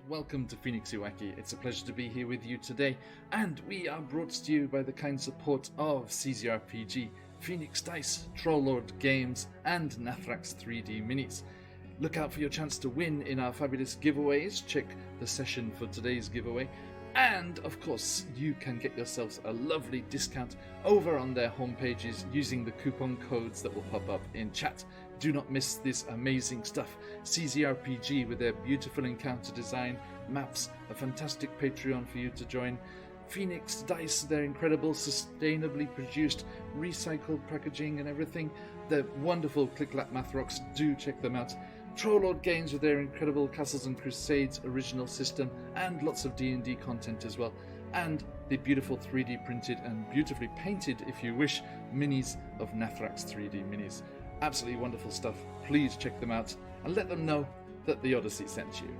welcome to QuestJunkiesUK. It's a pleasure to be here with you today, and we are brought to you by the kind support of CZRPG, Phoenix Dice, Trollord Games, and Nathrax 3D Minis. Look out for your chance to win in our fabulous giveaways. Check the session for today's giveaway. And, of course, you can get yourselves a lovely discount over on their homepages using the coupon codes that will pop up in chat. Do not miss this amazing stuff. CZRPG with their beautiful encounter design, maps, a fantastic Patreon for you to join. Phoenix Dice, their incredible, sustainably produced, recycled packaging and everything. The wonderful Click-Clap Math Rocks, do check them out. Trollord Games with their incredible Castles and Crusades original system and lots of D&D content as well. And the beautiful 3D printed and beautifully painted, if you wish, minis of Nathrax 3D minis. Absolutely wonderful stuff. Please check them out and let them know that the Odyssey sent you.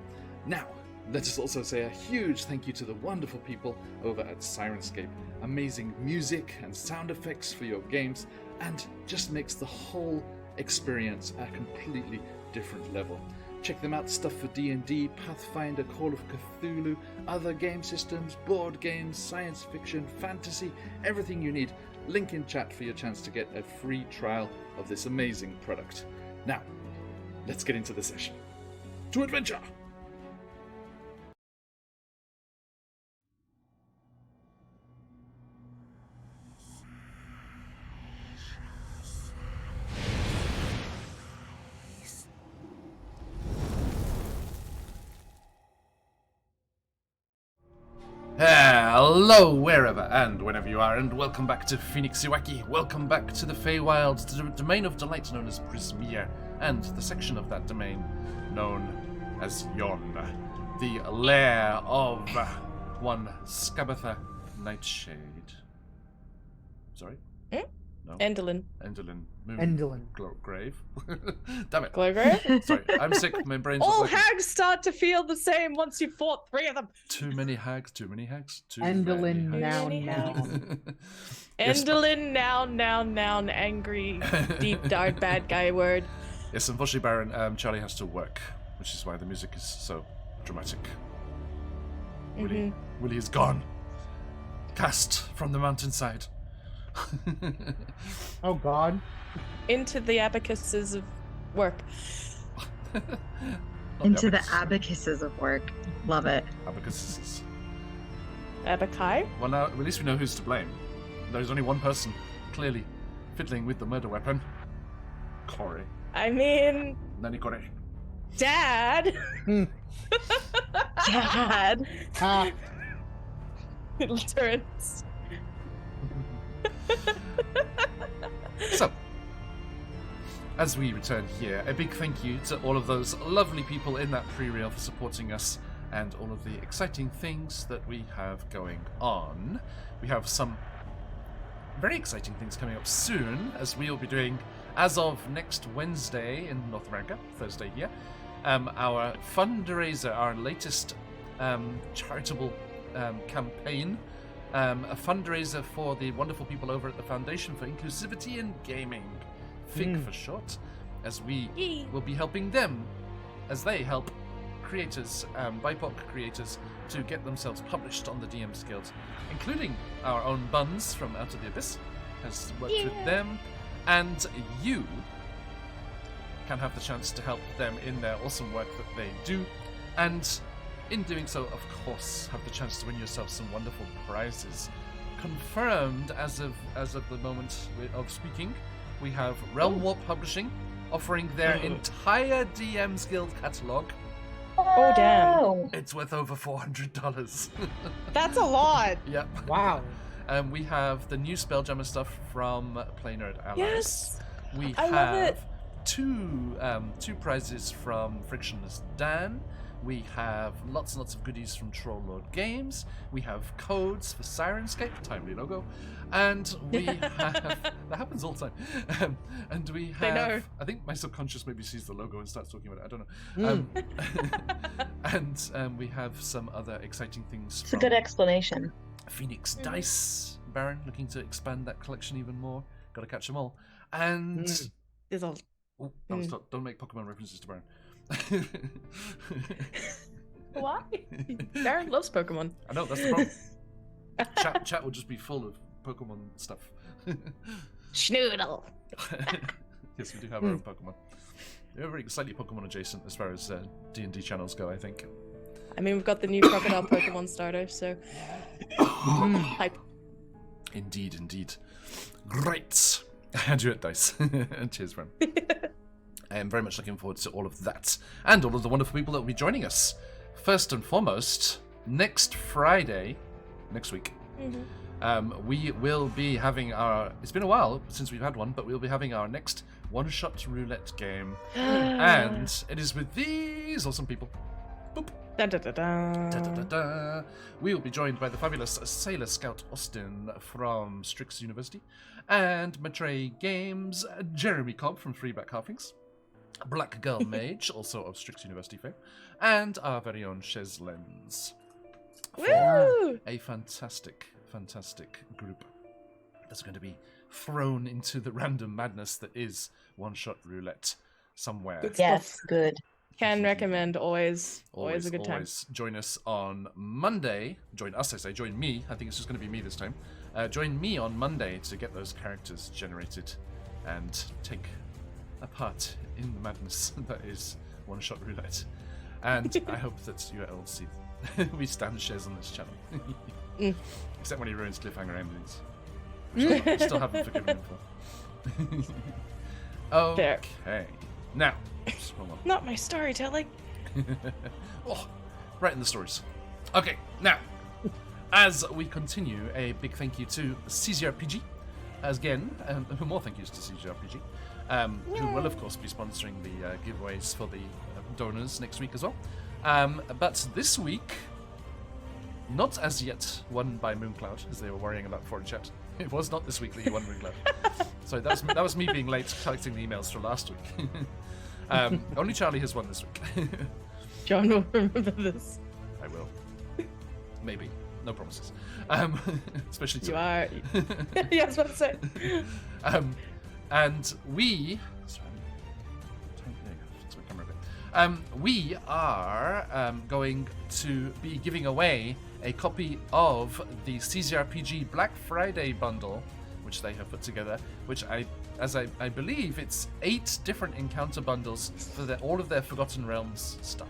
Now, let us also say a huge thank you to the wonderful people over at Sirenscape. Amazing music and sound effects for your games, and just makes the whole experience a completely different level. Check them out, stuff for D&D, Pathfinder, Call of Cthulhu, other game systems, board games, science fiction, fantasy, everything you need. Link in chat for your chance to get a free trial of this amazing product. Now, let's get into the session. To adventure! Hello, wherever and whenever you are, and welcome back to QuestJunkiesUK. Welcome back to the Feywilds, to the domain of delight known as Prismia, and the section of that domain known as Yon, the lair of one Scabatha Nightshade. Sorry? No. Endelyn. Grave. Damn it. Glowgrave? Sorry, I'm sick. My brain's All not working. hags start to feel the same once you've fought 3 of them. Too many hags. Endelyn, many noun. Endelyn, noun, angry, deep, dark, bad guy word. Yes, unfortunately, Baron, Charlie has to work, which is why the music is so dramatic. Willie is gone. Cast from the mountainside. Oh God. Into the abacuses of work. Into the abacuses of work. Love it. Abacuses. Abakai? Well, now, at least we know who's to blame. There's only one person, clearly, fiddling with the murder weapon. Corey. I mean... Nanny Corey. Dad! Dad. Little turns. So, as we return here, a big thank you to all of those lovely people in that pre-reel for supporting us and all of the exciting things that we have going on. We have some very exciting things coming up soon, as we will be doing, as of next Wednesday in North America, Thursday here, our fundraiser, our latest charitable campaign. A fundraiser for the wonderful people over at the Foundation for Inclusivity in Gaming, FIG for short, as we will be helping them as they help creators, BIPOC creators, to get themselves published on the DM's Guild, including our own Buns from Out of the Abyss has worked with them, and you can have the chance to help them in their awesome work that they do, and in doing so, of course, have the chance to win yourself some wonderful prizes. Confirmed as of the moment of speaking, we have Realm Warp Publishing offering their entire DM's Guild catalogue. Oh, damn. It's worth over $400. That's a lot. Yep. Wow. We have the new Spelljammer stuff from Play Nerd Allies. Yes. We I love it. have two prizes from Frictionless Dan. We have lots and lots of goodies from Trollord Games. We have codes for Sirenscape, timely logo. And we have... that happens all the time. And we have... They know. I think my subconscious maybe sees the logo and starts talking about it. I don't know. And we have some other exciting things It's a good explanation. Phoenix Dice. Baron, looking to expand that collection even more. Got to catch them all. And... There's a... Oh, don't make Pokemon references to Baron. Why? Darren loves Pokemon. I know, that's the problem. Chat will just be full of Pokemon stuff. Schnoodle. Yes, we do have our own Pokemon. We're very slightly Pokemon adjacent as far as D&D channels go, I think. I mean, we've got the new crocodile Pokemon starter, so hype. Indeed. Great. Do it, Dice. Cheers, friend. I am very much looking forward to all of that and all of the wonderful people that will be joining us. First and foremost, next Friday, next week, we will be having our... It's been a while since we've had one, but we'll be having our next one-shot roulette game. And it is with these awesome people. Boop. Da, da, da, da. Da, da, da, da. We will be joined by the fabulous Sailor Scout Austin from Strix University, and Matre Games, Jeremy Cobb from Three Back Halflings, Black Girl Mage, also of Strix University fame, and our very own Shez Lens. Woo! A fantastic group that's going to be thrown into the random madness that is one-shot roulette somewhere. Good Yes, stuff. good. Can recommend, always a good time. Always. Join us on Monday. Join us, I say. Join me. I think it's just going to be me this time. Join me on Monday to get those characters generated and take a part in the madness that is one-shot roulette. And I hope that you all see we stand shares on this channel. Except when he ruins cliffhanger endings. Which I still haven't forgiven him for. Okay. Fair. Now, hold on. Not my storytelling. Oh, right in the stories. Okay, now, as we continue, a big thank you to CZRPG. Again, more thank yous to CZRPG, who will, of course, be sponsoring the giveaways for the donors next week as well. But this week, not as yet won by Mooncloud, as they were worrying about before in chat. It was not this week that you won Mooncloud. Sorry, that was me being late collecting the emails from last week. Only Charlie has won this week. John will remember this. I will. Maybe. No promises. Especially You today. are. Yeah, I was about to say. And we... Sorry, it's my camera a bit. We are going to be giving away a copy of the CZRPG Black Friday bundle, which they have put together, which I believe it's 8 different encounter bundles for all of their Forgotten Realms stuff.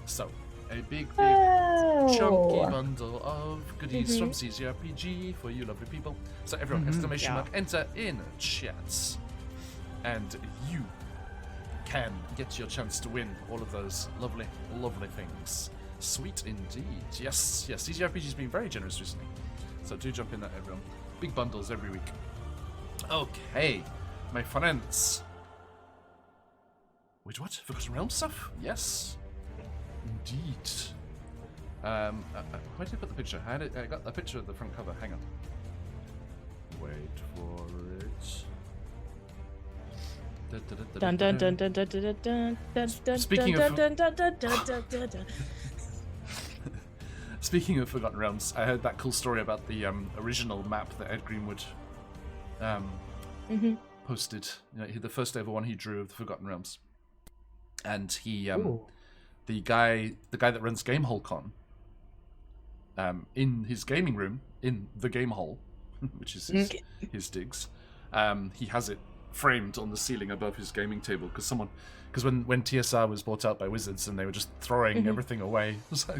So, a big chunky bundle of goodies from CZRPG for you lovely people. So everyone, exclamation mark, enter in chats. And you can get your chance to win all of those lovely, lovely things. Sweet indeed. Yes, CZRPG's been very generous recently. So do jump in that, everyone. Big bundles every week. Okay, my friends. Wait, what? Forgotten Realms stuff? Yes. Indeed. Where did I put the picture? I got a picture of the front cover. Hang on. Wait for it. Dun dun dun dun dun dun dun dun dun. Speaking of- dun dun dun dun dun dun dun. Speaking of Forgotten Realms, I heard that cool story about the original map that Ed Greenwood posted. You know, the first ever one he drew of the Forgotten Realms, and he the guy that runs GameHole.con, in his gaming room in the Game Hole, which is his digs, he has it framed on the ceiling above his gaming table because when TSR was bought out by Wizards and they were just throwing everything away, so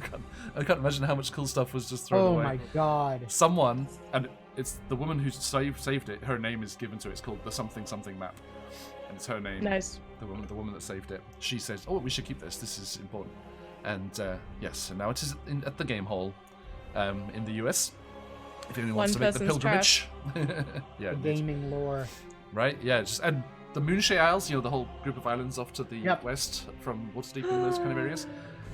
I can't imagine how much cool stuff was just thrown away. Oh my god! Someone, and it's the woman who saved it. Her name is given to it. It's called the something map, and it's her name. Nice. The woman that saved it. She says, "Oh, we should keep this. This is important." And yes, and now it is at the Game Hall, in the US. If anyone wants to make the pilgrimage, yeah, The gaming lore. right? Yeah, and the Moonshay Isles, the whole group of islands off to the Yep. west from Waterdeep and those kind of areas,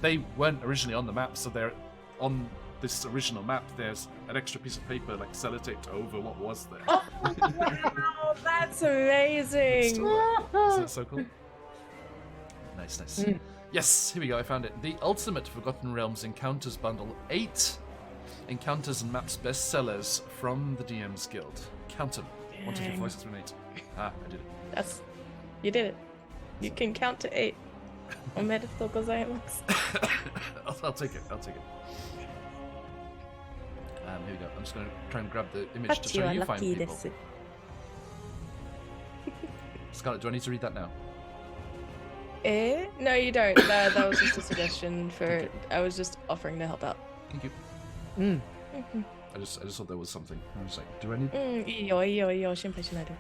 they weren't originally on the map, so they're on this original map. There's an extra piece of paper, like sellotaped over what was there. Oh, that's amazing. Isn't that so cool? Nice. Yes, here we go, I found it. The Ultimate Forgotten Realms Encounters Bundle. 8 Encounters and Maps bestsellers from the DM's Guild. Count them. 1, 2, 3, 4, 5, 6, 7, 8. I did it. You did it. You can count to 8. Omedetou gozaimasu. I'll take it. Here we go. I'm just going to try and grab the image to show you fine people. Scarlett, do I need to read that now? No, you don't. That was just a suggestion for. I was just offering to help out. Thank you. Mm. I just thought there was something. I was like, do I need? いいよ、いいよ、いいよ、心配しないで。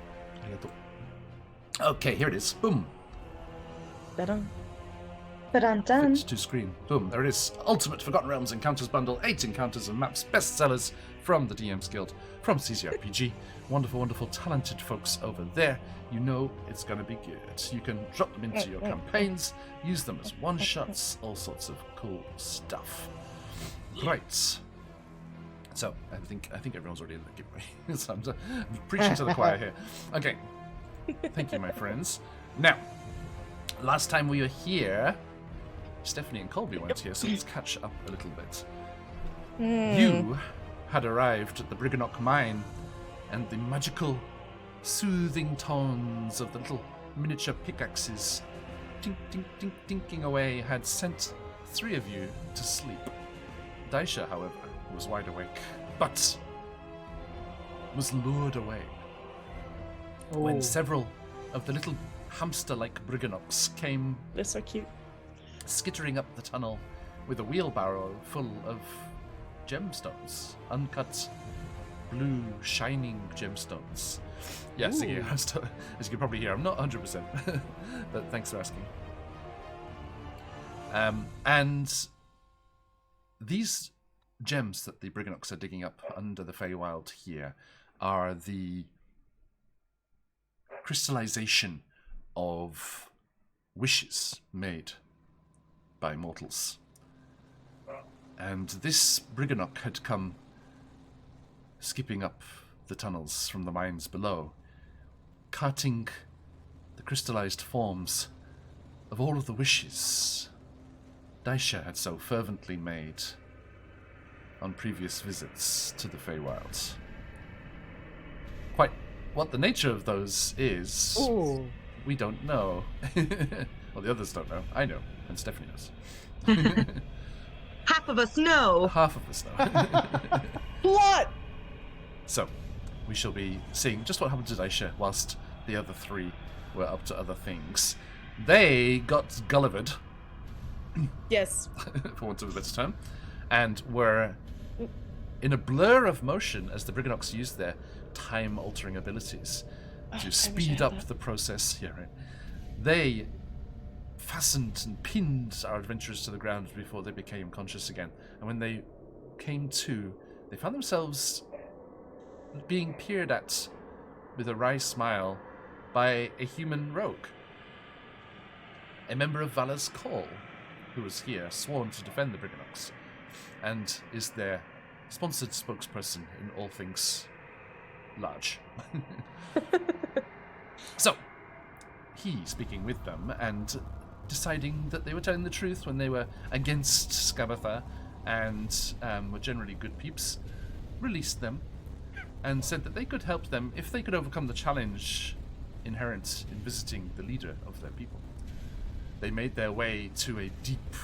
Okay, here it is. Boom. Dun. But I'm done. Fit to screen. Boom, there it is. Ultimate Forgotten Realms Encounters Bundle. 8 encounters and maps. Bestsellers from the DM's Guild. From CCRPG. Wonderful, wonderful, talented folks over there. You know it's going to be good. You can drop them into your campaigns. Use them as one-shots. All sorts of cool stuff. Right. So, I think everyone's already in the giveaway. So I'm preaching to the choir here. Okay. Thank you, my friends. Now, last time we were here, Stephanie and Colby weren't here, so let's catch up a little bit. You had arrived at the Briganock mine, and the magical, soothing tones of the little miniature pickaxes tink, tink, tink, tinking away had sent 3 of you to sleep. Daisha, however, was wide awake, but was lured away when several of the little hamster-like Briganocks came They're so cute. skittering up the tunnel with a wheelbarrow full of gemstones, uncut, blue, shining gemstones. Yes, again, as you can probably hear, I'm not 100%, but thanks for asking. And these gems that the Briganocks are digging up under the Feywild here are the crystallization of wishes made by mortals. And this Briganock had come skipping up the tunnels from the mines below, carting the crystallized forms of all of the wishes Daisha had so fervently made on previous visits to the Feywild. Quite what the nature of those is, we don't know. Well, the others don't know. I know, and Stephanie knows. Half of us know. Half of us know. What? So, we shall be seeing just what happened to Daisha whilst the other 3 were up to other things. They got Gullivered, Yes. for want of a better term, and were in a blur of motion as the Briganocks used their time-altering abilities to speed up the process. Yeah, right. They fastened and pinned our adventurers to the ground before they became conscious again. And when they came to, they found themselves being peered at with a wry smile by a human rogue. A member of Valor's Call, who was here, sworn to defend the Briganocks, and is their sponsored spokesperson in all things large. So, he speaking with them and deciding that they were telling the truth when they were against Skabatha and were generally good peeps, released them and said that they could help them if they could overcome the challenge inherent in visiting the leader of their people. They made their way to a deep,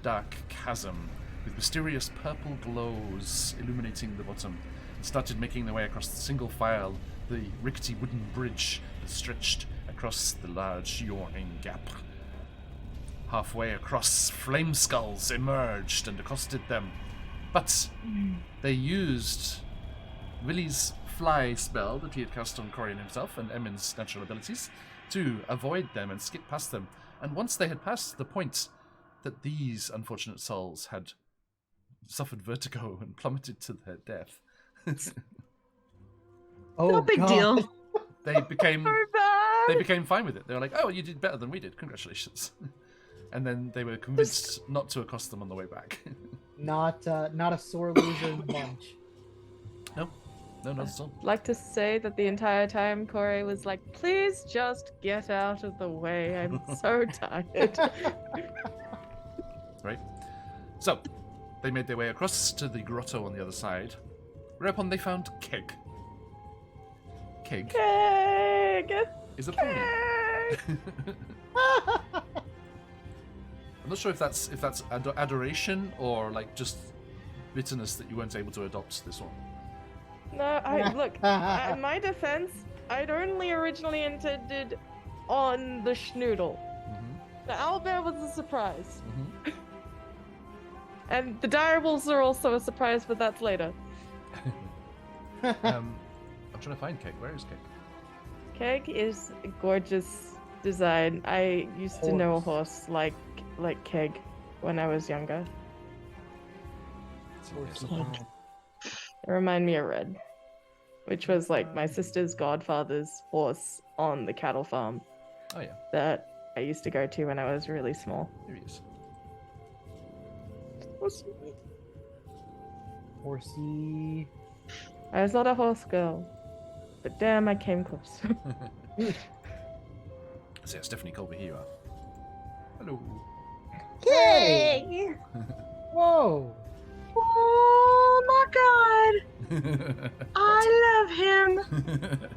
dark chasm with mysterious purple glows illuminating the bottom, and started making their way across the single file, the rickety wooden bridge that stretched across the large yawning gap. Halfway across, flame skulls emerged and accosted them, but they used Willy's fly spell that he had cast on Corian himself and Emin's natural abilities to avoid them and skip past them. And once they had passed the point that these unfortunate souls had suffered vertigo and plummeted to their death, No big deal. they became fine with it. They were like, "Oh, you did better than we did. Congratulations!" And then they were convinced not to accost them on the way back. Not a sore loser in the bunch. No, not at all. Like to say that the entire time Corey was like, please just get out of the way. I'm so tired. Right. So, they made their way across to the grotto on the other side, whereupon they found Keg. Keg Keg! is a pony. not sure if that's adoration or like just bitterness that you weren't able to adopt this one. No, look. In my defense, I'd only originally intended on the schnoodle. The owlbear was a surprise, and the direwolves are also a surprise, but that's later. I'm trying to find Keg. Where is Keg? Keg is a gorgeous design. I used to know a horse like Keg when I was younger. They remind me of Red, which was like my sister's godfather's horse on the cattle farm. Oh yeah. That I used to go to when I was really small. Here he is. Horsey. I was not a horse girl, but damn, I came close. So yeah, Stephanie Colby, here you are. Hello. Hey! Whoa! Oh my god! I love him!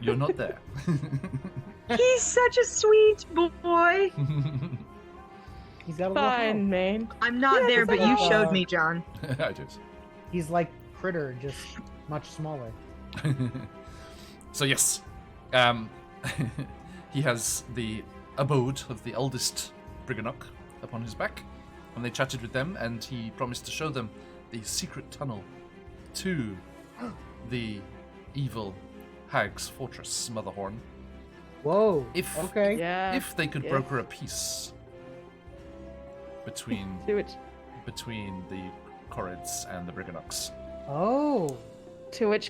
You're not there. He's such a sweet boy! He's got a little Fine, mouth. Maine. I'm not there, but you showed me, John. I did. He's like Critter, just much smaller. So yes, he has the abode of the eldest Briganock upon his back, and they chatted with them, and he promised to show them the secret tunnel to the evil hag's fortress, Motherhorn, Whoa. if Okay. Yeah. if they could yes. broker a peace between To which, the Corrids and the Briganocks. Oh.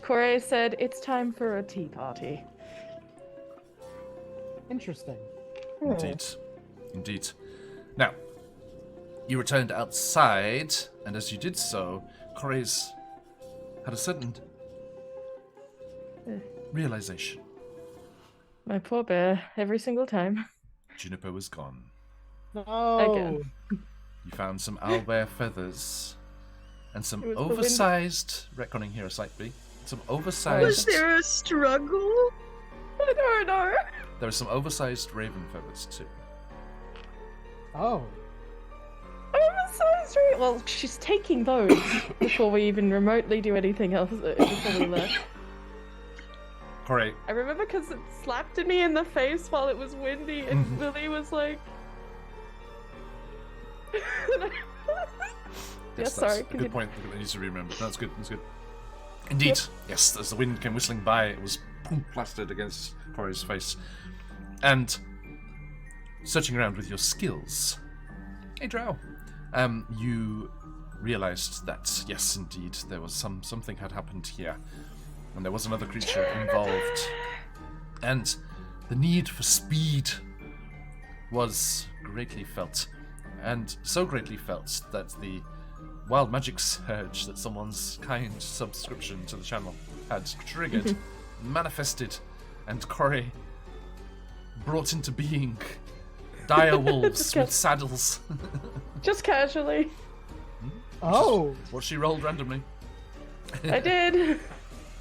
Corey said, "It's time for a tea party." Interesting. Indeed. Indeed. Now, you returned outside, and as you did so, Correz had a sudden realization. My poor bear, every single time. Juniper was gone. No. Again. You found some owlbear feathers and some It was the wind. oversized, retconning here slightly, some Was oversized, there a struggle? I don't know. there were some oversized raven feathers too. Oh. I'm so sorry. Well, she's taking those before we even remotely do anything else. Before we left. Corey, I remember because it slapped at me in the face while it was windy, and Lily was like. yes, sorry. that's a good point that needs to be remembered. That's good, that's good. Indeed, yes, as the wind came whistling by, it was boom, plastered against Corey's face. And searching around with your skills, hey Drow, you realized that, yes, indeed, there was something had happened here, and there was another creature involved. And the need for speed was greatly felt, and so greatly felt that the wild magic surge that someone's kind subscription to the channel had triggered manifested, and Corey brought into being dire wolves with saddles. Just casually. Oh. What she rolled randomly. I did.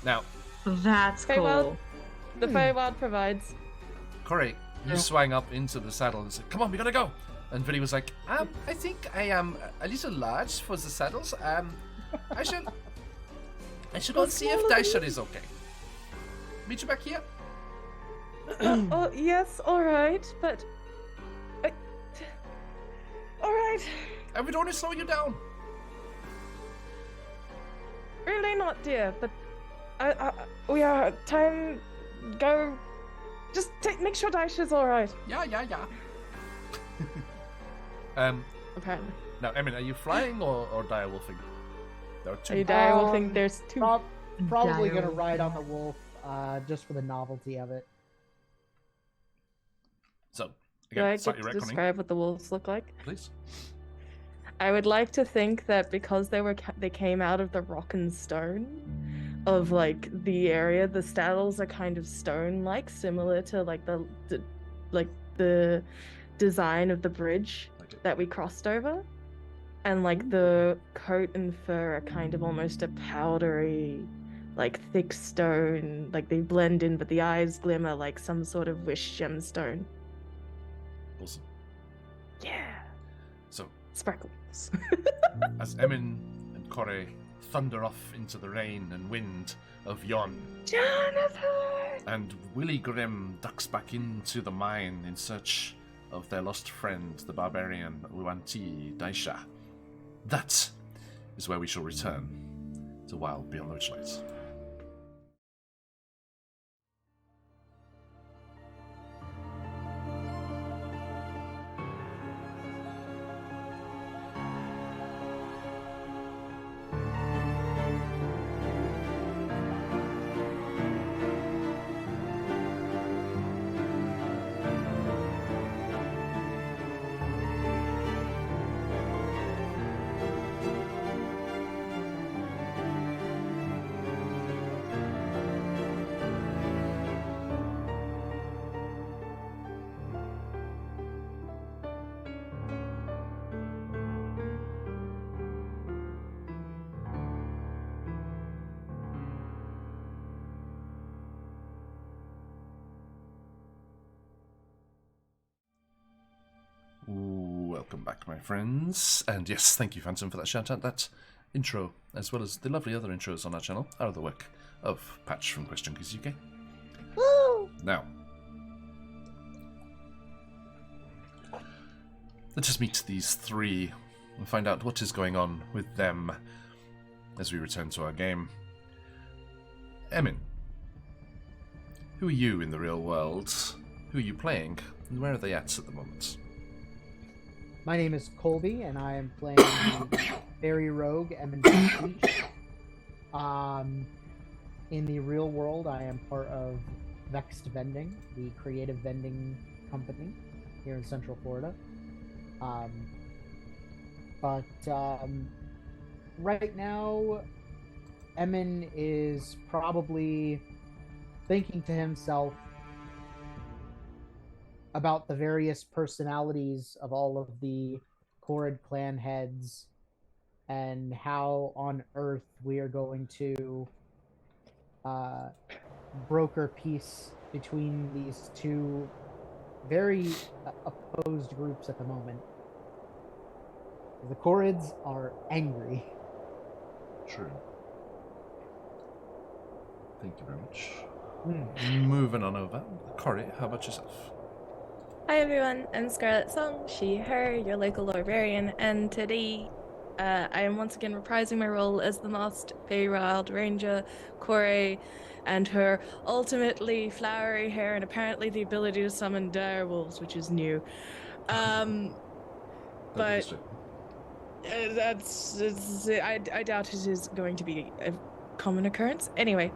Now, That's Okay, cool. well, the Feywild provides. Corey, you swang up into the saddle and said, "Come on, we gotta go." And Vinny was like, I think I am a little large for the saddles. I should go and see if Daisha is okay. Meet you back here. Oh, yes, alright, but. Alright. And we don't want to slow you down. Really not, dear, but. We are. Time. Go. Just make sure Daisha's alright. Yeah. Apparently. Now, Emin, are you flying or direwolfing? There are two. Are you direwolfing? There's two. Probably Dire gonna ride on the wolf, just for the novelty of it. So, Do I again, get slightly to retconning, describe what the wolves look like? please. I would like to think that because they came out of the rock and stone of like the area, the saddles are kind of stone-like, similar to like the design of the bridge Like it. that we crossed over, and like the coat and fur are kind of almost a powdery, like thick stone. Like they blend in, but the eyes glimmer like some sort of wish gemstone. Awesome. Yeah. Sparkles. As Emin and Corey thunder off into the rain and wind of Yon, Jonathan! and Willie Grimm ducks back into the mine in search of their lost friend, the barbarian Uanti Daisha. That is where we shall return to Wild Beyond the Witchlight. Welcome back, my friends. And yes, thank you, Phantom, for that shout out. That intro, as well as the lovely other intros on our channel, are the work of Patch from QuestJunkiesUK. Woo! Now, let us meet these three and find out what is going on with them as we return to our game. Emin, who are you in the real world? Who are you playing? And where are they at the moment? My name is Colby, and I am playing the Fairy Rogue Emin Prestige. In the real world, I am part of Vexed Vending, the creative vending company here in Central Florida. Right now, Emin is probably thinking to himself about the various personalities of all of the Korrid clan heads and how on earth we are going to broker peace between these two very opposed groups at the moment. The Korrids are angry. True. Thank you very much. Moving on over. Corey, how about yourself? Hi everyone, I'm Scarlet Song, she, her, your local librarian, and today I am once again reprising my role as the Masked Feywild Ranger, Corey, and her ultimately flowery hair and apparently the ability to summon direwolves, which is new. But I doubt it is going to be a common occurrence. Anyway,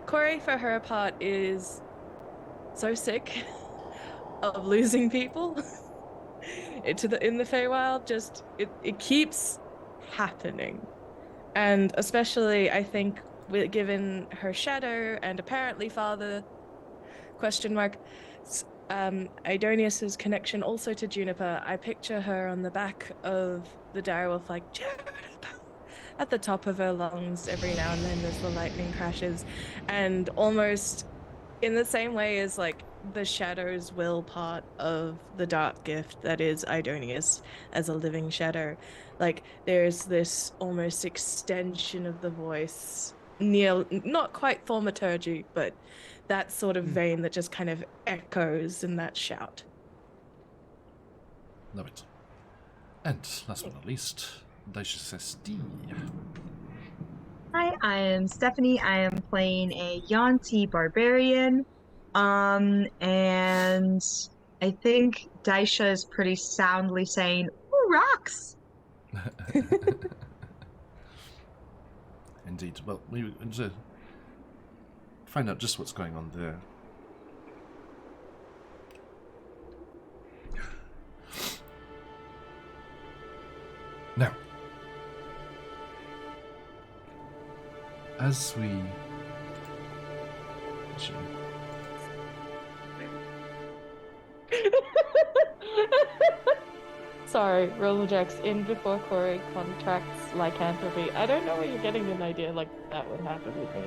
Corey, for her part, is so sick of losing people in the Feywild. Just it keeps happening, and especially I think given her shadow and apparently father Idonius's connection also to Juniper, I picture her on the back of the direwolf like Juniper at the top of her lungs every now and then as the lightning crashes, and almost in the same way as like the shadow's will part of the dark gift that is Idonius as a living shadow, like there's this almost extension of the voice, near not quite thaumaturgy, but that sort of vein that just kind of echoes in that shout. Love it. And last but not least, Daisha says D. Hi, I am Stephanie. I am playing a Yanti barbarian. And I think Daisha is pretty soundly saying, "Ooh, rocks!" Indeed. Well, we want to find out just what's going on there. Now, as we... Sorry, Rollerjack's in before Corey contracts lycanthropy. I don't know where you're getting an idea like that would happen with me.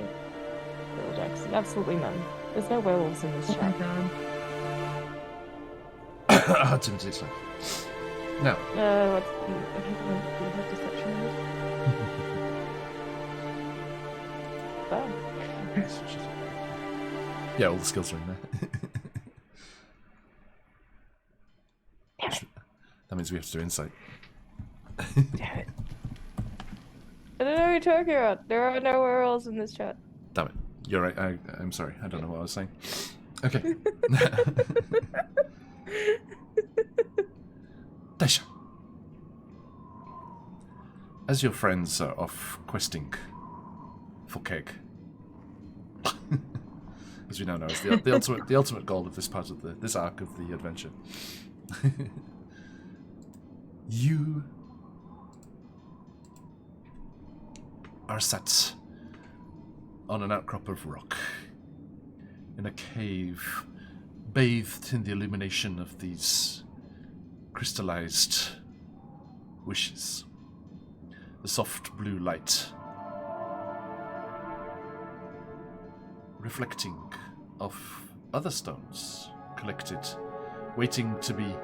Rollerjack's absolutely none. There's no werewolves in this Oh my chat. god. Intimidate check. Now. What's do you have deception? Wow. Yeah, all the skills are in there. Damn it. That means we have to do insight. Damn it. I don't know what you're talking about. There are no rolls in this chat. Damn it. You're right. I'm sorry. I don't know what I was saying. Okay. Daisha. As your friends are off questing for cake, as we now know is the ultimate goal of this part of this arc of the adventure, you are sat on an outcrop of rock in a cave, bathed in the illumination of these crystallized wishes. The soft blue light reflecting off other stones collected, waiting to be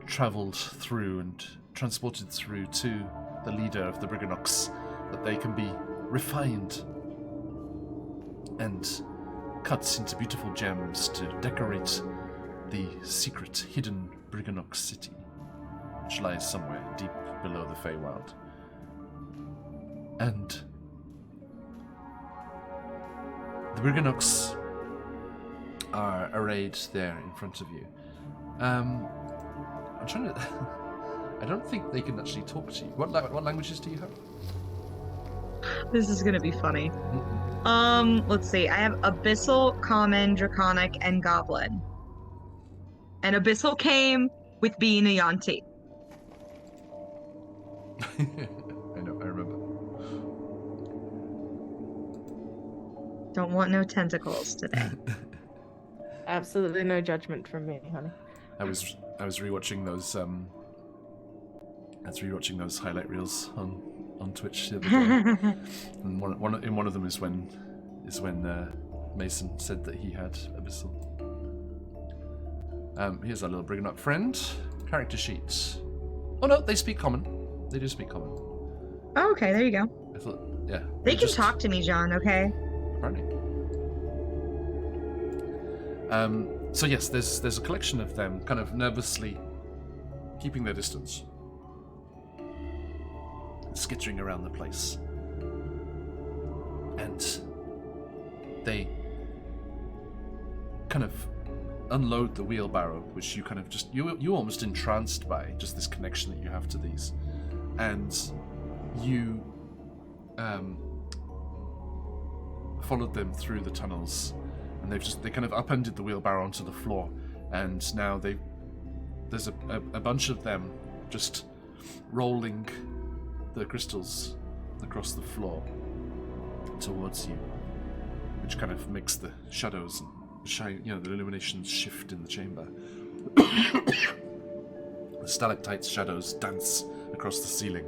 travelled through and transported through to the leader of the Briganox, that they can be refined and cut into beautiful gems to decorate the secret hidden Briganox city, which lies somewhere deep below the Feywild. And the Briganox are arrayed there in front of you. I'm trying to... I don't think they can actually talk to you. What languages do you have? This is gonna be funny. Let's see. I have Abyssal, Common, Draconic, and Goblin. And Abyssal came with being a Yuan-ti. I know, I remember. Don't want no tentacles today. Absolutely no judgment from me, honey. I was rewatching those highlight reels on Twitch the other day. And one of them is when Mason said that he had Abyssal. Here's our little Briganox friend. Character sheets. Oh no, they speak Common. They do speak Common. Oh, okay, there you go. I thought, yeah. They can talk to me, John, okay? Apparently. So yes, there's a collection of them kind of nervously keeping their distance, skittering around the place, and they kind of unload the wheelbarrow, which you kind of just you almost entranced by just this connection that you have to these, and you followed them through the tunnels, and they kind of upended the wheelbarrow onto the floor, and now there's a bunch of them just rolling the crystals across the floor towards you, which kind of makes the shadows and the illuminations shift in the chamber. The stalactites' shadows dance across the ceiling,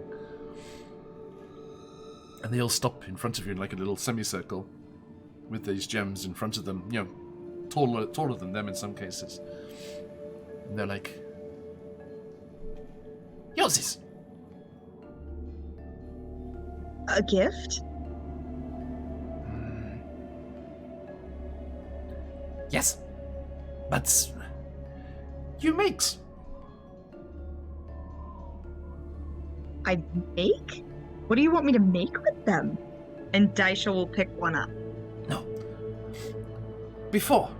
and they all stop in front of you in like a little semicircle with these gems in front of them, taller than them in some cases. And they're like, "Yours is a gift?" Yes, but you makes. I make? What do you want me to make with them? And Daisha will pick one up. No. Before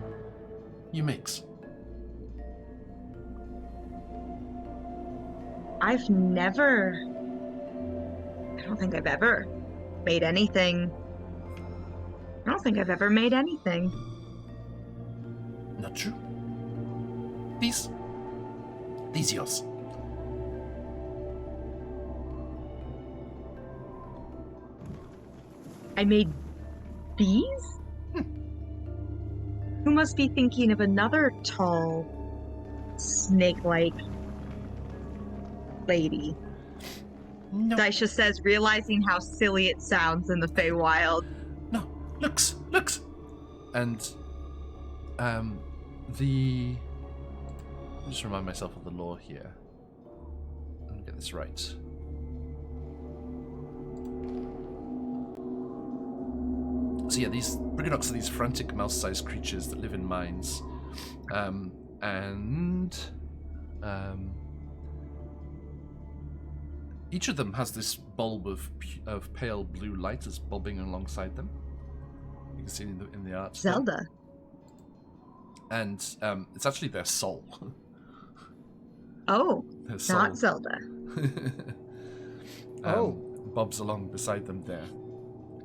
you makes. I don't think I've ever made anything. I don't think I've ever made anything. Not true. These yours. I made bees? Who must be thinking of another tall, snake-like lady? No. Daisha says, realizing how silly it sounds in the Feywild. No. Looks. And the just remind myself of the lore here. Let me get this right. So yeah, these Briganox are these frantic mouse-sized creatures that live in mines. Each of them has this bulb of pale blue light that's bulbing alongside them. You can see in the art. Zelda. And it's actually their soul. Oh, Their soul. not Zelda. Bobs along beside them there.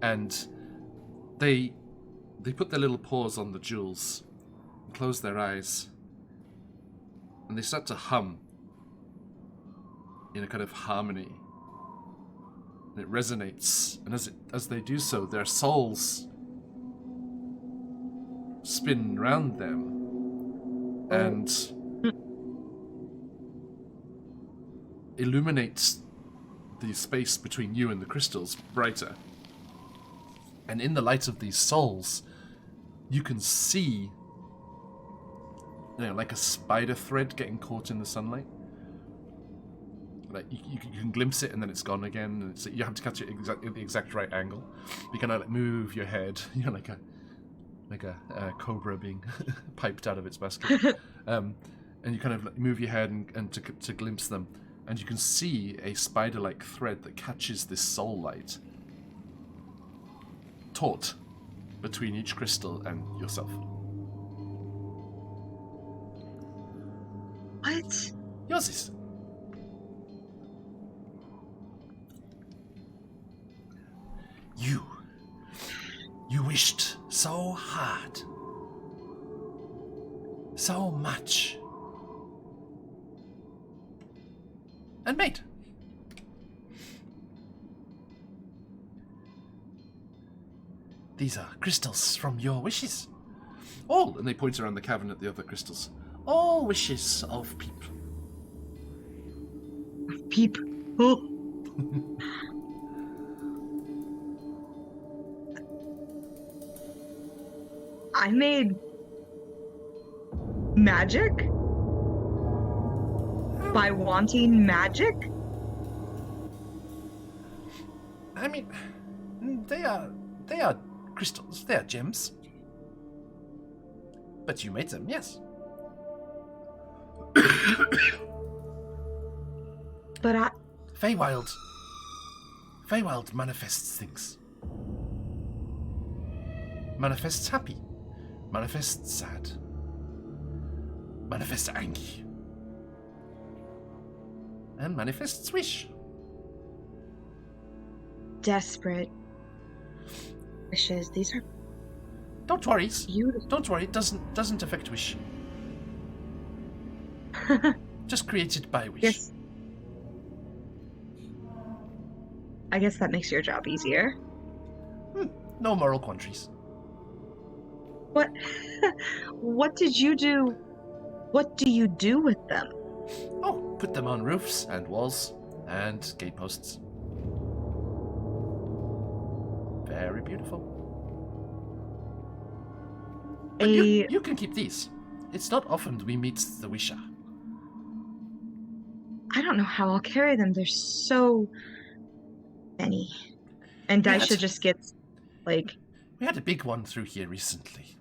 And they put their little paws on the jewels, and close their eyes, and they start to hum in a kind of harmony. And it resonates, and as they do so, their souls spin round them and illuminates the space between you and the crystals brighter. And in the light of these souls, you can see, like a spider thread getting caught in the sunlight. Like you can glimpse it, and then it's gone again. And you have to catch it at the exact right angle. You can move your head, like a cobra being piped out of its basket. And you kind of move your head and to glimpse them, and you can see a spider-like thread that catches this soul light, taut between each crystal and yourself. What? Yours is. You wished so hard. So much. And made. These are crystals from your wishes. All, and they point around the cavern at the other crystals. All wishes of Peep. Peep. Oh. I made magic by wanting magic. I mean, they are crystals. They are gems. But you made them, yes. But Feywild manifests things. Manifests happy. Manifests sad. Manifests angry. And manifests wish. desperate wishes. These are Don't worry. beautiful. Don't worry. It doesn't affect wish. Just created by wish. Yes. I guess that makes your job easier. No moral quandaries. What? What did you do? What do you do with them? Oh, put them on roofs and walls and gateposts. Very beautiful. But you can keep these. It's not often we meet the wisher. I don't know how I'll carry them. There's so many. And We Daisha had- just gets like, We had a big one through here recently.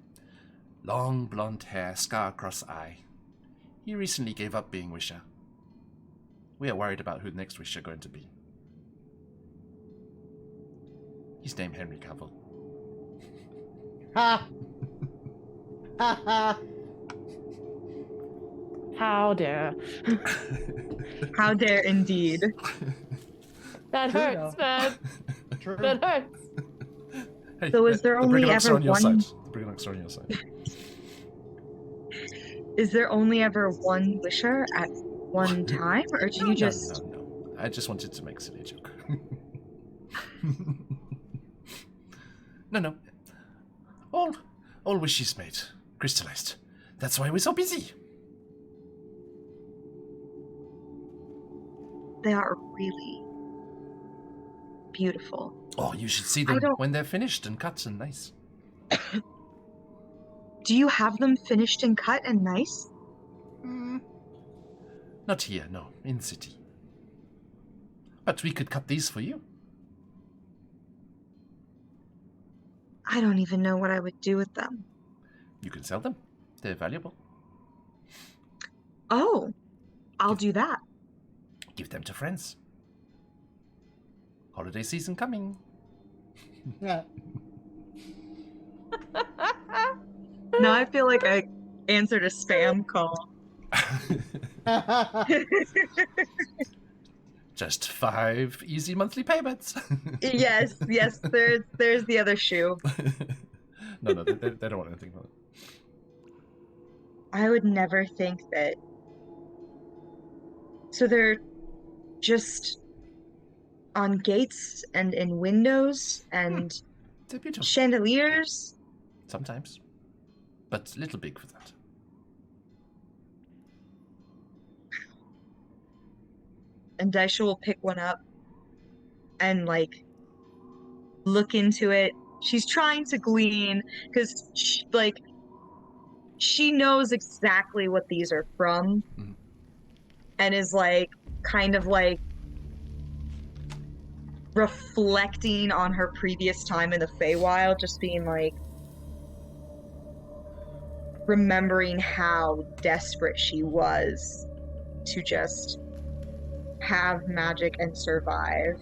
Long blonde hair, scar across eye. He recently gave up being wisher. We are worried about who the next wisher going to be. He's named Henry Cavill. Ha! Ha ha! How dare. how dare indeed. That True, hurts, though. man. True. That hurts. Hey, So is there the only Briganox ever are on your one- side. The Briganox are on your side. Is there only ever one wisher at one time? Or do you just... No. I just wanted to make a silly joke. No. All wishes made. Crystallized. That's why we're so busy. They are really beautiful. Oh, you should see I them don't- when they're finished and cut and nice. Do you have them finished and cut and nice? Not here, no. In the city. But we could cut these for you. I don't even know what I would do with them. You can sell them. They're valuable. Oh, I'll do that. Give them to friends. Holiday season coming. Yeah. Now I feel like I answered a spam call. Just 5 easy monthly payments. Yes, there's the other shoe. No, they don't want anything from it. I would never think that. So they're just on gates and in windows and They're beautiful. chandeliers. Sometimes. But a little big for that. And Daisha will pick one up and like look into it. She's trying to glean because she knows exactly what these are from, and is like kind of like reflecting on her previous time in the Feywild, just being like remembering how desperate she was to just have magic and survive.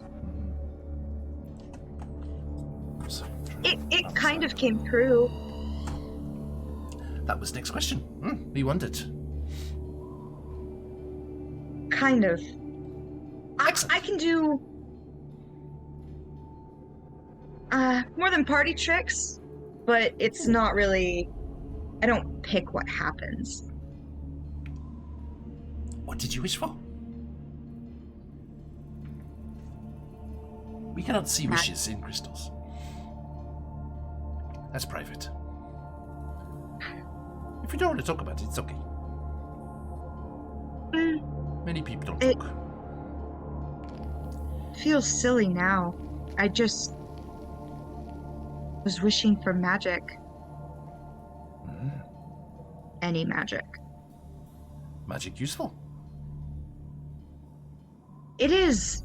It kind of came true. That was next question. We wondered. Kind of. I can do more than party tricks, but it's not really. I don't pick what happens. What did you wish for? We cannot see wishes in crystals. That's private. If you don't want to talk about it, it's okay. Many people don't talk. It feels silly now. I just was wishing for magic. Any magic. Magic useful? It is.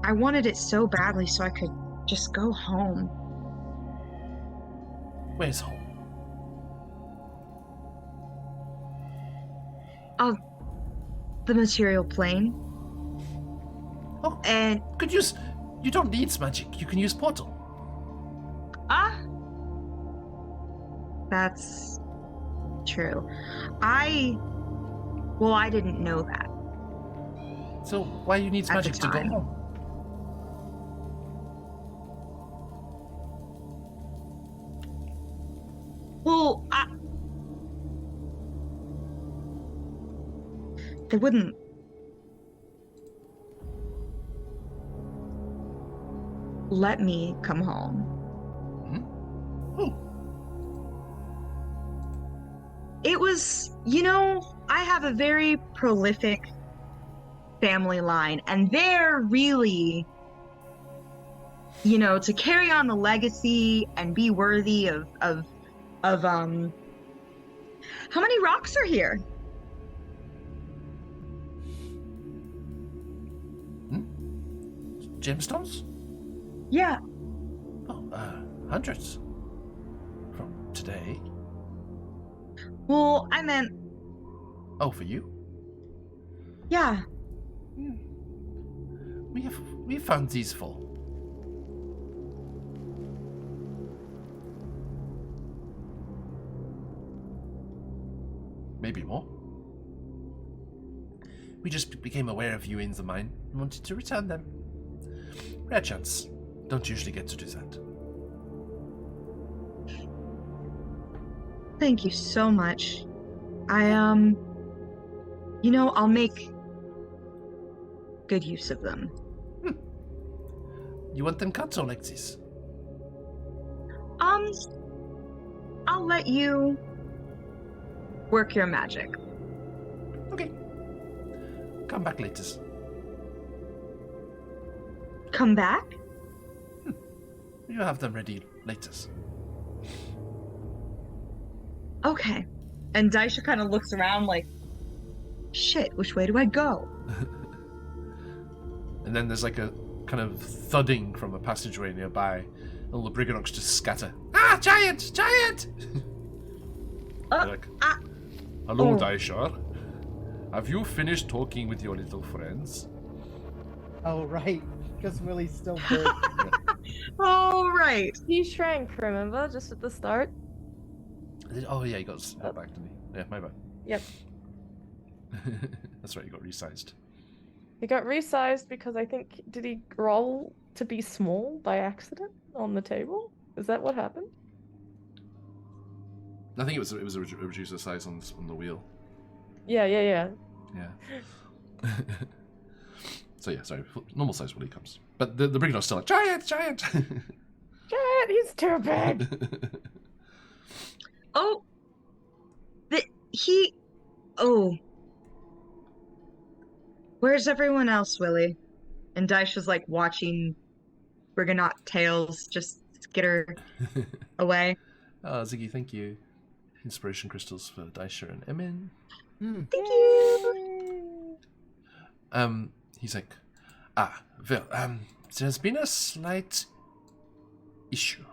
I wanted it so badly so I could just go home. Where's home? The material plane. Oh, And could use. You don't need magic. You can use portal. That's true. I didn't know that. So why you need At magic the to go time. home? Well, they wouldn't let me come home. Who? It was, I have a very prolific family line, and they're really, to carry on the legacy and be worthy of how many rocks are here? Gemstones? Yeah. Oh, hundreds. From today. Well, I meant, Oh, for you? yeah. We have found these for. Maybe more. We just became aware of you in the mine and wanted to return them. Rare chance. Don't usually get to do that. Thank you so much. I'll make good use of them. You want them cut or like this? I'll let you work your magic. Okay. Come back later. Come back? You have them ready later. Okay. And Daisha kind of looks around like, shit, which way do I go? And then there's like a kind of thudding from a passageway nearby. And all the Briganox just scatter. Ah, giant! Giant! They're like, hello, oh. Daisha. Have you finished talking with your little friends? Oh, right. Because Willie's still big. Oh, right. He shrank, remember, just at the start? Oh, yeah, he got held back, didn't he? Yeah, my bad. Yep. That's right, he got resized. He got resized because I think, did he roll to be small by accident on the table? Is that what happened? I think it was a reducer size on the wheel. Yeah. Yeah. So yeah, sorry, normal size Willy comes. But the Brigano's still like, giant! Giant, he's too big! Oh. Oh. Where's everyone else, Willie? And Daisha's like watching Briganoc tails just skitter away. Oh, Ziggy, thank you. Inspiration crystals for Daisha and Emin. Thank you. He's like, well, there's been a slight issue.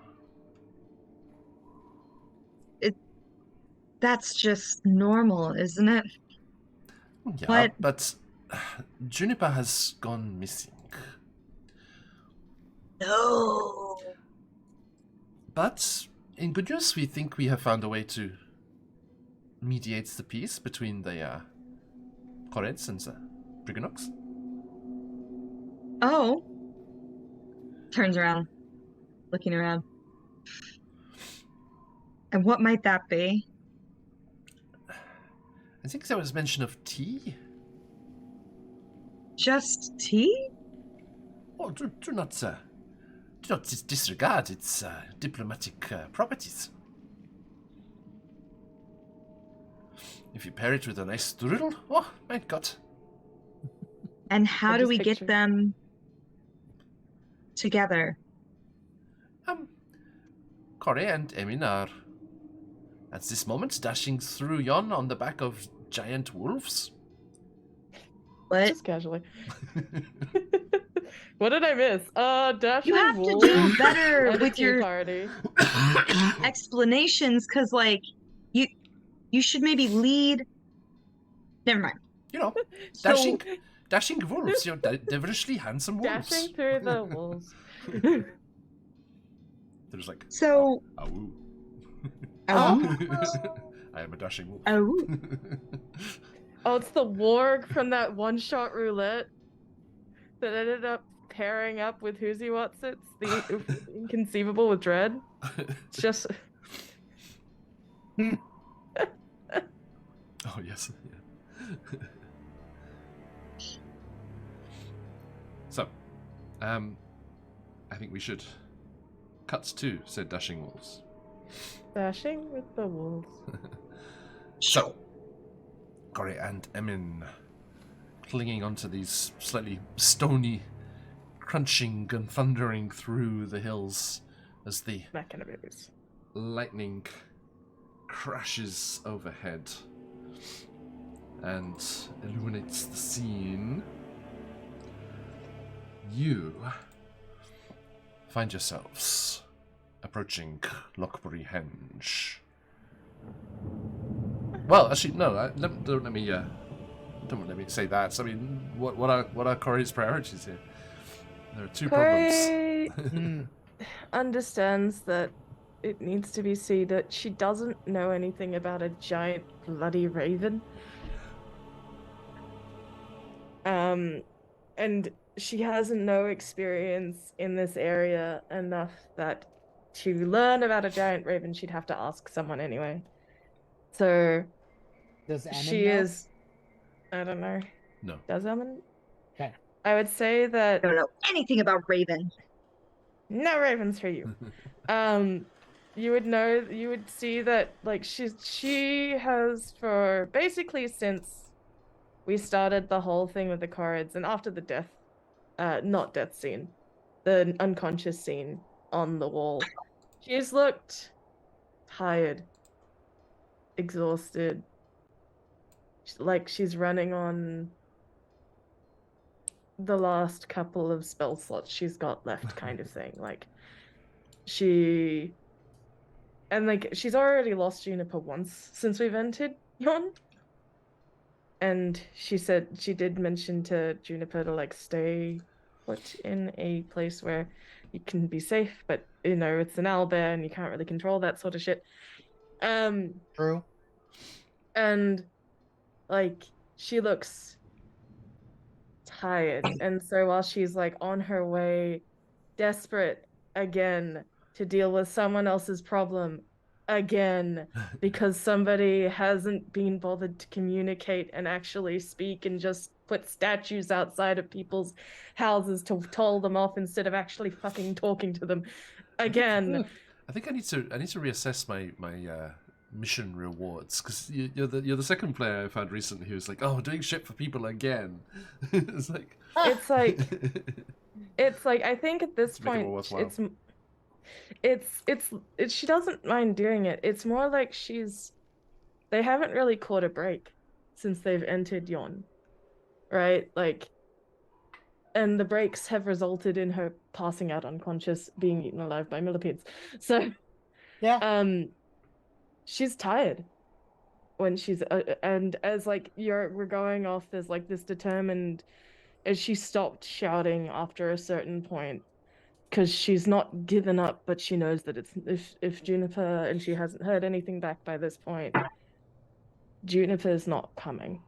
That's just normal, isn't it? Yeah, What? but Juniper has gone missing. No. But in good news, we think we have found a way to mediate the peace between the Correds and the Briganox. Oh. Turns around, looking around. And what might that be? I think there was mention of tea. Just tea? Oh, do not disregard its diplomatic properties. If you pair it with a nice strudel, oh my god. And how I do just we picture- get them together? Corey and Emin are at this moment dashing through yon on the back of giant wolves. What? Just casually. What did I miss? Dashing You have to wolves do better at a with tea your party. explanations, because, like, you should maybe lead. Never mind. You know, So, dashing wolves, you know, devilishly handsome wolves. dashing through the wolves. They're just like, So, awoo. oh, I am a dashing wolf. oh, Oh, it's the warg from that one-shot roulette that ended up pairing up with Whoosy What's It's the inconceivable with Dread. It's just Oh yes. Yeah. So, I think we should cut to said dashing wolves. dashing with the wolves. So, Corey and Emin clinging onto these slightly stony, crunching and thundering through the hills as the That kind of babies. lightning crashes overhead and illuminates the scene. You find yourselves approaching Lockbury Henge. Well, actually, no. Don't let me say that. I mean, what are Corey's priorities here? There are two problems. Corey understands that it needs to be seen that she doesn't know anything about a giant bloody raven. And she has no experience in this area enough that to learn about a giant raven, she'd have to ask someone anyway. So Does Emin she know? is, I don't know. No. Does Emin? Okay. I would say I that don't know anything about Raven. no ravens for you. You would see that like she has for basically since we started the whole thing with the Corrids and after the death, not death scene, the unconscious scene on the wall, she's looked tired. exhausted. Like she's running on the last couple of spell slots she's got left, kind of thing. Like she's already lost Juniper once since we've entered Yon. And she said she did mention to Juniper to like stay put in a place where you can be safe, but you know, it's an owlbear and you can't really control that sort of shit. True. And like she looks tired, and so while she's like on her way, desperate again to deal with someone else's problem again because somebody hasn't been bothered to communicate and actually speak and just put statues outside of people's houses to toll them off instead of actually fucking talking to them again. I think I need to reassess my mission rewards, because you're the second player I've had recently who's like, oh, doing shit for people again. it's like I think at this point it's she doesn't mind doing it. It's more like they haven't really caught a break since they've entered Yon, right? Like, and the breaks have resulted in her passing out unconscious, being eaten alive by millipedes. So Yeah. she's tired when she's and as like we're going off, there's like this determined, as she stopped shouting after a certain point, because she's not given up, but she knows that it's if Juniper, and she hasn't heard anything back by this point, Juniper's not coming.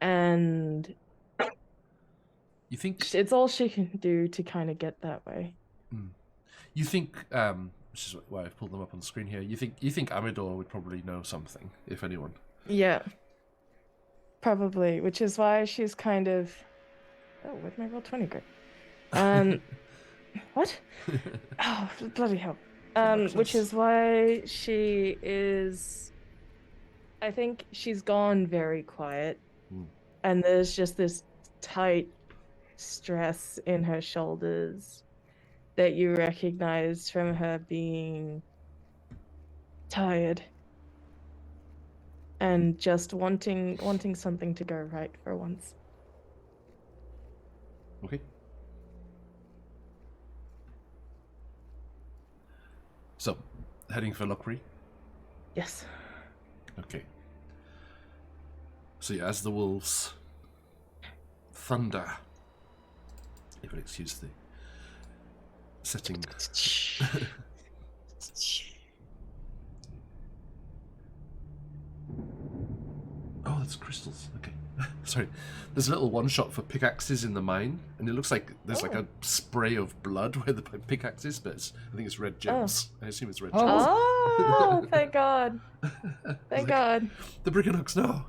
And you think it's all she can do to kind of get that way. You think, which is why I've pulled them up on the screen here, you think Amidor would probably know something, if anyone? Yeah. Probably, which is why she's kind of... Oh, where'd my roll 20 go? What? Oh, bloody hell. Which is why she is... I think she's gone very quiet. And there's just this tight stress in her shoulders that you recognize from her being tired and just wanting something to go right for once. Okay. So, heading for Lockbury? Yes. Okay. So yeah, as the wolves thunder, if you'll excuse the setting. Oh, that's crystals. Okay. Sorry. There's a little one shot for pickaxes in the mine, and it looks like there's like a spray of blood where the pickaxe is, but I think it's red gems. I assume it's red gems. Oh, thank God. Thank God. The Brigganocks, no.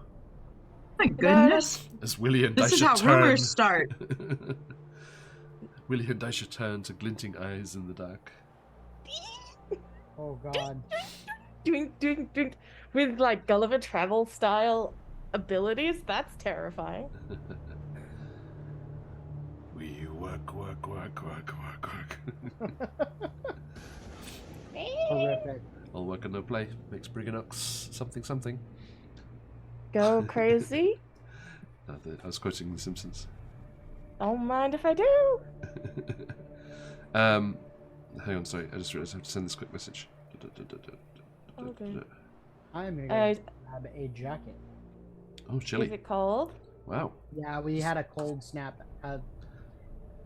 My goodness. As Willie and This is Daisha how turn. rumors start. Willie and Daisha turn to glinting eyes in the dark. Oh God. Doing with like Gulliver Travel style abilities. That's terrifying. We work. Horrific. All work and no play makes Brigganocks something. Go crazy. I was quoting The Simpsons. Don't mind if I do. Hang on, sorry. I just realized I have to send this quick message. Okay. I'm gonna grab a jacket. Oh, chilly. Is it cold? Wow. Yeah, we had a cold snap.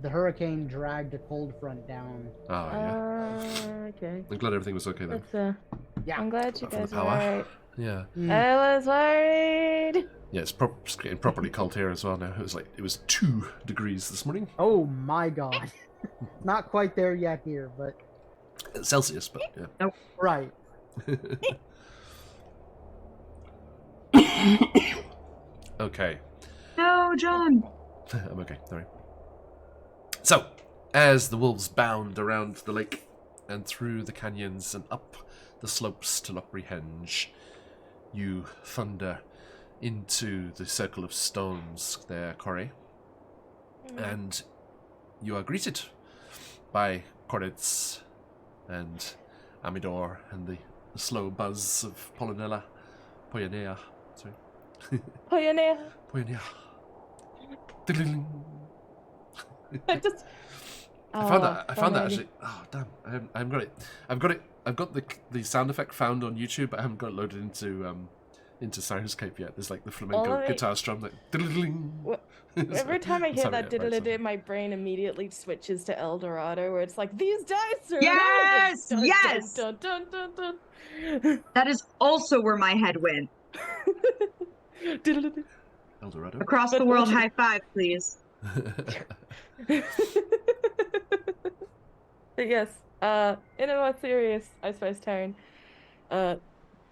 The hurricane dragged a cold front down. Oh, yeah. Okay. I'm glad everything was okay, though. Yeah. I'm glad you Apart from guys the were power. alright. Yeah. I was worried. Yeah, it's getting properly cold here as well now. It was 2 degrees this morning. Oh my God. Not quite there yet here, but Celsius, but yeah. right. Okay. No, John. I'm okay, sorry. So, as the wolves bound around the lake and through the canyons and up the slopes to Lochbury-Henge, you thunder into the circle of stones there, Corey. And you are greeted by Corrids and Amidor and the slow buzz of Polynella. Poyanea. Sorry. Pioneer. Poyanea. Diddling. I just. I found that funny. actually. Oh damn! I haven't got it. I've got the sound effect found on YouTube, but I haven't got it loaded into Sirenscape yet. There's like the flamenco guitar strum, like. Every time I Let's hear have that it right diddle-diddle, my brain immediately switches to El Dorado, where it's like, these dice are Yes! magic! Yes! Dun, dun, dun, dun, dun. That is also where my head went. Diddle-diddle. Eldorado. Across But the world, what high five, please. But yes, in a more serious, I suppose, tone,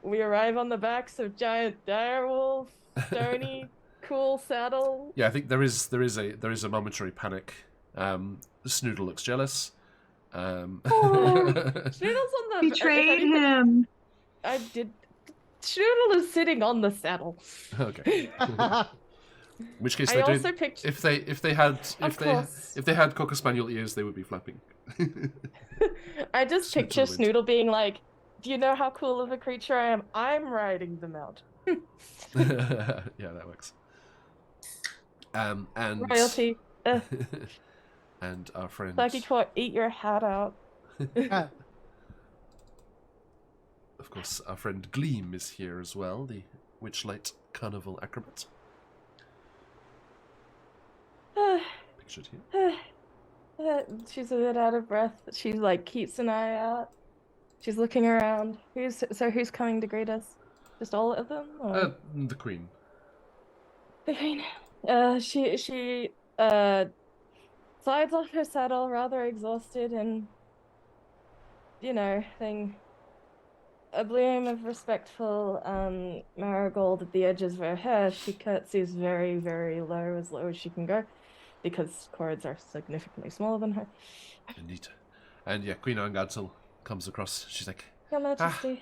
we arrive on the backs of giant direwolf, stony, cool saddle. Yeah, I think there is a momentary panic. Snoodle looks jealous. Snoodle's on the Betrayed him. I did. Snoodle is sitting on the saddle. Okay. In which case I they're also doing. picked. If they had course. if they had cocker spaniel ears, they would be flapping. I just Snoot picture to the wind. Snoodle being like, "Do you know how cool of a creature I am? I'm riding them out." Yeah, that works. And Royalty. and our friend. Lucky Court, eat your hat out. Of course, our friend Gleam is here as well, the Witchlight Carnival acrobat. Pictured here. She's a bit out of breath. She like keeps an eye out. She's looking around. Who's coming to greet us? Just all of them? Or? The Queen. The Queen. She slides off her saddle, rather exhausted, and thing. A bloom of respectful marigold at the edges of her hair. She curtsies very, very low as she can go, because cords are significantly smaller than her. Indeed. And yeah, Queen Angadzel comes across. She's like, Your Majesty.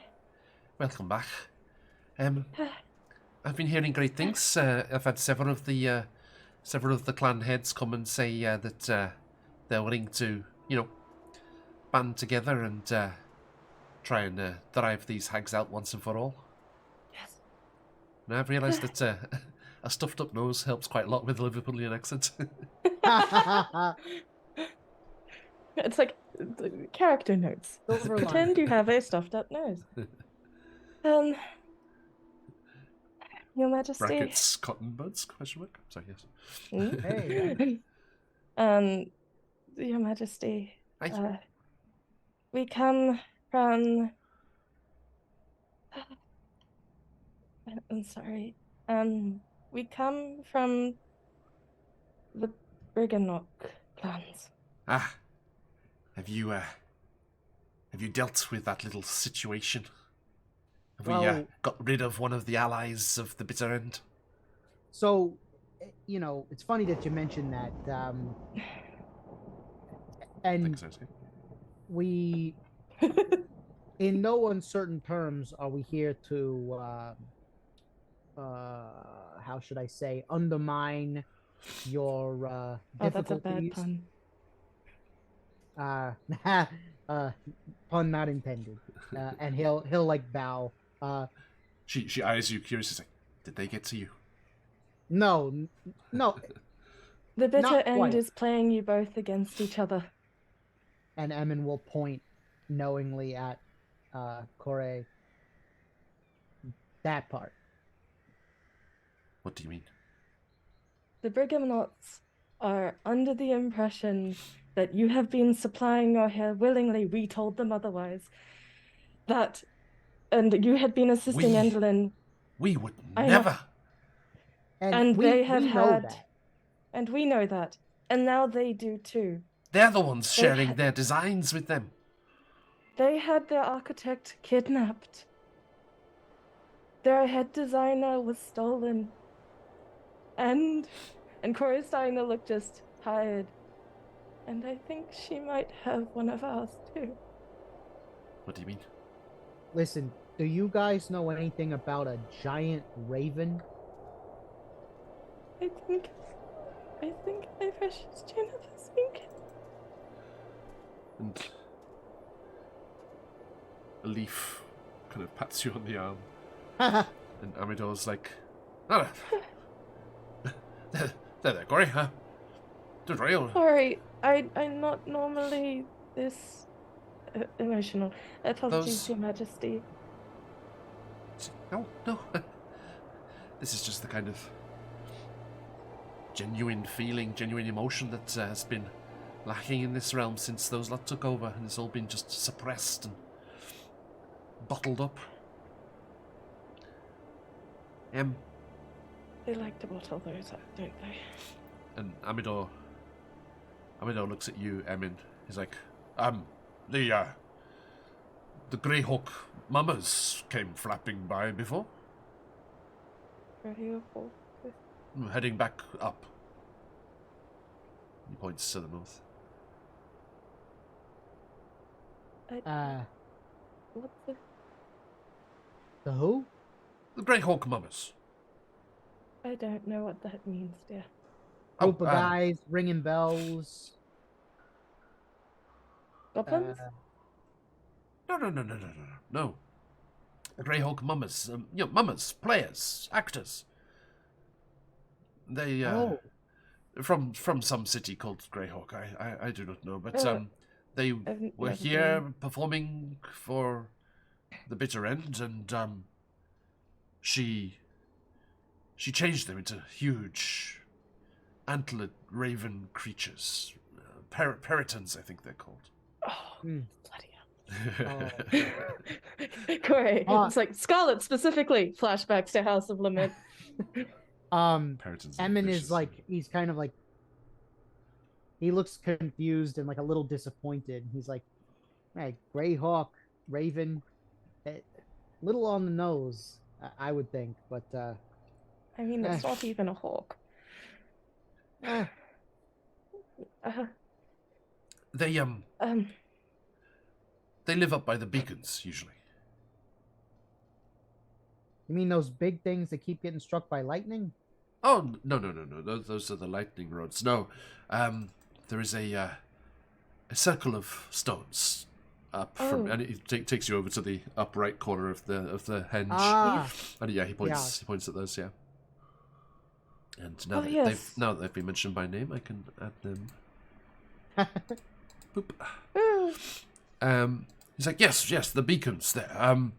welcome back. I've been hearing great things. I've had several of the clan heads come and say that they're willing to, band together and try and drive these hags out once and for all. Yes. And I've realised that a stuffed up nose helps quite a lot with the Liverpoolian accent. It's like character notes. Silver Pretend you have a stuffed up nose. Your Majesty. Brackets cotton buds? Question mark. Sorry, yes. Hey. Your Majesty. Aye. We come from. I'm sorry. We come from the Briganock clans. Ah, have you dealt with that little situation? Have we Well- got rid of one of the allies of the bitter end? So, it's funny that you mentioned that. And Thanks, Sasuke. we, in no uncertain terms, are we here to, how should I say, undermine your Oh, that's a bad difficulties. pun. Pun not intended. And he'll like bow. She eyes you curiously, like, did they get to you? No. The bitter Not end quite. is playing you both against each other. And Emin will point knowingly at Kore. That part. What do you mean? The Brigamnots are under the impression that you have been supplying your hair willingly. We told them otherwise. And you had been assisting We- Endelin, We would I know. never. and they have we know had, that. and we know that, and now they do too. They're the ones They sharing had- their designs with them. They had their architect kidnapped. Their head designer was stolen. And Corey's starting to look just tired. And I think she might have one of ours too. What do you mean? Listen, do you guys know anything about a giant raven? I think my precious Jennifer's thinking. And a leaf kind of pats you on the arm. And Amidor's like, oh, there, Gory, huh? Don't worry. Sorry, I'm not normally this emotional. Apologies, Your Majesty. No. This is just the kind of genuine feeling, genuine emotion that has been lacking in this realm since those lot took over, and it's all been just suppressed and bottled up. They like to bottle those up, don't they? And Amidor looks at you, Emin. He's like, the Greyhawk mamas came flapping by before. Greyhawk. Heading back up. He points to the north. What's the... The who? The Greyhawk mamas. I don't know what that means, dear. Group of guys ringing bells. Goblins? No. The Greyhawk mamas. Mamas, players, actors. They, from some city called Greyhawk. I do not know, but they were here performing for the bitter end, and she changed them into huge antlered raven creatures. Peritons, I think they're called. Oh, bloody hell. Great. It's like Scarlet specifically. Flashbacks to House of Lament. Peritons Emin is like, he's kind of like, he looks confused and like a little disappointed. He's like, hey, Greyhawk, Raven, little on the nose, I would think, but I mean, it's not even a hawk. They live up by the beacons usually. You mean those big things that keep getting struck by lightning? Oh no! Those are the lightning rods. No, there is a circle of stones up from, and it takes you over to the upright corner of the henge. And he points at those. Yeah. And now now that they've been mentioned by name, I can add them. Boop. He's like, yes, the beacons there.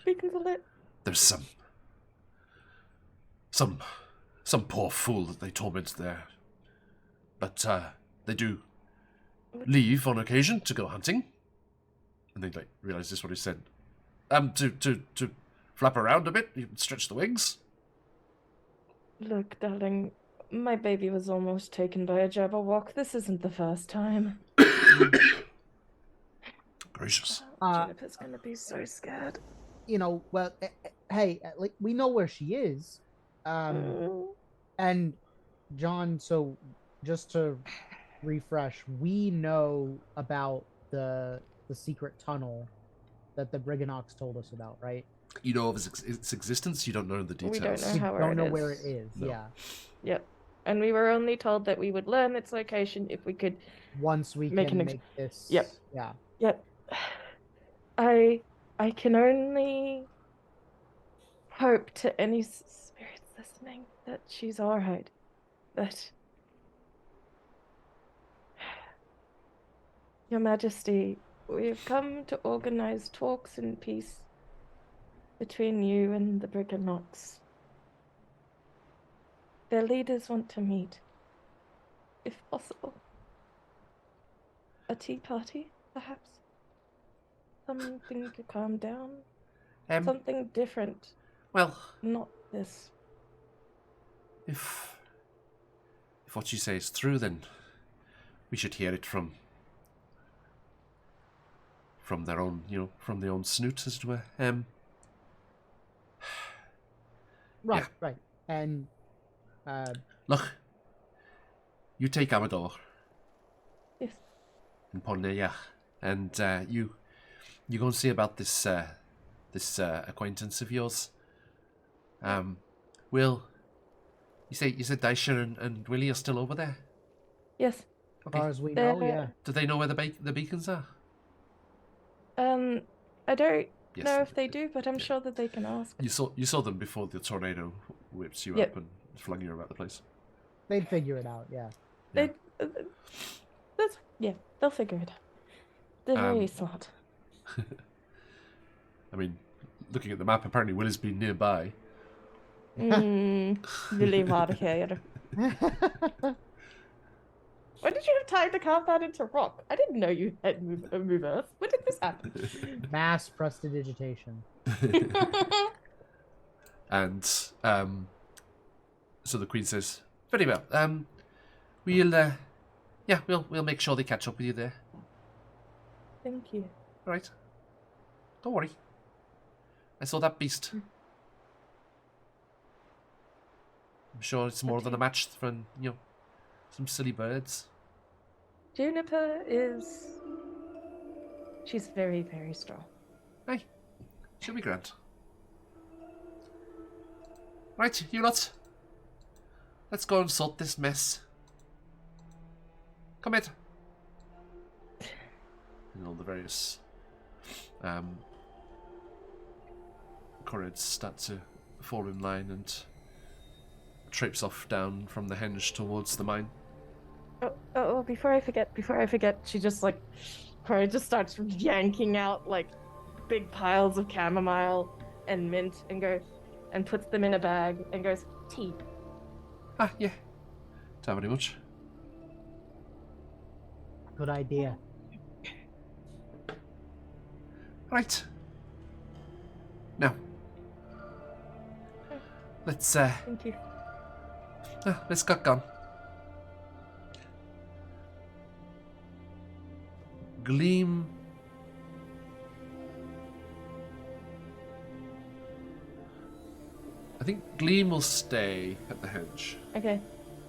Beacons are lit. There's some poor fool that they torment there, but they do leave on occasion to go hunting, and they realize this is what he said. To flap around a bit, you stretch the wings. Look, darling, my baby was almost taken by a Jabberwock. This isn't the first time. Gracious. Juniper's gonna be so scared. You know, well, hey, like, we know where she is. And John, so just to refresh, we know about the secret tunnel that the Briganox told us about, right? You know of its existence, you don't know the details. We don't know where it is. No. Yeah. Yep. And we were only told that we would learn its location if we could. Once we make this. Yep. Yeah. Yep. I can only hope to any spirits listening that she's all right. That Your Majesty, we have come to organize talks in peace between you and the Briganox. Their leaders want to meet, if possible. A tea party, perhaps? Something to calm down? Something different. Well, not this. If what you say is true, then we should hear it from their own, from their own snoot, as it were. Right. And look, you take Amador. Yes. And Polneya, and you go and see about this acquaintance of yours. Will, you said Daisha and Willie are still over there? Yes. Okay. As far as we know, yeah. Do they know where the beacons are? I don't Yes. know if they do, but I'm Yeah. sure that they can ask. You saw them before the tornado whipped you Yep. up and flung you about the place. They'd figure it out, yeah. Yeah. They'll figure it out. They're very Um, smart. I mean, looking at the map, apparently Will has been nearby. Really hard here. When did you have time to carve that into rock? I didn't know you had move earth. When did this happen? Mass prestidigitation. And so the Queen says, "Very well. We'll make sure they catch up with you there. Thank you. All right. Don't worry. I saw that beast. I'm sure it's more than a match for some silly birds." Juniper she's very, very strong. Hey, she'll be grand. Right, you lot. Let's go and sort this mess. Come in. And all the various couriers start to fall in line and traipse off down from the henge towards the mine. Oh, before I forget, she just Cory just starts yanking out big piles of chamomile and mint and puts them in a bag and goes, tea. Ah, yeah. Don't have any much. Good idea. Right. Now. Let's Thank you. let's get going. Gleam. I think Gleam will stay at the henge, Okay.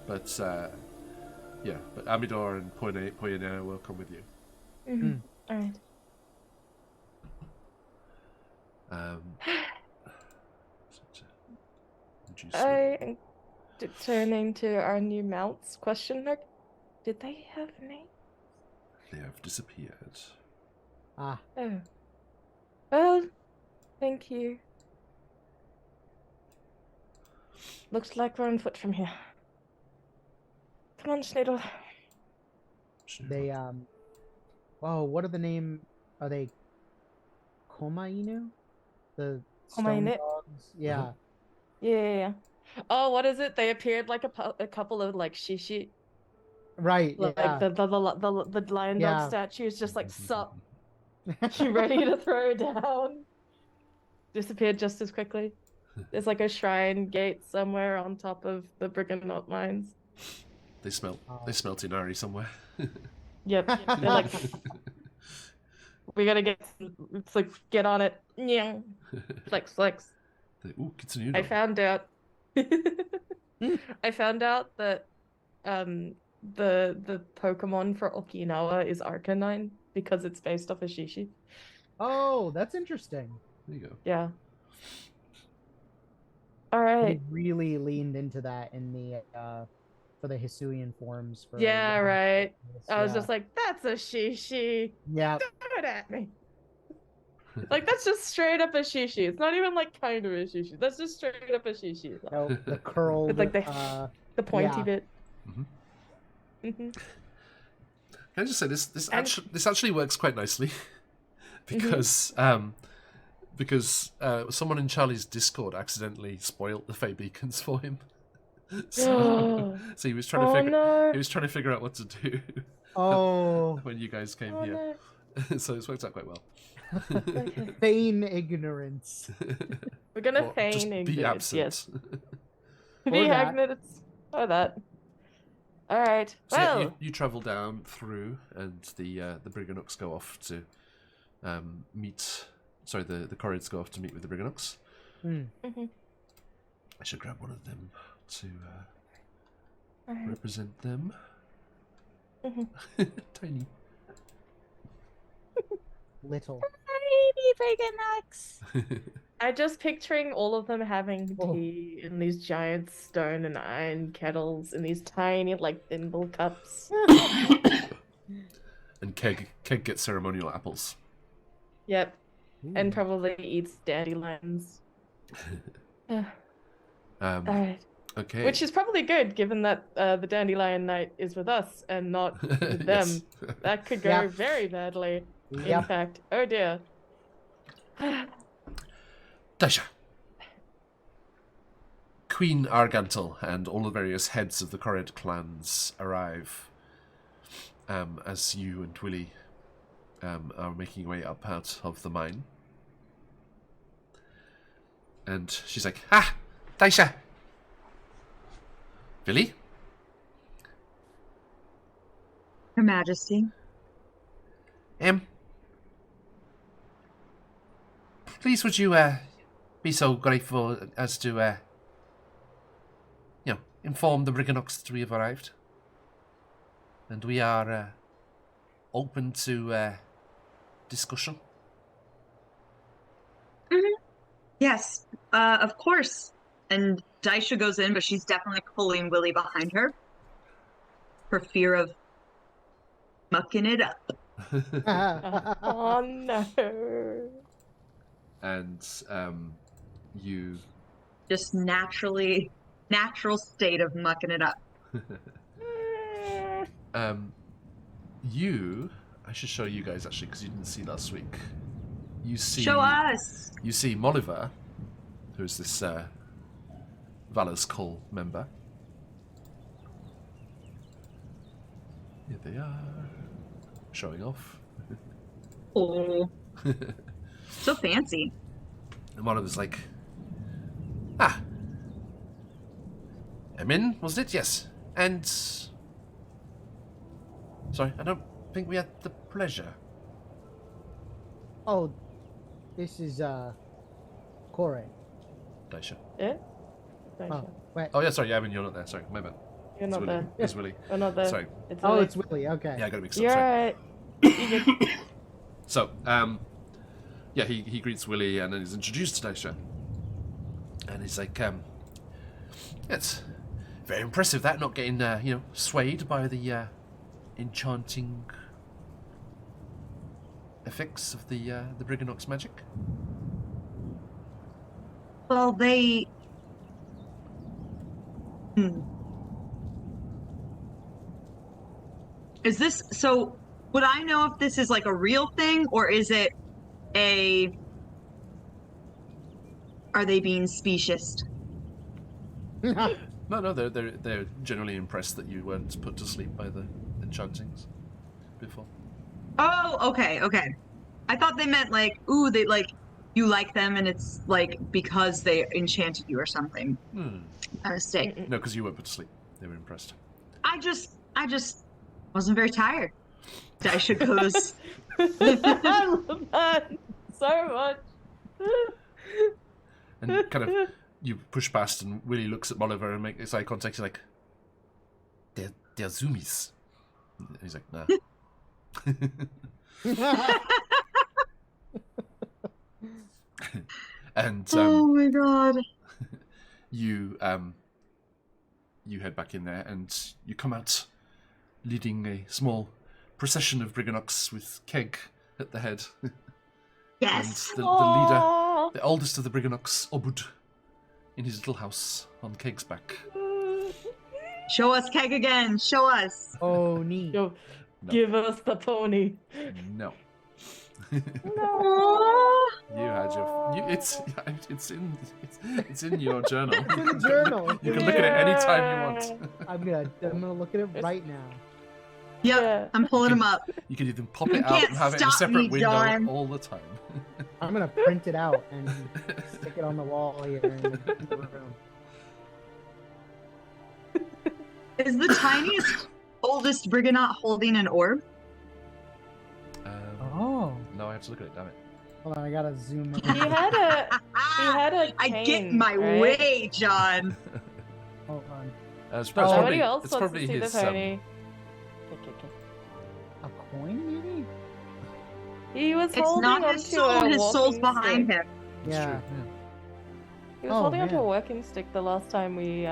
but but Amidor and Poyana will come with you. Mm-hmm. All right. I am turning to our new mounts. Question mark. Did they have names? They have disappeared. Ah, Oh. Well, thank you. Looks like we're on foot from here. Come on, Schneidel. they oh, what are the name? Are they Komainu? The stone Komainu? dogs? Yeah. Yeah. Oh, what is it? They appeared like a couple of shishi, Right. like Yeah. the lion Yeah. dog statues, just sup. You ready to throw down? Disappeared just as quickly. There's a shrine gate somewhere on top of the Briganout mines. They smelt Inari somewhere. Yep. They're like, we gotta get. It's get on it. Yeah. Flex. Ooh, Kitsune. I found out. I found out that the Pokemon for Okinawa is Arcanine because it's based off of Shishi. Oh, that's interesting. There you go. Yeah. All right. They really leaned into that in the for the Hisuian forms. For Yeah, right. I was yeah. just like, that's a Shishi. Yeah. Throw it at me. That's just straight up a Shishi. It's not even kind of a Shishi. That's just straight up a Shishi. No, the curled. With the pointy yeah. bit. Mm-hmm. Can I just say this actually works quite nicely because someone in Charlie's Discord accidentally spoiled the Fey beacons for him. So he was trying to figure out what to do. Oh. When you guys came here. No. So it's worked out quite well. Okay. Feign ignorance. We're gonna Or feign just be ignorance. absent. Yes. Or Be that. ignorance. Or that. All right. So Well. yeah, you travel down through, and the Briganooks go off to meet. Sorry, the Corrids go off to meet with the Briganooks. Mm-hmm. I should grab one of them to Alright. represent them. Mm-hmm. Tiny. Little. Tiny Briganooks. I'm just picturing all of them having Oh. tea in these giant stone and iron kettles in these tiny, thimble cups. And Keg gets ceremonial apples. Yep. and probably eats dandelions. Alright. Okay. Which is probably good, given that the Dandelion Knight is with us and not with them. Yes. That could go Yeah. very badly. In Yep. fact, oh dear. Daisha. Queen Argantel and all the various heads of the Corrid clans arrive as you and Willie are making your way up out of the mine. And she's like, "Ah, Daisha! Willie? Her Majesty. Please would you be so grateful as to inform the Briganox that we have arrived, and we are open to discussion." Yes, of course. And Daisha goes in, but she's definitely pulling Willie behind her for fear of mucking it up. Oh no. And you Just natural state of mucking it up. I should show you guys actually because you didn't see last week. You see, Show us. You see Molliver, who's this Valor's Call member. Here they are, showing off. Oh, so fancy. And Molliver's like, "Ah, Emin, wasn't it? Yes. And sorry, I don't think we had the pleasure." Oh, this is Corey. Daisha. Yeah? Oh, wait. Oh yeah, sorry, Emin, you're not there. Sorry, my bad. You're It's not Willie. there. It's Willie. We're not there. Sorry. It's Oh, Willie. it's Willie. Okay. Yeah, I got to mix up. You're Sorry. alright. You good. So, yeah, he greets Willie and then he's introduced to Daisha. And he's like, it's very impressive that, not getting, swayed by the enchanting effects of the Briganox magic. Well, they... Is this... So, would I know if this is like a real thing, or is it a... Are they being specious? No, they're generally impressed that you weren't put to sleep by the enchantings before. Oh, okay. I thought they meant like, ooh, they like, you like them and it's like because they enchanted you or something. A mistake. No, because you weren't put to sleep. They were impressed. I just wasn't very tired. Daisha goes, I love that so much. And kind of, you push past and Willie looks at Molliver and makes eye contact. He's like, they're zoomies. And he's like, nah. And oh my god. you head back in there and you come out leading a small procession of Briganox with Keg at the head. Yes. And the leader, the oldest of the Briganox, Obud, in his little house on Keg's back. Show us Keg again. Show us. Oh, neat. Yo, No. give us the pony. No. Aww. You had your. It's in your journal. It's in the journal. You can look at it anytime you want. I'm gonna look at it right now. Yep, Yeah. I'm pulling them up. You can even pop it You out can't and have it in a stop separate me, window John. all the time. I'm gonna print it out and stick it on the wall here in the room. Is the tiniest, oldest Briganox holding an orb? Oh, No, I have to look at it. Damn it. hold on, I gotta zoom in. He had a I cane, get my right? way, John. Hold on. It's Somebody else it's wants probably to see his. the pony. A coin, maybe? He was It's holding not onto his soul, a his soul's walking behind stick. him. It's Yeah. true, He was Oh, holding onto a man. working stick the last time we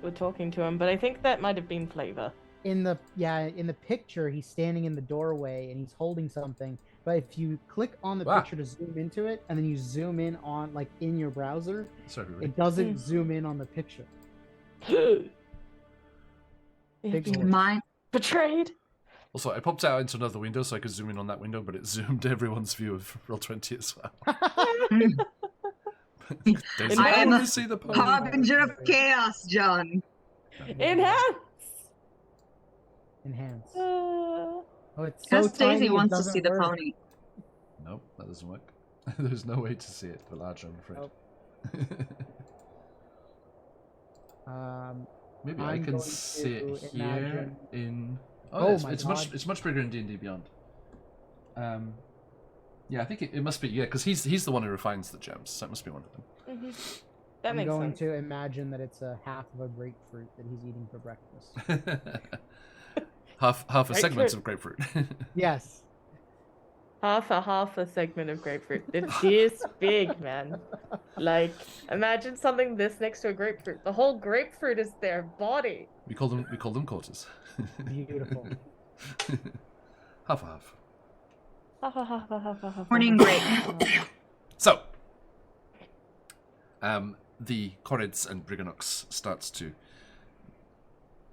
were talking to him, but I think that might have been Flavor. in the picture, he's standing in the doorway and he's holding something. But if you click on the Wow. picture to zoom into it, and then you zoom in on like in your browser, Sorry, really. it doesn't zoom in on the picture. Big Big Mine. betrayed. Also, I popped out into another window so I could zoom in on that window, but it zoomed everyone's view of Roll20 as well. There's I am no a to see the pony. Harbinger of chaos, John. Enhance. Enhance. Uh, Oh, it's so Just tiny, Daisy it wants to doesn't see the work. pony. Nope, that doesn't work. There's no way to see it for large, I'm afraid. Nope. Maybe I'm I can going see it to here imagine- in. Oh it's, my it's God. much bigger in D&D Beyond. Yeah, I think it must be because he's the one who refines the gems, so it must be one of them. that I'm makes going sense. to imagine that it's a half of a grapefruit that he's eating for breakfast. half a segment Grapefruit. of grapefruit. Yes. Half a segment of grapefruit. It's this big, man. Like, imagine something this next to a grapefruit. The whole grapefruit is their body. we call them quarters. Beautiful. Half a half. Morning break. So, the Corrids and Briganox starts to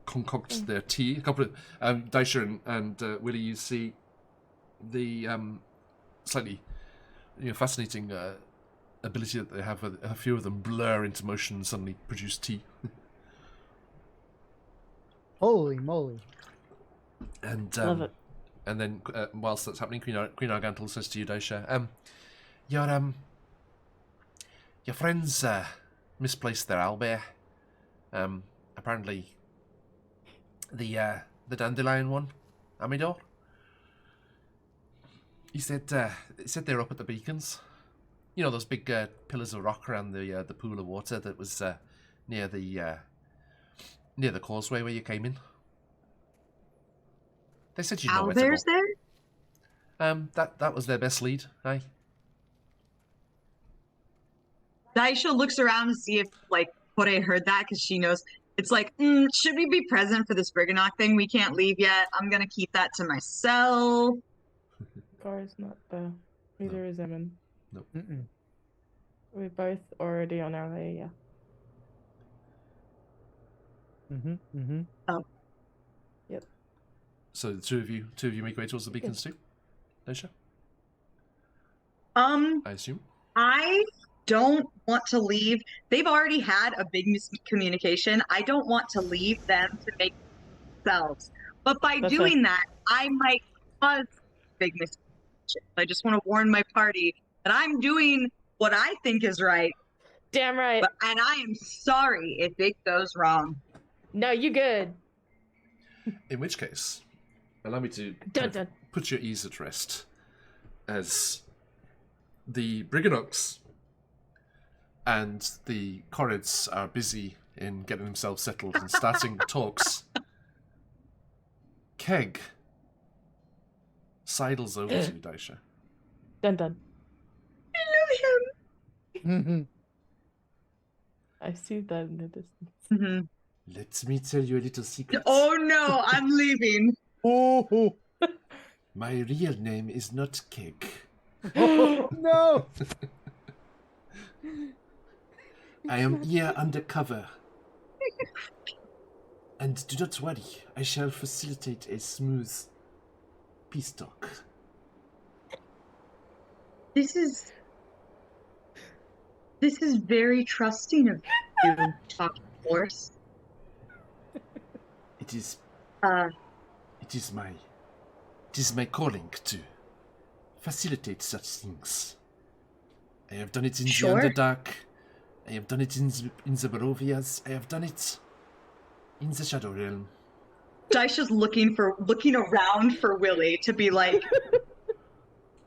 concoct their tea. A couple of Daisha and Willie, you see the slightly fascinating ability that they have. A few of them blur into motion and suddenly produce tea. Holy moly. And Love it. and then whilst that's happening, Queen Argantal says to you, Daisha, your friends misplaced their owlbear. Apparently the dandelion one, Amidor. He said they're up at the beacons. You know, those big pillars of rock around the pool of water that was near the causeway where you came in. They said you know where to Owlbear's go. there? That was their best lead, aye. Daisha looks around to see if, like, Kore heard that, because she knows. It's like, should we be present for this Briganock thing? We can't leave yet. I'm gonna keep that to myself. Gar's not there. Neither is Emin. Mm-mm. We're both already on our way, yeah. Mm-hmm. Mm-hmm. So the two of you make your way towards the beacons too, Daisha, I assume. I don't want to leave. They've already had a big miscommunication. I don't want to leave them to make themselves. But by That's doing that, I might cause big miscommunication. I just want to warn my party that I'm doing what I think is right, Damn right. and I am sorry if it goes wrong. No, you good. In which case, allow me to Dun dun. put your ease at rest, as the Briganox and the Corrids are busy in getting themselves settled and starting talks. Keg sidles over to you, Daisha. Dun dun. I love him. Mm-hmm. I see that in the distance. Mm-hmm. Let me tell you a little secret. Oh no, I'm leaving. Oh, My real name is not Keg. oh no! I am here undercover. And do not worry, I shall facilitate a smooth peace talk. This is very trusting of you, talking horse. It is Uh, It is my calling to facilitate such things. I have done it in Sure. the Underdark. I have done it in the Barovias. I have done it in the Shadow Realm. Daisha's looking around for Willie to be like,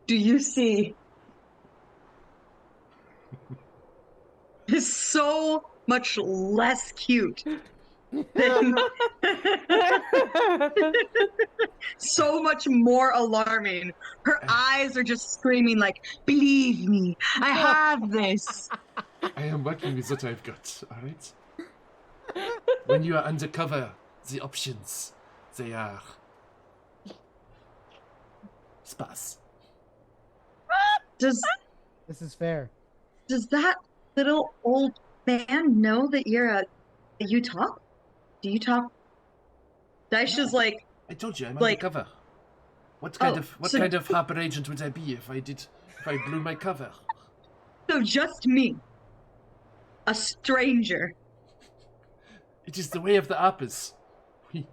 do you see? Is so much less cute than so much more alarming. Her eyes are just screaming like, believe me, I have this. I am working with what I've got, alright? When you are undercover, the options They are spas. Does This is fair. that little old man know that you talk? Do you talk? Daisha's No. like, I told you, I'm Like- undercover. What kind so- of harbor agent would I be if I blew my cover? so just me, a stranger. It is the way of the uppers.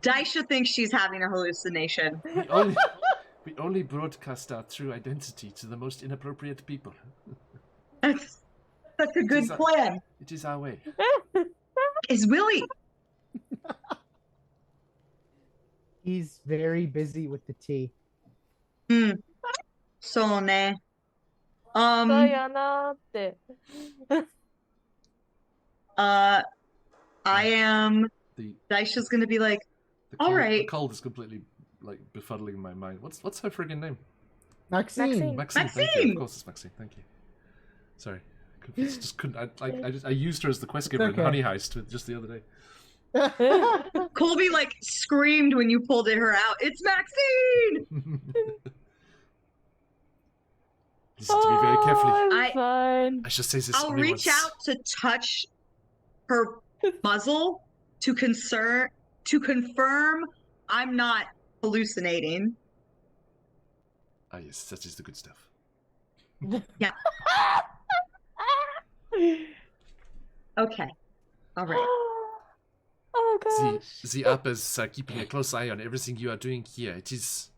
Daisha thinks she's having a hallucination. We only broadcast our true identity to the most inappropriate people. That's a good Is that- plan. It is our way. Is Willie? He's very busy with the tea. So ne. Sayonara. I am. The Daisha's gonna be like, the All cold, right. The cold is completely like befuddling my mind. What's her friggin' name? Maxine. Maxine. Thank you. Maxine! Of course, it's Maxine. Thank you. Sorry, just couldn't. I used her as the quest giver in Okay. Honey Heist just the other day. Colby like screamed when you pulled her out. It's Maxine. Listen to me very carefully. I'm fine. I should say this. I'll only reach once. out to touch her muzzle to confirm I'm not hallucinating. Ah, yes, that is the good stuff. Okay. All right. Oh gosh. The uppers are keeping a close eye on everything you are doing here. It is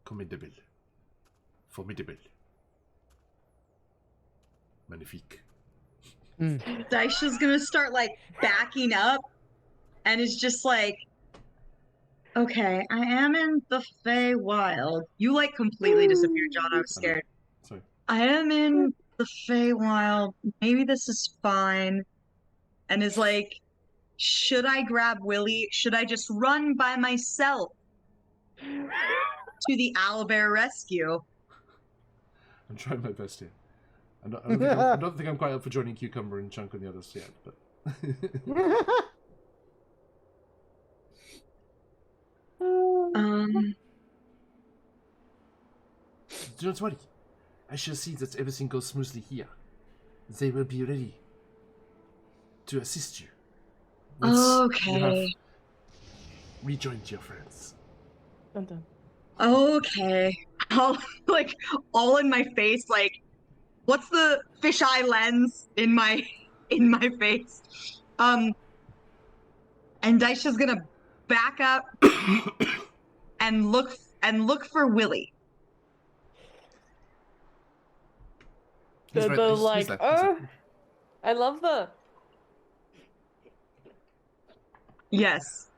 commendable, formidable, magnifique. Daisha's gonna start like backing up and is just like, okay, I am in the Feywild. You like completely disappeared, John. I was scared. Sorry. I am in the Feywild. Maybe this is fine. And is like, should I grab Willie? Should I just run by myself to the owlbear rescue? I'm trying my best here. I don't think I'm quite up for joining Cucumber and Chunk and the others yet, but do not worry. I shall see that everything goes smoothly here. They will be ready to assist you. once you have Okay. rejoined your friends. Dun, dun. Okay. All like all in my face, like what's the fisheye lens in my face? And Daisha's gonna back up and look for Willie. He's They're right- both he's like, there, he's oh, there. I love the. Yes.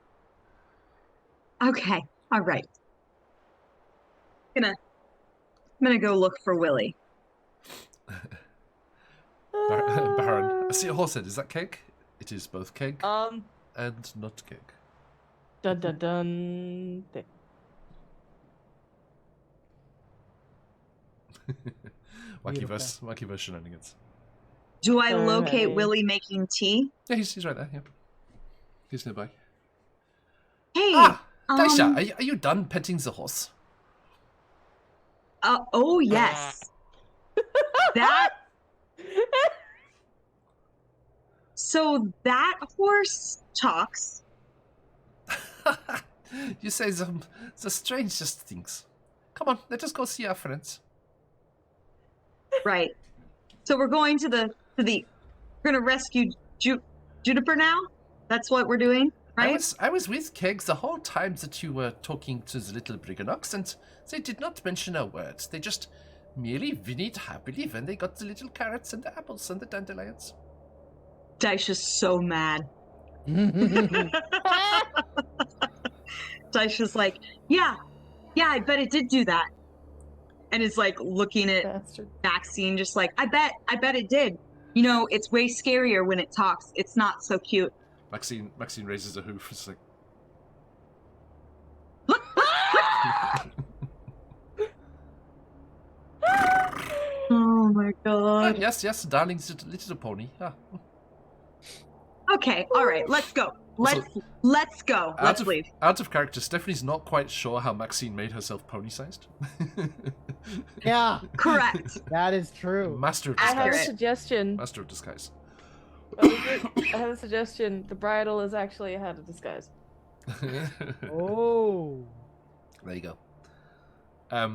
Okay. All right. I'm gonna go look for Willie. Baron, I see a horse head. Is that cake? It is both cake Um, and not cake. dun dun dun. Wacky verse shenanigans. Do I locate Alright. Willie making tea? Yeah, he's right there. Yeah, he's nearby. Hey. Ah, Daisha, are you done petting the horse? Oh yes. That. So that horse talks. You say the strangest things. Come on, let us go see our friends. Right. So we're going to we're gonna rescue Juniper now? That's what we're doing, right? I was with Keg the whole time that you were talking to the little Briganox, and they did not mention a word. They just merely whinnied happily when they got the little carrots and the apples and the dandelions. Daisha's so mad. Daisha's like, yeah, I bet it did do that. And is like looking at Bastard. Maxine, just like, I bet it did. You know, it's way scarier when it talks. It's not so cute. Maxine raises a hoof. It's like, Look! Oh my god. yes, darling little pony. Ah. Okay, all right, let's go. Let's go. Let's leave. Out of character, Stephanie's not quite sure how Maxine made herself pony-sized. Yeah, Correct. that is true. Master of I have a disguise. suggestion. Master of disguise. I have a suggestion. The bridle is actually a hat of disguise. Oh. There you go.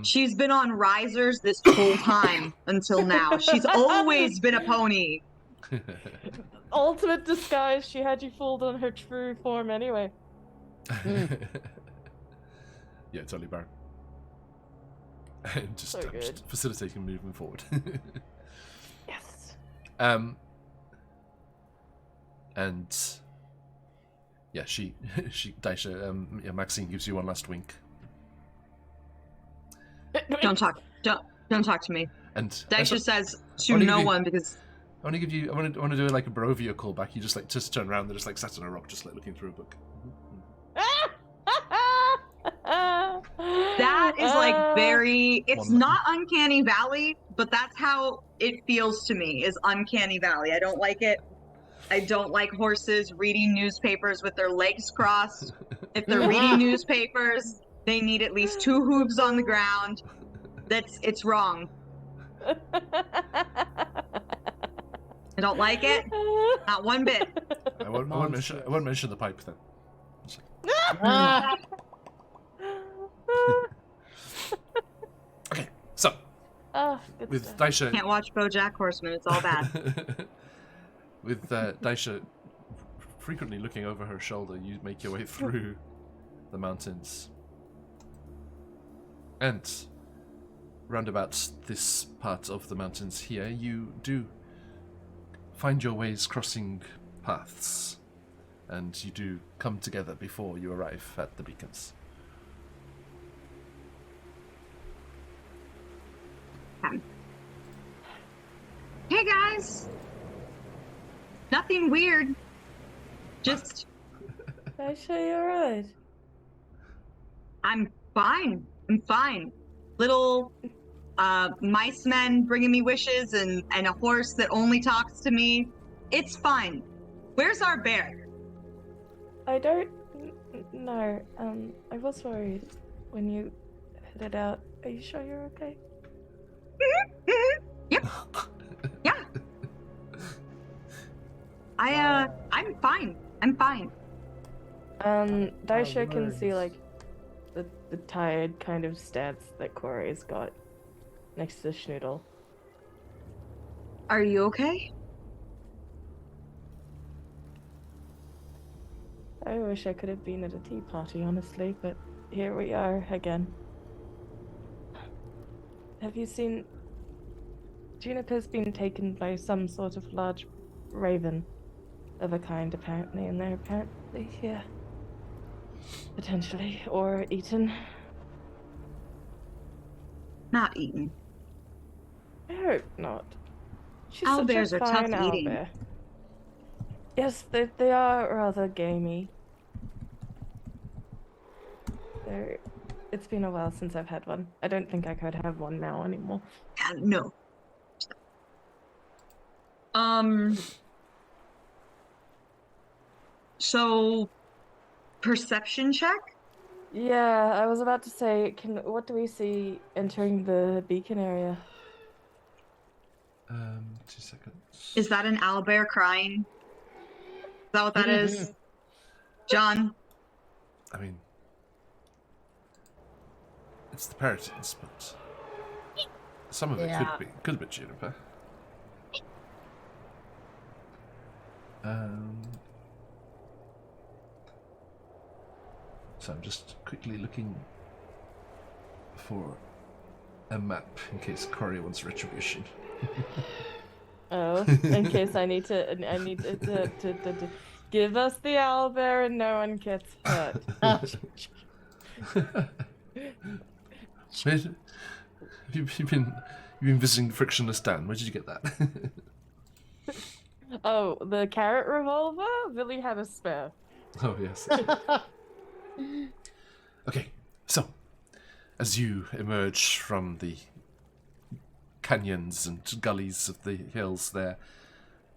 She's been on risers this whole time until now. She's always been a pony. Ultimate disguise. She had you fooled on her true form anyway. Yeah, totally, Baron. And just So good. just facilitating movement forward. Yes. And yeah, Daisha, yeah, Maxine gives you one last wink. Don't talk to me. And Daisha says to Only no give you- one because I want to do like a Barovia callback. You just turn around, they're just like sat on a rock, just like looking through a book. that is like very. It's One- not Uncanny Valley, but that's how it feels to me. Is Uncanny Valley. I don't like it. I don't like horses reading newspapers with their legs crossed. If they're reading newspapers, they need at least 2 hooves on the ground. It's wrong. I don't like it. Not one bit. I won't mention the pipe then. Ah, Okay, so Oh, good with stuff. Daisha, Can't watch BoJack Horseman. It's all bad. with Daisha frequently looking over her shoulder, you make your way through the mountains. And round about this part of the mountains here, you do find your ways crossing paths, and you do come together before you arrive at the beacons. Hey guys. Nothing weird. Just I show you alright. I'm fine. I'm fine. Little mice men bringing me wishes and a horse that only talks to me. It's fine. Where's our bear? I don't know. I was worried when you headed out. Are you sure you're okay? Yep. Yeah. I'm fine. I'm fine. Daisha can see words. like the tired kind of stance that Corey's got next to Schnoodle. Are you okay? I wish I could have been at a tea party, honestly, but here we are again. Have you seen... Juniper's been taken by some sort of large raven of a kind, apparently, and they're apparently here. Potentially. Or eaten. Not eaten. I hope not. She's Owlbears such are a tough fine eating. owlbear. Yes, they are rather gamey. It's been a while since I've had one. I don't think I could have one now anymore. No. So, perception check? Yeah, I was about to say, what do we see entering the beacon area? 2 seconds. Is that an owlbear crying? Is that what that is? John? I mean, it's the Peritons, but some of it Yeah. could be Juniper. So I'm just quickly looking for a map in case Corey wants retribution. Oh, in case I need to give us the owlbear and no one gets hurt. You've been visiting Frictionless Dan. Where did you get that? Oh, the carrot revolver? Billy had a spare. Oh yes. Okay, so as you emerge from the canyons and gullies of the hills there,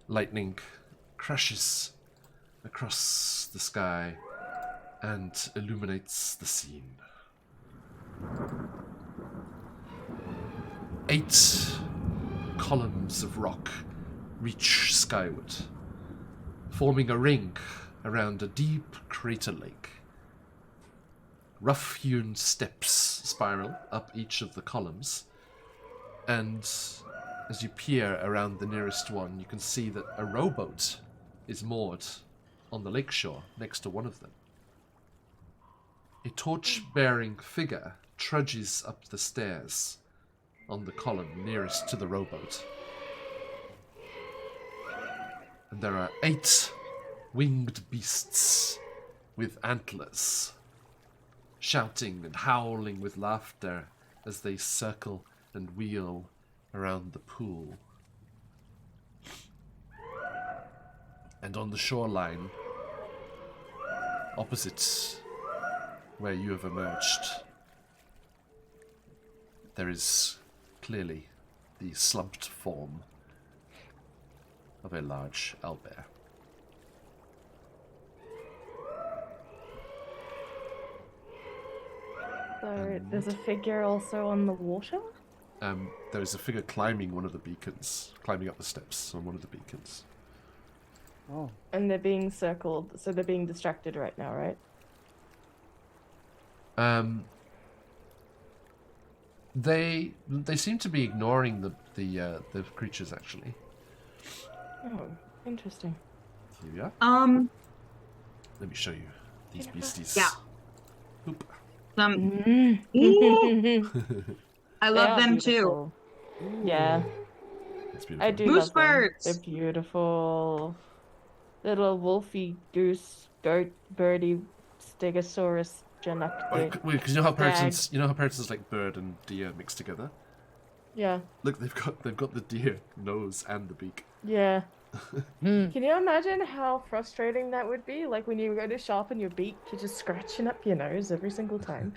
lightning crashes across the sky and illuminates the scene. 8 columns of rock reach skyward, forming a ring around a deep crater lake. Rough-hewn steps spiral up each of the columns, and as you peer around the nearest one, you can see that a rowboat is moored on the lakeshore next to one of them. A torch-bearing figure trudges up the stairs on the column nearest to the rowboat. And there are 8 winged beasts with antlers, shouting and howling with laughter as they circle and wheel around the pool. And on the shoreline, opposite where you have emerged, there is clearly the slumped form of a large owlbear. So there's a figure also on the water? There is a figure climbing one of the beacons, climbing up the steps on one of the beacons. Oh. And they're being circled, so they're being distracted right now, right? They seem to be ignoring the creatures, actually. Oh, interesting. Here we are. Let me show you these beasties. Yeah. Oop. Mm. I They love are them beautiful. Yeah, It's beautiful. I do Moose love them. birds. They're beautiful. Little wolfy goose, goat, birdie, stegosaurus, genoctic. Wait, because you know how parrots is like bird and deer mixed together. Yeah, Look, they've got the deer nose and the beak. yeah. Hmm. Can you imagine how frustrating that would be? Like when you go to sharpen your beak, you're just scratching up your nose every single time.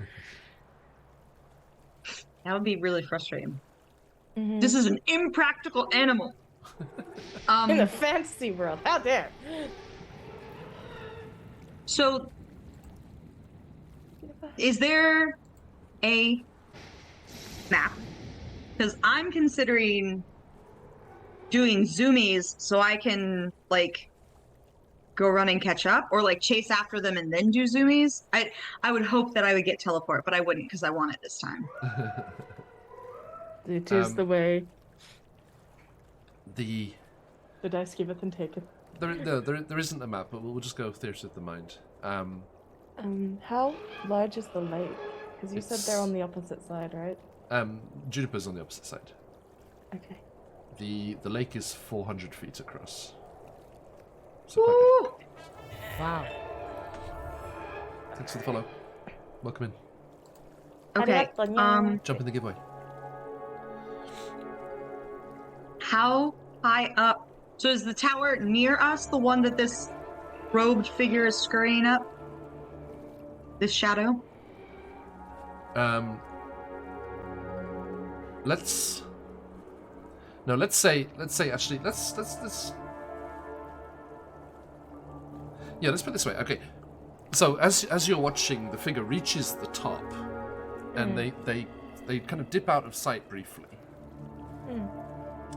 That would be really frustrating. Mhm. This is an impractical animal. In the fantasy world, how dare! So, is there a map? Because I'm considering doing zoomies so I can, like, go run and catch up, or, like, chase after them and then do zoomies. I would hope that I would get teleport, but I wouldn't because I want it this time. It is the way The the dice giveth and taketh. there isn't a map, but we'll just go theatre of the mind. How large is the lake? Because you said they're It's- on the opposite side, right? Juniper's on the opposite side. Okay. The lake is 400 feet across. So quite big. Wow. Thanks for the follow. Welcome in. Okay. Jump in the giveaway. How high up? So is the tower near us, the one that this robed figure is scurrying up? This shadow? Let's say actually let's yeah, let's put it this way. Okay, so as you're watching, the figure reaches the top, and they kind of dip out of sight briefly.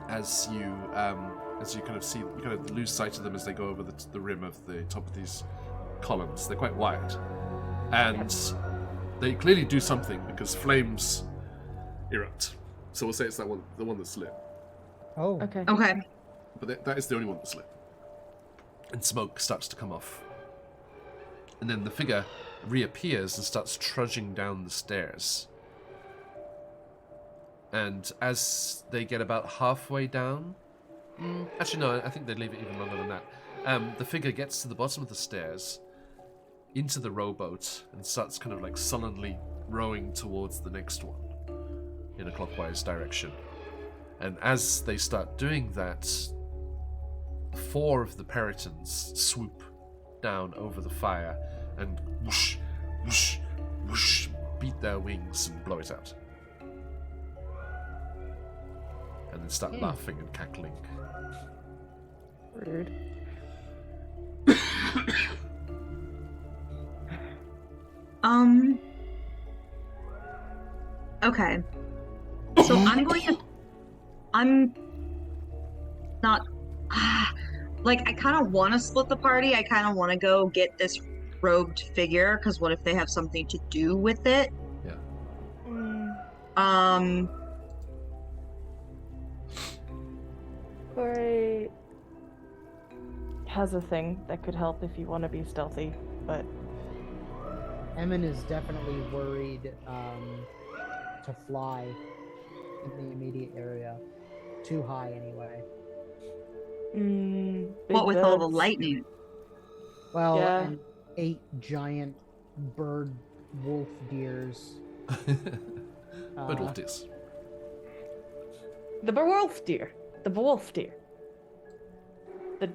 As you kind of see, you kind of lose sight of them as they go over the rim of the top of these columns. They're quite wide, and they clearly do something because flames erupt. So we'll say it's the one that's lit. Oh. Okay. Okay. But that is the only one that's lit. And smoke starts to come off. And then the figure reappears and starts trudging down the stairs. And as they get about halfway down... actually, no, I think they'd leave it even longer than that. The figure gets to the bottom of the stairs, into the rowboat, and starts kind of like sullenly rowing towards the next one in a clockwise direction. And as they start doing that, 4 of the peritons swoop down over the fire and whoosh, whoosh, whoosh, beat their wings and blow it out. And then start laughing and cackling. Rude. Okay. So I'm not like I kind of want to split the party. I kind of want to go get this robed figure because what if they have something to do with it? Yeah. Corey has a thing that could help if you want to be stealthy, but Emin is definitely worried to fly in the immediate area. Too high, anyway. What with all the birds. lightning? Well, Yeah. and 8 giant bird wolf deers. But wolf deers. The Beowulf deer. The Beowulf deer. The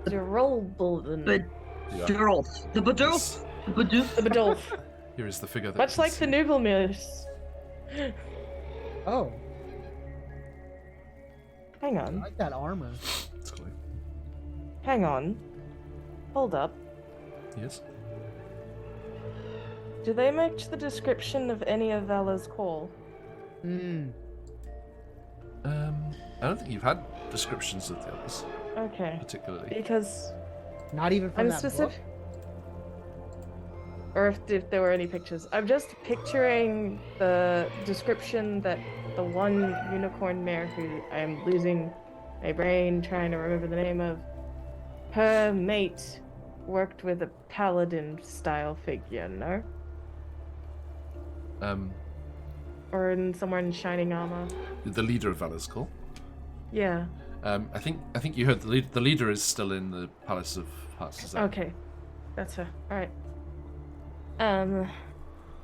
Gerolbulden. Yeah. Bedulf. The Bedulf. Yes. The Bedulf. The Bedulf. Here is the figure that Much you like the see. Nubelmuse. Oh, Hang I on. like that armor. It's cool. Hang on. Hold up. Yes. Do they match the description of any of Vala's call? I don't think you've had descriptions of the others, Okay. particularly. Because Not even from I'm that specific. Or if there were any pictures. I'm just picturing the description that the one unicorn mare who I'm losing my brain trying to remember the name of, her mate worked with a paladin style figure, no? Or somewhere in shining armor. The leader of Valor's call. Yeah. I think you heard the leader is still in the Palace of Hearts Desire. Okay. That's her. Alright.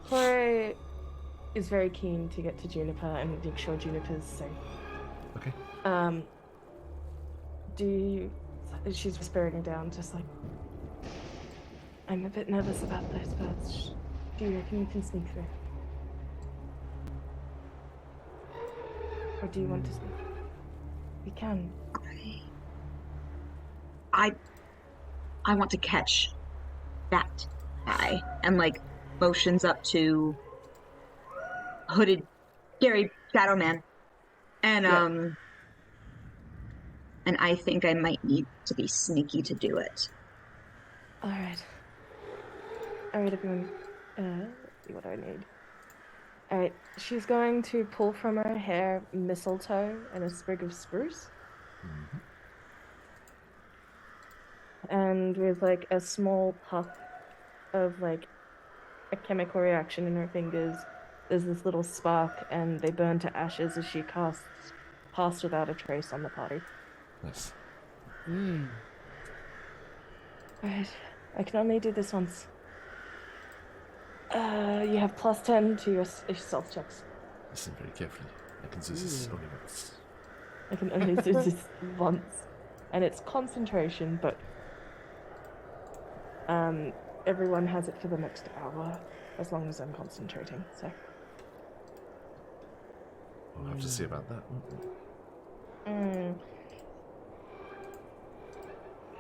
Corey is very keen to get to Juniper and make sure Juniper's safe. Okay. She's whispering down, just like, I'm a bit nervous about those birds. Do you reckon you can sneak through? Or do you want to sneak? We can. I want to catch that guy, and like motions up to hooded Gary Shadow Man, and and I think I might need to be sneaky to do it. Alright, everyone. Let's see what I need. Alright, she's going to pull from her hair mistletoe and a sprig of spruce. Mm-hmm. And with like a small puff of like a chemical reaction in her fingers, there's this little spark and they burn to ashes as she casts Pass Without a Trace on the party. Nice. Alright, I can only do this once. You have +10 to your stealth checks. Listen very carefully. I can do this only once. I can only do this once. And it's concentration, but everyone has it for the next hour, as long as I'm concentrating, so. We'll have to see about that.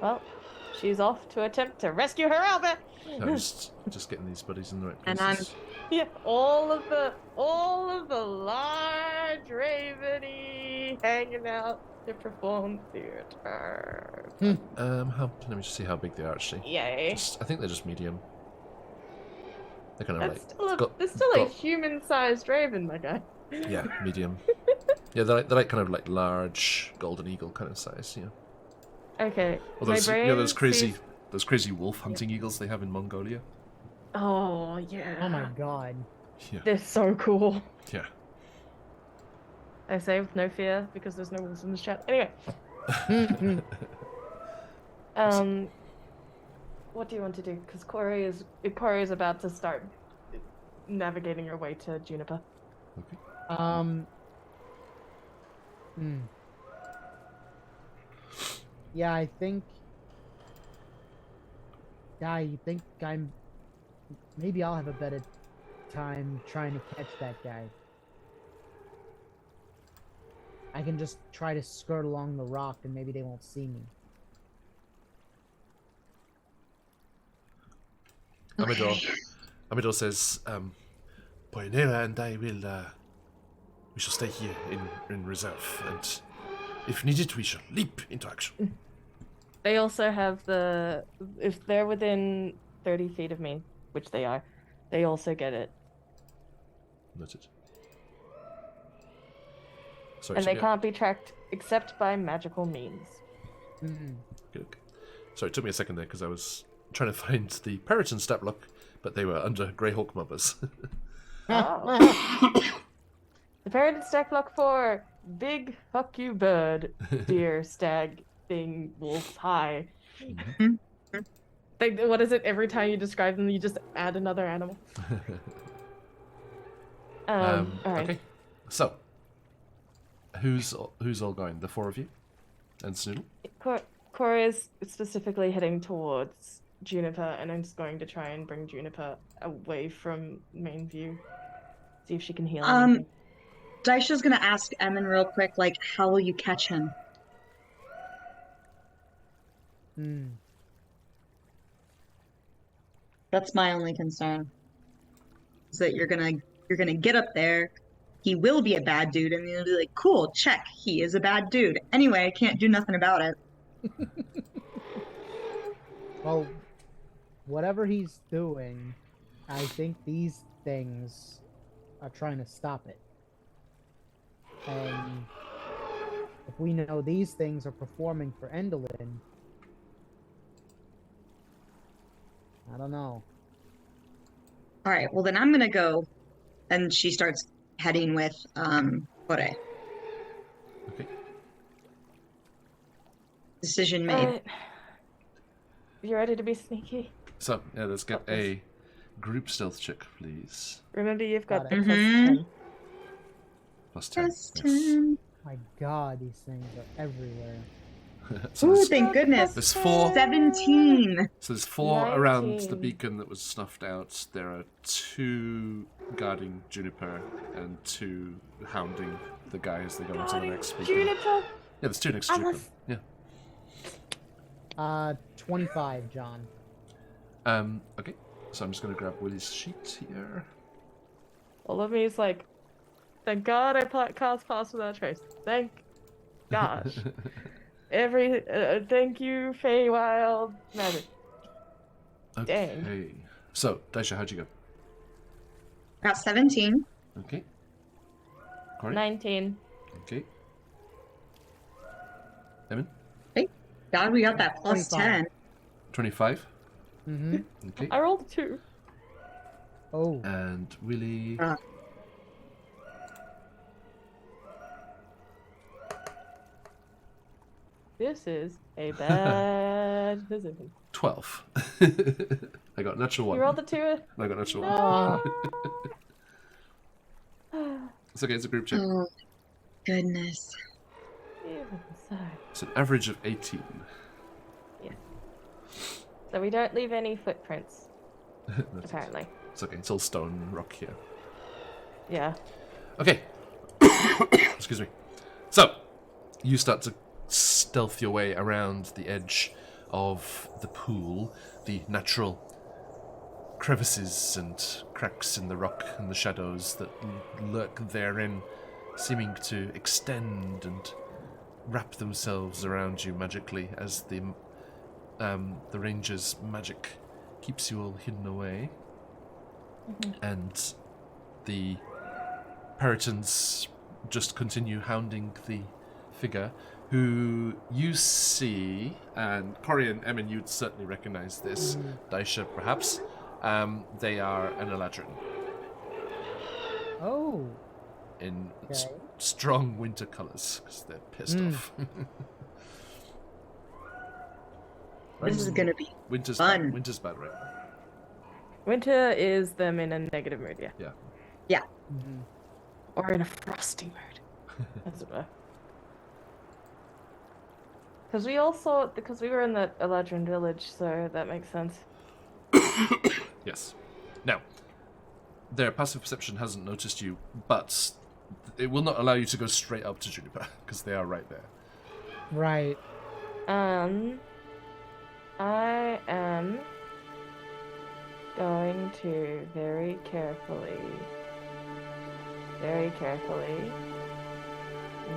Well, she's off to attempt to rescue her Albert! No, just getting these buddies in the right And places. Yeah, all of the large raveny hanging out to perform theater. Let me just see how big they are actually. Yay. I think they're just medium. They're kind of That's still a human-sized raven, my guy. Yeah, medium. Yeah, they're like kind of like large golden eagle kind of size. Yeah. Okay. Or my those, brain those crazy sees- those crazy wolf hunting eagles they have in Mongolia. Oh yeah. Oh my god. Yeah. They're so cool. Yeah. I say with no fear because there's no wolves in this chat. Anyway. What do you want to do? Because Corey is about to start navigating her way to Juniper. Okay. Yeah, I think maybe I'll have a better time trying to catch that guy. I can just try to skirt along the rock and maybe they won't see me. Amador says, Poinera and I will, we shall stay here in reserve, and if needed, we shall leap into action. They also have if they're within 30 feet of me, which they are, they also get it. Noted. Sorry, And they can't be tracked except by magical means. Good. Sorry, it took me a second there because I was trying to find the Periton stat block, but they were under Greyhawk mothers. Oh. The parrot stack block for big fuck you bird, deer, stag, thing, wolf, high. Like, what is it? Every time you describe them, you just add another animal. All right. Okay, so who's all going? The four of you and Snoodle. Cora is specifically heading towards Juniper, and I'm just going to try and bring Juniper away from main view. See if she can heal anything. Daisha's gonna ask Emin real quick, like, how will you catch him? That's my only concern. Is that you're gonna get up there, he will be a bad dude, and you'll be like, cool, check, he is a bad dude. Anyway, I can't do nothing about it. Well, whatever he's doing, I think these things are trying to stop it. And if we know these things are performing for Endolin, I don't know. Alright, well then I'm gonna go. And she starts heading with, Kore. Okay. Decision made. Right. You ready to be sneaky? So, yeah, let's get a group stealth check, please. Remember, you've got the Got plus it. 10. Plus 10. Plus Yes. 10. My God, these things are everywhere. So Ooh, there's, thank goodness. there's four. 17. So there's four around 19. the beacon that was snuffed out. There are 2 guarding Juniper and 2 hounding the guy as they go into the next beacon. Juniper! Yeah, there's 2 next to Juniper. Unless- Yeah. 25, John. Okay. So I'm just gonna grab Willie's sheet here. All of me is like, thank God I cast Pass Without Trace. Thank gosh. Thank you, Feywild Magic. Okay. Dang. So, Daisha, how'd you go? Got 17. Okay. Corey? 19. Okay. Evan? God, we got that plus 25. 10. 25. Mm-hmm. Okay. I rolled a 2. Oh. And Willie. This is a bad decision. 12. I got natural 1. You rolled a 2? I got natural 1. No. It's okay, it's a group check. Oh, goodness. Even so. It's an average of 18. So we don't leave any footprints, That's it. apparently. It's okay, it's all stone and rock here. Yeah. Okay. Excuse me. So, you start to stealth your way around the edge of the pool, the natural crevices and cracks in the rock and the shadows that lurk therein, seeming to extend and wrap themselves around you magically as the ranger's magic keeps you all hidden away. And the Peritons just continue hounding the figure, who you see, and Corey and Emin, you'd certainly recognize this, Daisha perhaps, they are an Eladrin Oh. in Okay. strong winter colours, because they're pissed off. This is gonna be Winter's fun. bad. Winter's bad, right? Winter is them in a negative mood, yeah. Yeah. Mhm. Or in a frosty mood, as it were. Because we were in the Eladrin village, so that makes sense. Yes. Now, their passive perception hasn't noticed you, but it will not allow you to go straight up to Juniper, because they are right there. Right. I am going to very carefully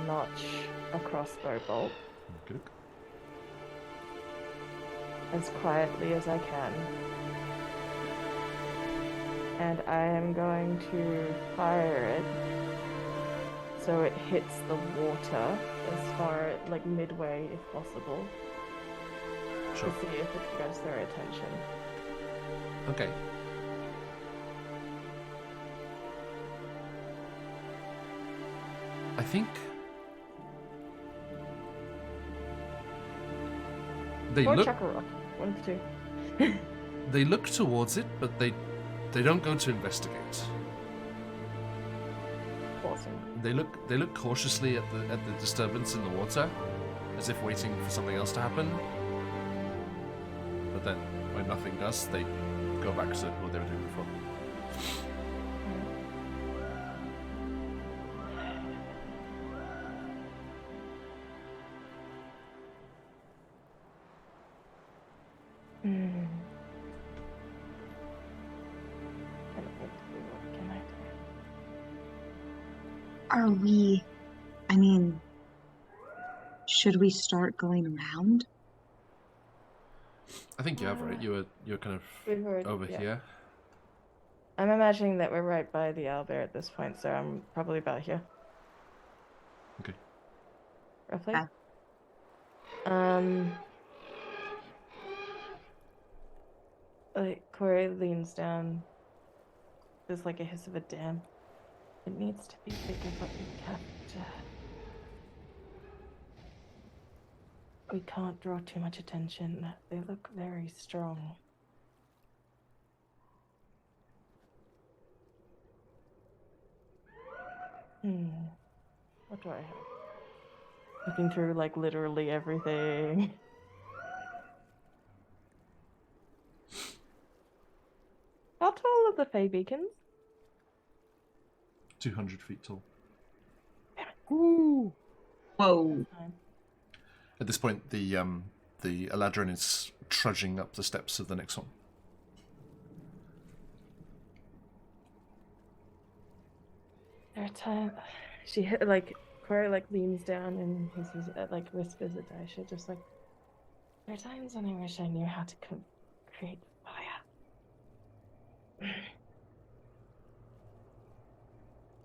notch a crossbow bolt Okay. as quietly as I can. And I am going to fire it so it hits the water as far like midway if possible. Sure. To see if it grabs their attention. Okay. I think they Or look. chuck a rock. One of the two. They look towards it, but they don't go to investigate. Awesome. They look cautiously at the disturbance in the water, as if waiting for something else to happen. But then, when nothing does, they go back to what they were doing before. Are we... I mean... Should we start going around? I think you have, right? You're kind of We've heard, over yeah. here. I'm imagining that we're right by the owlbear at this point, so I'm probably about here. Okay. Roughly. Yeah. Like, Corey leans down. There's like a hiss of a dam. It needs to be bigger, but we can't draw too much attention. They look very strong. What do I have? Looking through like literally everything. How tall are the Fey beacons? 200 feet tall. Ooh. Whoa. At this point, the Eladrin is trudging up the steps of the next one. There are times she like Corey like leans down and he says like whispers at Daisha, just like, there are times when I wish I knew how to create fire.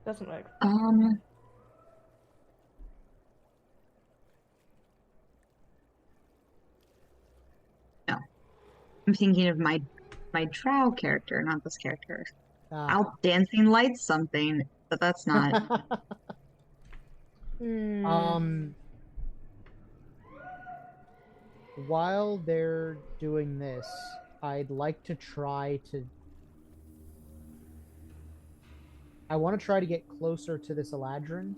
Doesn't work. No. I'm thinking of my drow character, not this character. Out dancing lights something, but that's not. While they're doing this, I'd like to try to... I want to try to get closer to this Eladrin.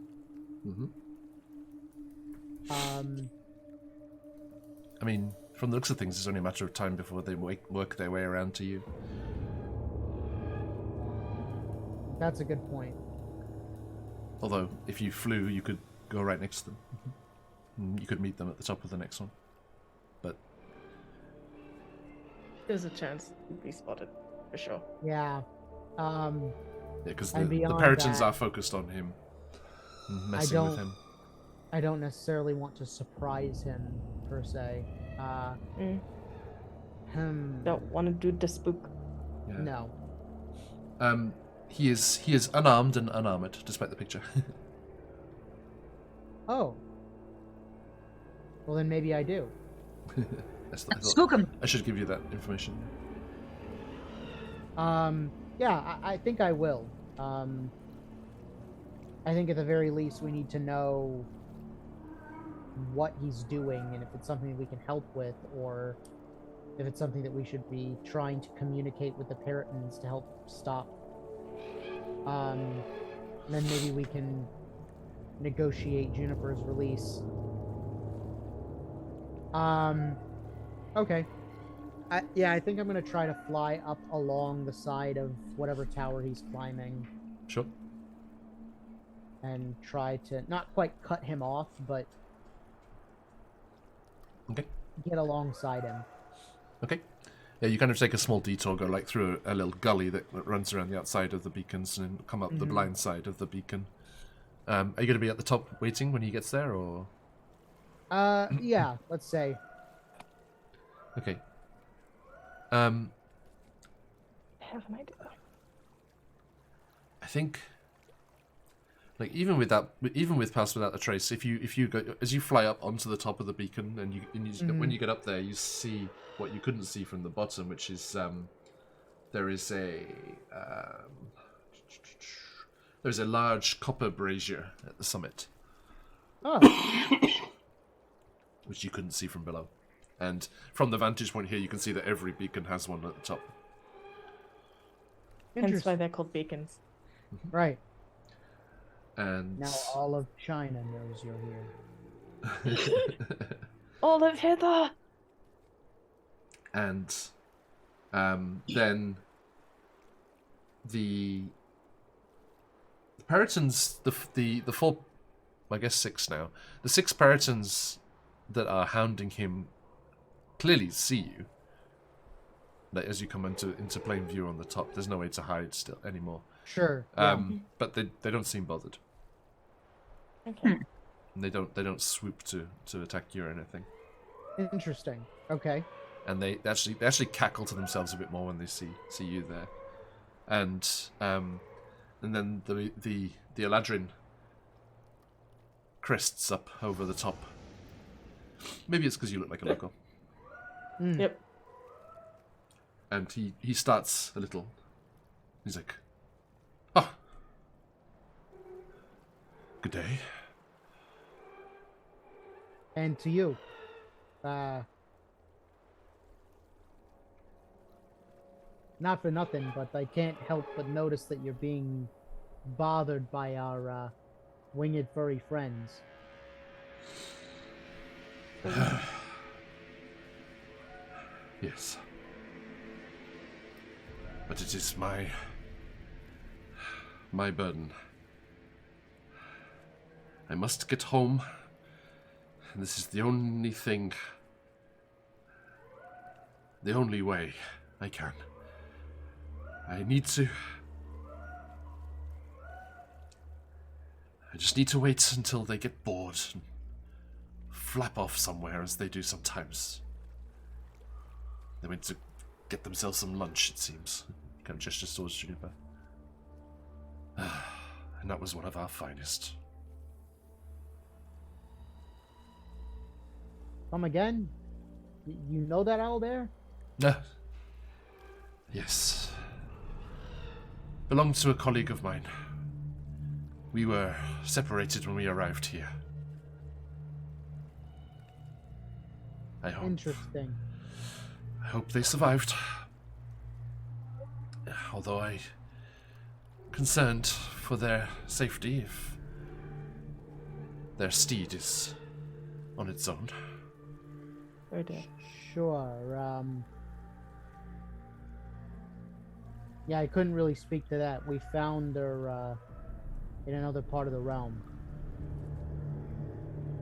Mm-hmm. I mean, from the looks of things, it's only a matter of time before they work their way around to you. That's a good point. Although, if you flew, you could go right next to them. You could meet them at the top of the next one. But there's a chance you'd be spotted, for sure. Yeah. yeah, because the beyond Peritons that, are focused on him, messing with him. I don't necessarily want to surprise him, per se. Don't want to do the spook. Yeah. No. He is unarmed and unarmored, despite the picture. Oh. Well, then maybe I do. Spook him. I should give you that information. Yeah, I think I will. I think at the very least we need to know what he's doing and if it's something that we can help with, or if it's something that we should be trying to communicate with the Peritons to help stop. Then maybe we can negotiate Juniper's release. Okay. Yeah, I think I'm going to try to fly up along the side of whatever tower he's climbing. Sure. And try to not quite cut him off, but okay, get alongside him. Okay. Yeah, you kind of take a small detour, go like through a little gully that runs around the outside of the beacons, and then come up the blind side of the beacon. Are you going to be at the top waiting when he gets there, or? Yeah, let's say. Okay. I have an idea. I think, like even with Pass Without a Trace, if you go as you fly up onto the top of the beacon, and when you get up there, you see what you couldn't see from the bottom, which is there's a large copper brazier at the summit, Oh, which you couldn't see from below. And from the vantage point here, you can see that every beacon has one at the top. Hence why interesting. they're called beacons. Right. And Now all of China knows you're here. All of hither! and then the Peritons, the four, I guess 6 now, the 6 Peritons that are hounding him clearly see you. Like, as you come into plain view on the top, there's no way to hide still anymore. Sure. Yeah. But they don't seem bothered. Okay. And they don't swoop to attack you or anything. Interesting. Okay. And they actually cackle to themselves a bit more when they see you there. And then the Eladrin crests up over the top. Maybe it's because you look like a local. Mm. Yep. And he starts a little. He's like, "Oh, good day." And to you. Not for nothing, but I can't help but notice that you're being bothered by our winged furry friends. Yes. But it is my burden. I must get home, and this is the only way I can. I just need to wait until they get bored and flap off somewhere, as they do sometimes. They went to get themselves some lunch, it seems. Kind of gestures towards Juniper. And that was one of our finest. Come again? You know that owl there? Yes. Belonged to a colleague of mine. We were separated when we arrived here. I Interesting. hope they survived. Although I'm concerned for their safety if their steed is on its own. Oh dear. Sure. Yeah, I couldn't really speak to that. We found her in another part of the realm.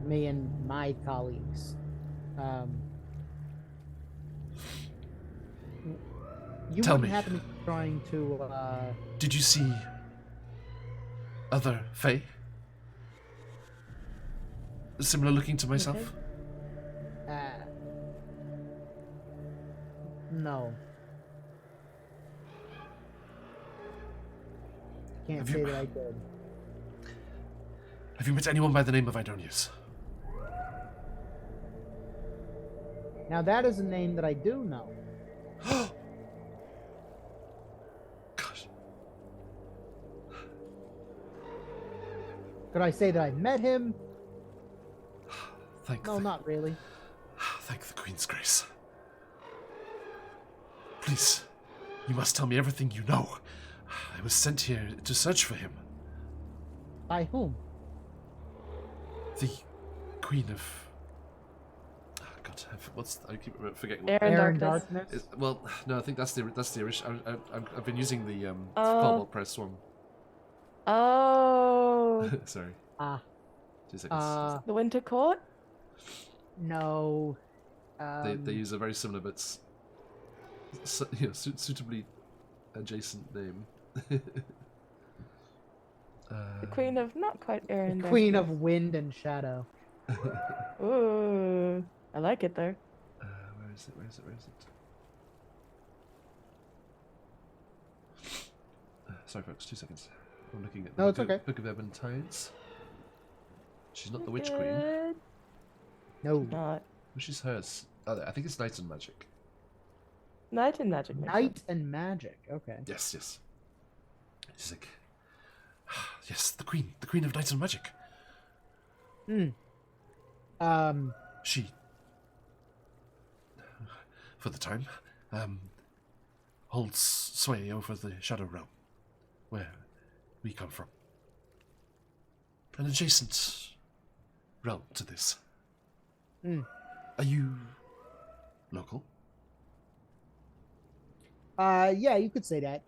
Me and my colleagues. You Tell wouldn't me. happen to be trying to Did you see other Fae? Similar looking to myself? no. Can't Have say you- that I did. Have you met anyone by the name of Idonius? Now that is a name that I do know. Gosh. Could I say that I've met him? Thank No, not really. Thank the Queen's grace. Please, you must tell me everything you know. I was sent here to search for him. By whom? The Queen of... Oh, God, I keep forgetting. Air Air and and darkness. darkness? Well, no, I think that's the original. I've been using the Oh. Cobalt Press one. Oh, Sorry, Ah, 2 seconds. the Winter Court? no. They use a very similar bits. suitably adjacent name. The queen of not quite air and The earth. queen of wind and shadow. Ooh, I like it though. Where is it? Where is it? Where is it? Sorry, folks. 2 seconds. I'm looking at the No, it's okay. Book of Ebon Tides. She's not the Witch Queen. Good. No. Not Which is hers? Oh, I think it's Night and Magic. Night and Magic. makes Night sense. and magic. Okay. Yes, yes. She's like, yes, the Queen of Night and Magic. Hmm. She, for the time, holds sway over the Shadow Realm, where we come from. An adjacent realm to this. Hmm. Are you local? Yeah, you could say that.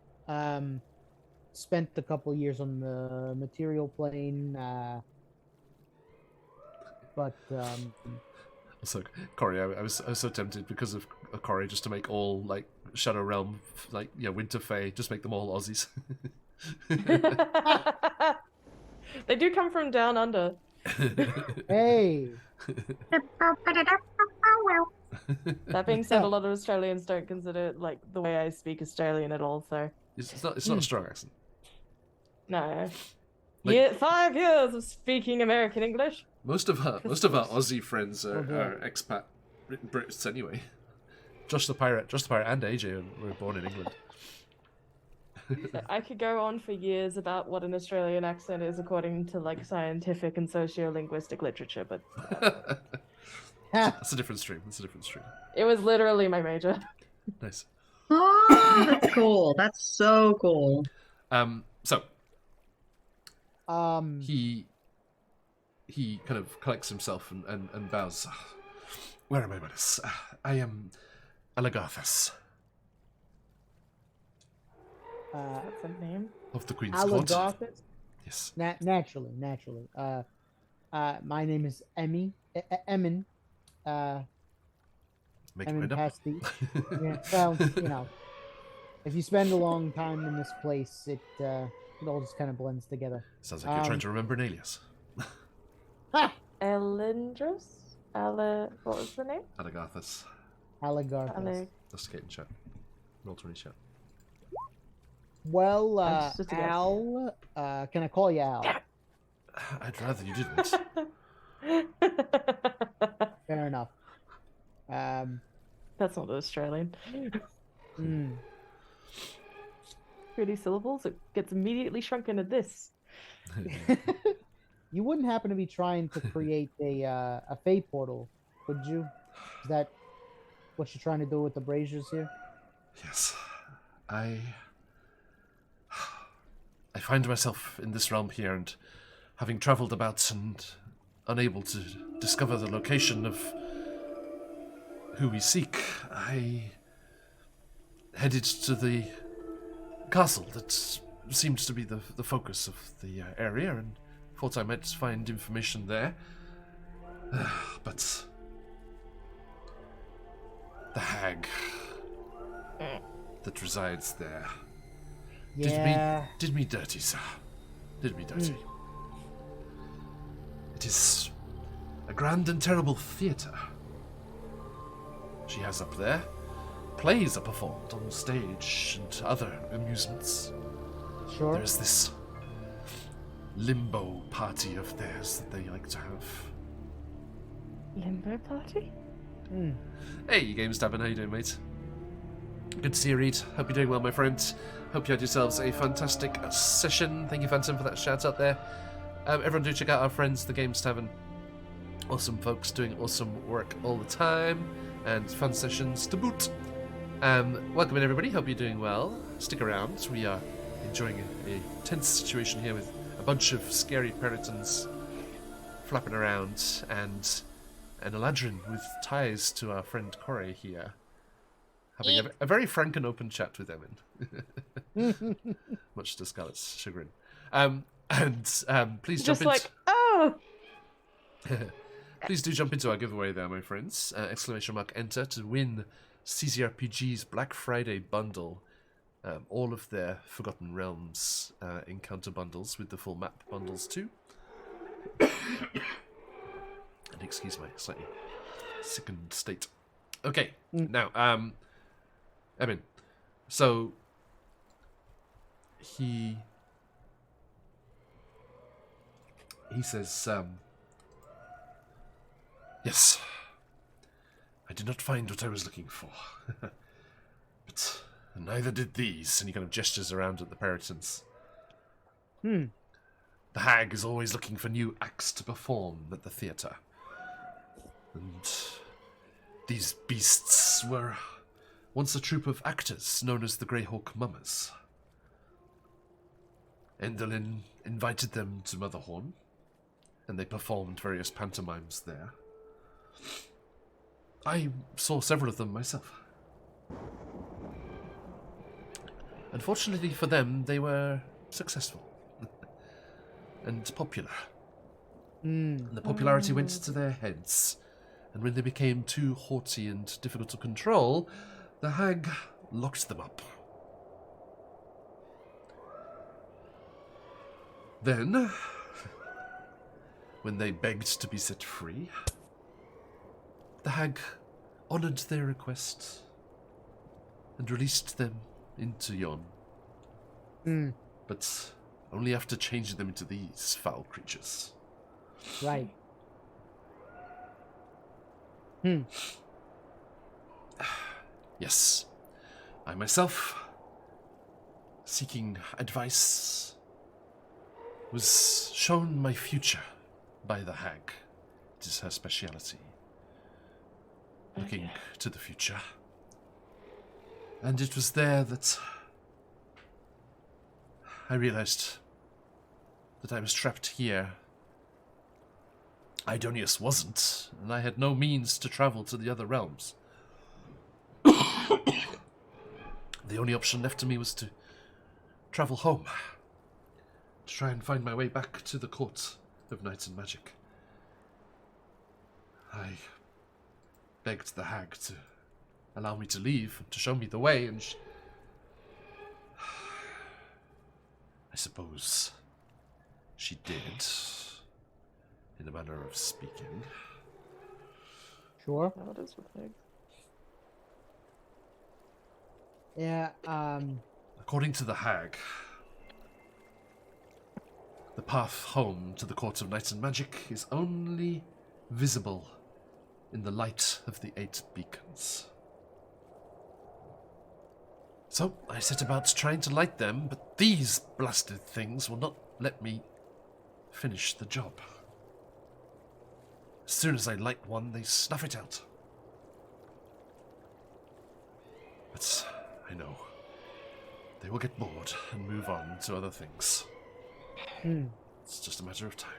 Spent a couple years on the material plane, but Also, Corey, I was so tempted because of Corey just to make all like Shadow Realm, like Winter Fae, just make them all Aussies. They do come from down under. hey, That being said, a lot of Australians don't consider like the way I speak Australian at all. So It's not a strong accent. no. Like- 5 years of speaking American English. Most of our Aussie friends are Okay. expat Brits anyway. Josh the Pirate, and AJ were born in England. I could go on for years about what an Australian accent is according to like scientific and sociolinguistic literature, but That's a different stream. it was literally my major. Nice. Oh, that's cool. That's so cool. So um, he kind of collects himself and bows. Where am I, Midas? I am Alagarthus That's a name. of the Queen's Court. Alagarthus? Yes. Naturally. My name is Emin. Make Emin it up. Pasty. Yeah, well, if you spend a long time in this place, it all just kind of blends together. Sounds like you're trying to remember an alias. Ha! Elindris? What was the name? Alagarthus. Alagarthus. Just get in chat. Roll 20 chat. Well, Just a guess. Al, can I call you Al? I'd rather you didn't. Fair enough. That's not Australian. Hmm. Pretty syllables. It gets immediately shrunk into this. You wouldn't happen to be trying to create a fate portal, would you? Is that what you're trying to do with the braziers here? Yes. I find myself in this realm here, and having travelled about and unable to discover the location of who we seek, I headed to the castle that seems to be the focus of the area, and thought I might find information there. But the hag that resides there Yeah. did me dirty, sir. Did me dirty. It is a grand and terrible theatre she has up there. Plays are performed on stage and other amusements. Sure. There's this limbo party of theirs that they like to have. Limbo party? Hmm. Hey, Games Tavern, how you doing, mate? Good to see you, Reed. Hope you're doing well, my friend. Hope you had yourselves a fantastic session. Thank you, Phantom, for that shout out there. Everyone do check out our friends, the Games Tavern. Awesome folks doing awesome work all the time, and fun sessions to boot. Welcome in, everybody. Hope you're doing well. Stick around. We are enjoying a tense situation here with a bunch of scary peritons flapping around, and an Eladrin with ties to our friend Corey here, having a very frank and open chat with Emin, much to Scarlett's chagrin. Please jump Just like, Please do jump into our giveaway there, my friends. !enter to win CZRPG's Black Friday bundle, all of their Forgotten Realms encounter bundles with the full map bundles too. And excuse my slightly sickened state. Okay, now, Emin, so he says, yes, I did not find what I was looking for, but neither did these, and he kind of gestures around at the Peritons. The hag is always looking for new acts to perform at the theatre, and these beasts were once a troupe of actors known as the Greyhawk Mummers. Endelin invited them to Motherhorn, and they performed various pantomimes there. I saw several of them myself. Unfortunately for them, they were successful and popular. And the popularity went to their heads, and when they became too haughty and difficult to control, the hag locked them up. Then, when they begged to be set free, the hag honored their request and released them into Yon. But only after changing them into these foul creatures. Right. Yes, I myself, seeking advice, was shown my future by the hag. It is her speciality. Looking to the future. And it was there that I realized that I was trapped here. Idonius wasn't, and I had no means to travel to the other realms. The only option left to me was to travel home, to try and find my way back to the court of Knights and Magic. I begged the hag to allow me to leave, to show me the way, and I suppose she did, in a manner of speaking. Sure. How does it look? Yeah, According to the hag, the path home to the Court of Knights and Magic is only visible in the light of the 8 beacons. So I set about trying to light them, but these blasted things will not let me finish the job. As soon as I light one, they snuff it out. But I know they will get bored and move on to other things. It's just a matter of time.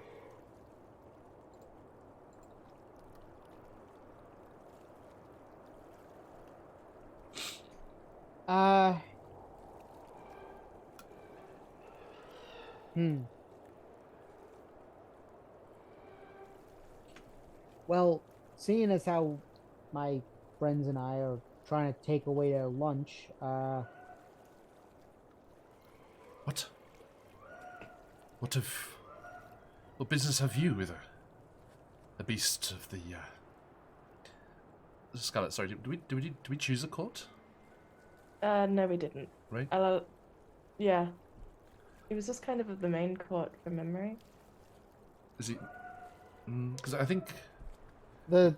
Well, seeing as how my friends and I are trying to take away their lunch, What? What business have you with a beast of the Scarlet? Sorry, do we choose a court? No, we didn't. Right? Yeah. It was just kind of the main court from memory. Is it? Because I think the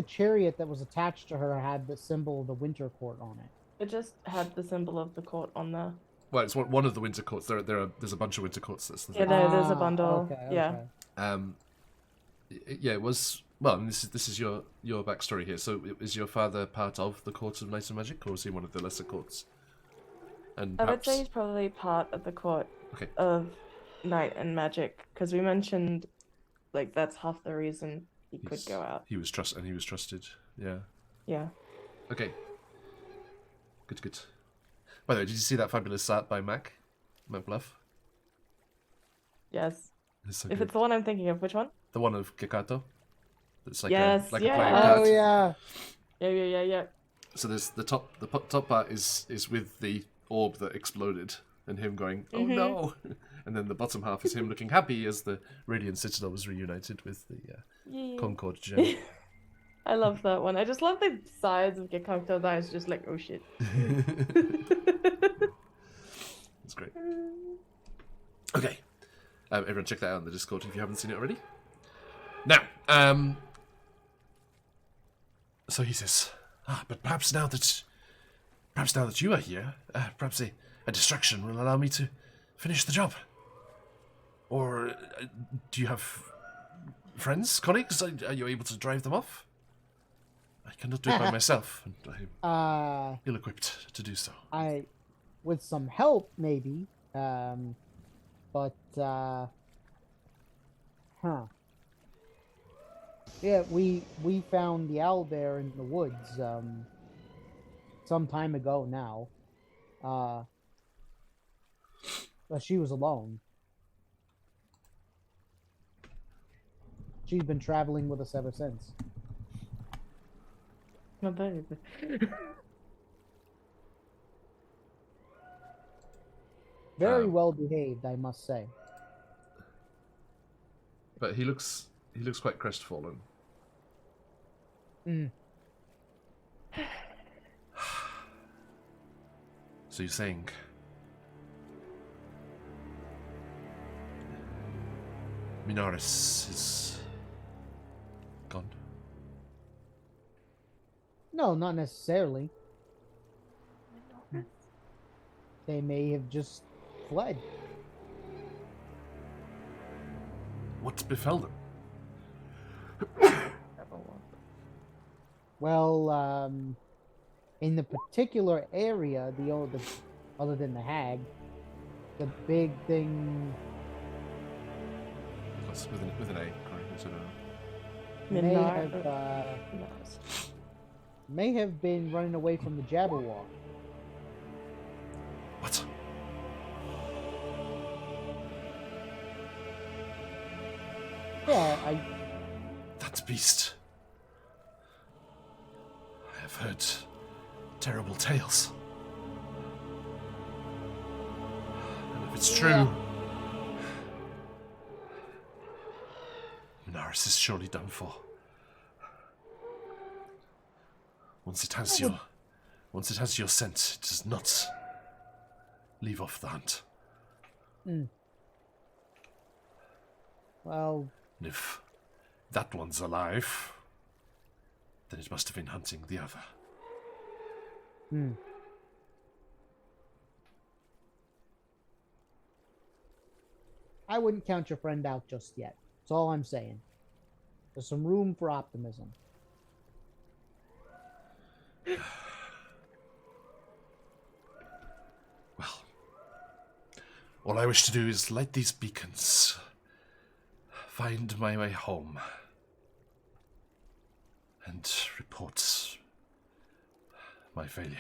chariot that was attached to her had the symbol of the Winter Court on it. It just had the symbol of the court on there. well, it's one of the winter courts. There's a bunch of winter courts. That's the Yeah, thing. no, there's a bundle. Okay, Yeah. Yeah, it was. Well, and this is your backstory here. So, is your father part of the Court of Knights and Magic, or is he one of the lesser courts? And I would perhaps... say he's probably part of the court of Night and Magic, because we mentioned, like, that's half the reason he could go out. He was trusted. Yeah. Yeah. Okay. Good. By the way, did you see that fabulous art by Mac Bluff? Yes. It's so If good. it's the one I'm thinking of, which one? The one of Kikato. It's like Yes, a yeah. playing Oh card. yeah. Yeah. Yeah. So there's the top part is with the orb that exploded and him going, oh no, and then the bottom half is him looking happy as the Radiant Citadel was reunited with the Concord gem. I love that one. I just love the sides of Gekakto's eyes, just like, oh shit. That's great. Okay, everyone check that out on the Discord if you haven't seen it already. Now, so he says, but perhaps now that you are here, perhaps a distraction will allow me to finish the job. Or do you have friends, colleagues? Are you able to drive them off? I cannot do it by myself, and I'm ill-equipped to do so. With some help, maybe. But yeah, we found the owlbear in the woods some time ago now. But she was alone. She's been traveling with us ever since. My baby. Very well behaved, I must say. But he looks quite crestfallen. So you're saying Minaris is gone? No, not necessarily. They may have just fled. What befell them? Well, in the particular area, other than the hag, the big thing That's with an A, correct? Is it may have been running away from the Jabberwock. What? Yeah, That beast. I have heard terrible tales. And if it's true, Minaris is surely done for. Once it has your scent, it does not leave off the hunt. Well, And if that one's alive, then it must have been hunting the other. I wouldn't count your friend out just yet. That's all I'm saying. There's some room for optimism. Well, all I wish to do is light these beacons, find my way home, and report my failure.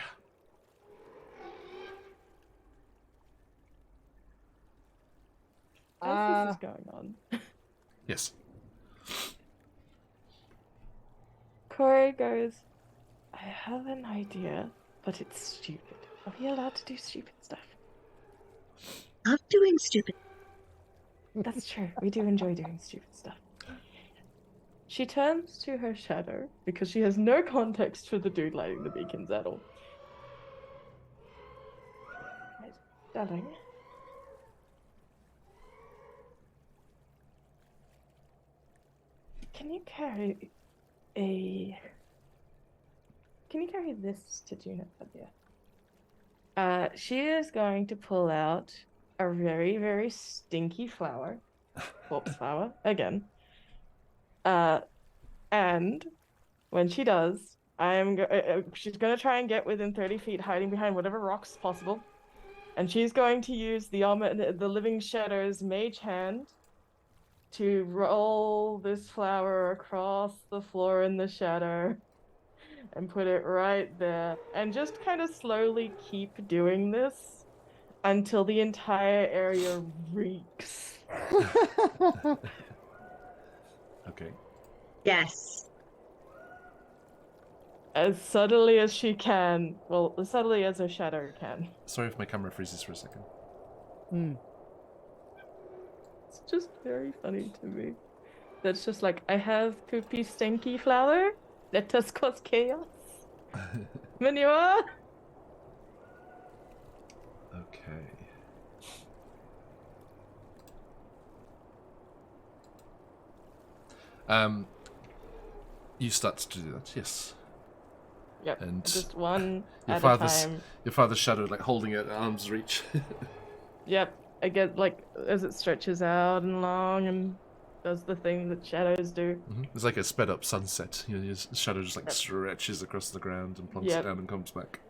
As this is going on, Yes. Corey goes, I have an idea, but it's stupid. Are we allowed to do stupid stuff? Love doing stupid. That's true. We do enjoy doing stupid stuff. She turns to her shadow because she has no context for the dude lighting the beacons at all. Right, darling. Can you carry this to Juniper? She is going to pull out a very, very stinky flower. Corpse flower, again. And when she does, she's going to try and get within 30 feet, hiding behind whatever rocks possible. And she's going to use the Living Shadow's mage hand to roll this flower across the floor in the shadow and put it right there. And just kind of slowly keep doing this until the entire area reeks. Okay. Yes. as subtly as she can. Well, as subtly as her shadow can. Sorry if my camera freezes for a second. Hmm. It's just very funny to me. That's just like, I have poopy stinky flower. Let us cause chaos. Manure. Okay. You start to do that, yes. Yep. And just one Your at a father's time. your father's shadow like holding it at arm's reach. Yep. I get like as it stretches out and long and does the thing that shadows do. It's like a sped up sunset. You know, your shadow just like stretches across the ground and plunks Yep. down and comes back.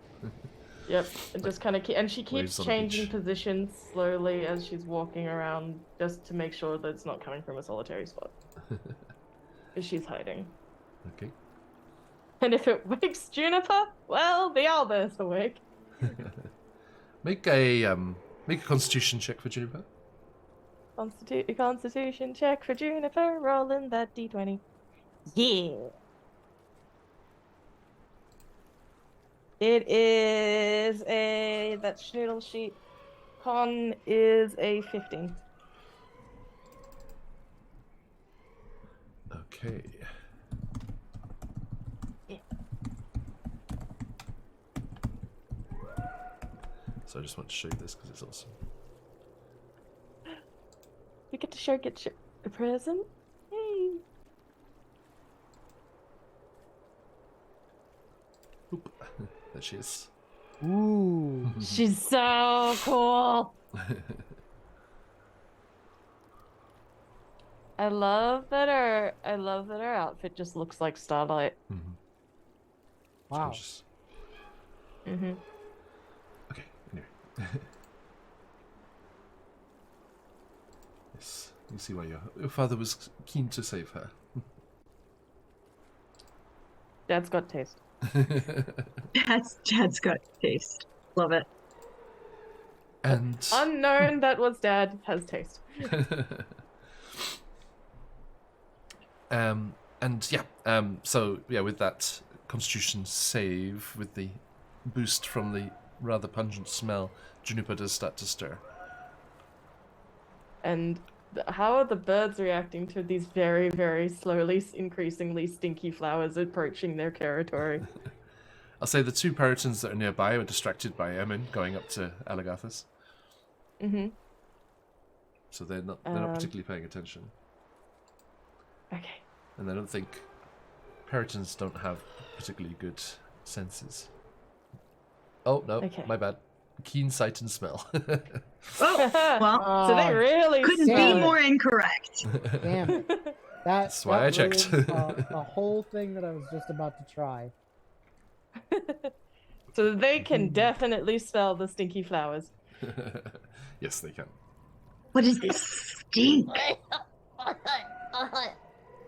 Yep. And just kind of and she keeps waves on a changing beach. positions slowly as she's walking around, just to make sure that it's not coming from a solitary spot. Because she's hiding. Okay. And if it wakes Juniper, well, the owlbear's awake. Make a Constitution check for Juniper. Constitution check for Juniper, rolling that d20. Yeah. It is that schnoodle sheet. Con is a 15. Okay. Yeah. So I just want to show you this because it's awesome. We get to get a present. Hey. Oop. There she is. Ooh. She's so cool. I love that her outfit just looks like Starlight. Wow. Gorgeous. Mm-hmm. Okay, anyway. Yes, you see why your father was keen to save her. Dad's got taste. Dad's got taste. Love it. And Unknown that was Dad has taste. so with that Constitution save, with the boost from the rather pungent smell, Juniper does start to stir. And how are the birds reacting to these very, very slowly, increasingly stinky flowers approaching their territory? I'll say the two Puritans that are nearby are distracted by Emin going up to Alagathus. Mm-hmm. So they're not particularly paying attention. Okay. And I don't think Puritans don't have particularly good senses. Oh no, Okay. my bad. Keen sight and smell. Oh, well, So they really couldn't Damn be it. more incorrect. Damn it. That's why I checked. ruined a whole thing that I was just about to try. So they can definitely smell the stinky flowers. Yes, they can. What is this stink?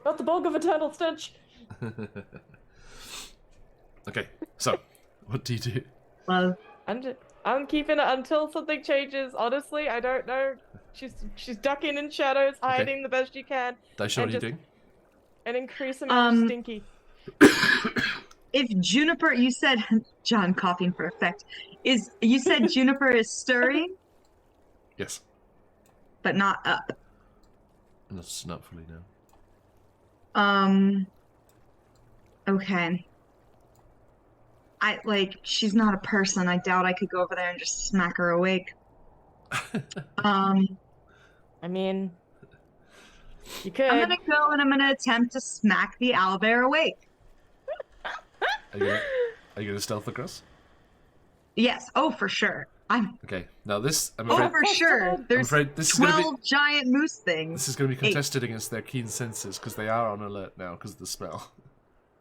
Got the bulk of eternal stench. Okay, so what do you do? Well, I'm keeping it until something changes. Honestly, I don't know. She's ducking in shadows, hiding the best she can. Daisha, what are you doing? An increased amount of stinky. if Juniper, you said John coughing for effect. You said Juniper is stirring, Yes. but not up. That's not fully now. Okay. She's not a person. I doubt I could go over there and just smack her awake. I mean, you could. I'm gonna go and I'm gonna attempt to smack the owlbear awake. Are you gonna stealth across? Yes. Oh, for sure. Okay. Now this, I'm Oh, afraid, for sure. There's afraid this is gonna 12 giant moose things. this is gonna be contested against their keen senses because they are on alert now because of the smell.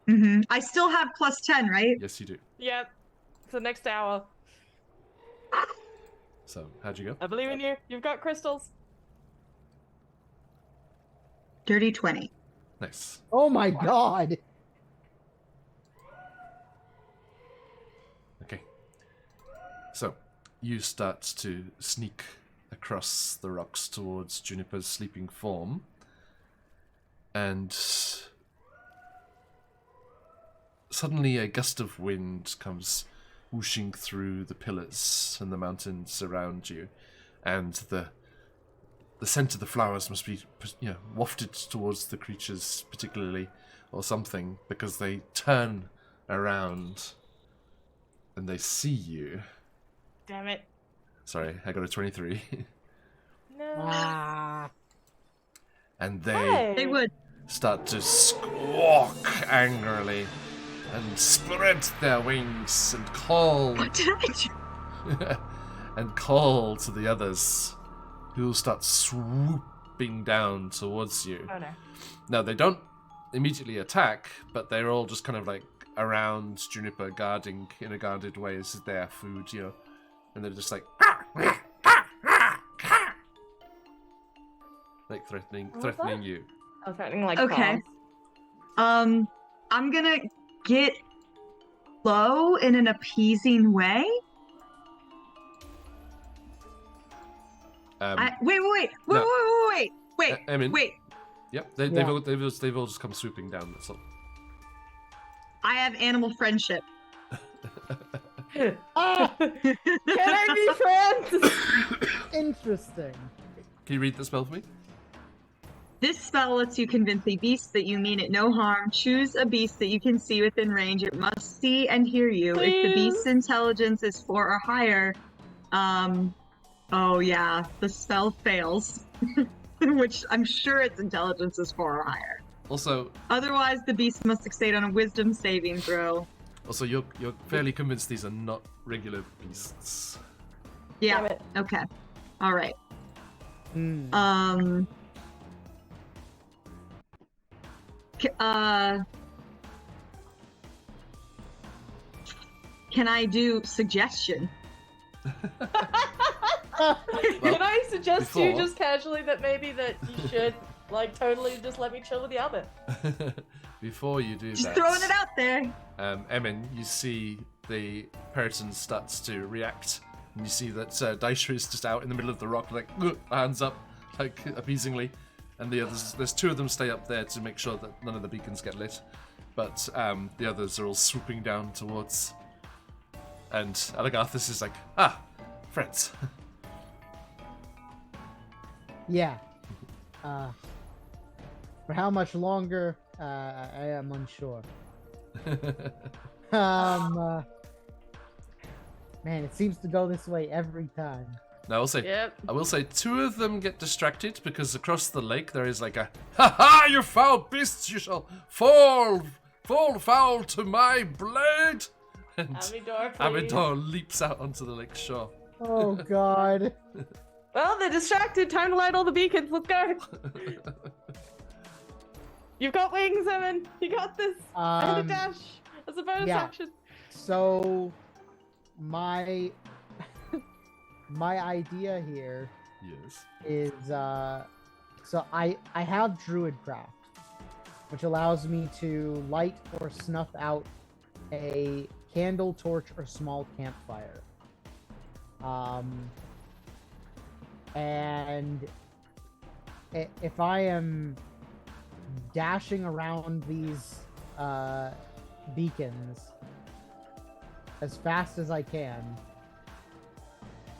I still have +10, right? Yes, you do. Yep. It's the next hour. So how'd you go? I believe in you. You've got crystals. Dirty 20. Nice. Oh my god. Okay. So you start to sneak across the rocks towards Juniper's sleeping form, and suddenly a gust of wind comes whooshing through the pillars and the mountains around you, and the scent of the flowers must be, wafted towards the creatures particularly, or something, because they turn around and they see you. Damn it. Sorry, I got a 23. No. Ah. And Hey. They would. start to squawk angrily and spread their wings and call What did I do? and call to the others, who will start swooping down towards you. Oh no. Now, they don't immediately attack, but they're all just kind of like around Juniper, guarding in a guarded way. This is their food, and they're just like like threatening you. Oh, threatening like Okay. claws. I'm gonna get low in an appeasing way. Wait, Emin. wait. Yep, Yeah. they've all just come swooping down. That's all. I have animal friendship. Ah, Can I be friends? interesting. Can you read the spell for me? This spell lets you convince a beast that you mean it no harm. Choose a beast that you can see within range. It must see and hear you. If the Please. beast's intelligence is 4 or higher, oh yeah, the spell fails. Which I'm sure its intelligence is 4 or higher. Also, Otherwise, the beast must succeed on a wisdom saving throw. you're fairly convinced these are not regular beasts. Yeah. Damn it. Okay. All right. Hmm. Can I do suggestion? Can I suggest to you before- just casually that maybe that you should like totally just let me chill with the others? Before you do Just that, throwing it out there. Emin, you see the Periton starts to react, and you see that Daisha is just out in the middle of the rock, like hands up, like appeasingly, and the others. There's 2 of them stay up there to make sure that none of the beacons get lit, but the others are all swooping down towards. And Alagathis is like, friends. Yeah. For how much longer? I am unsure. Man, it seems to go this way every time. Now Yep. I will say 2 of them get distracted because across the lake there is like a ha, you foul beasts, you shall fall foul to my blade. And Amidor, please. Amidor leaps out onto the lake shore. Oh God. Well, they're distracted. Time to light all the beacons. Let's go. You've got wings, Evan. You got this. And a dash as a bonus yeah. action. So, my idea here Yes. is so I have Druidcraft, which allows me to light or snuff out a candle, torch, or small campfire. And if I am dashing around these beacons as fast as I can,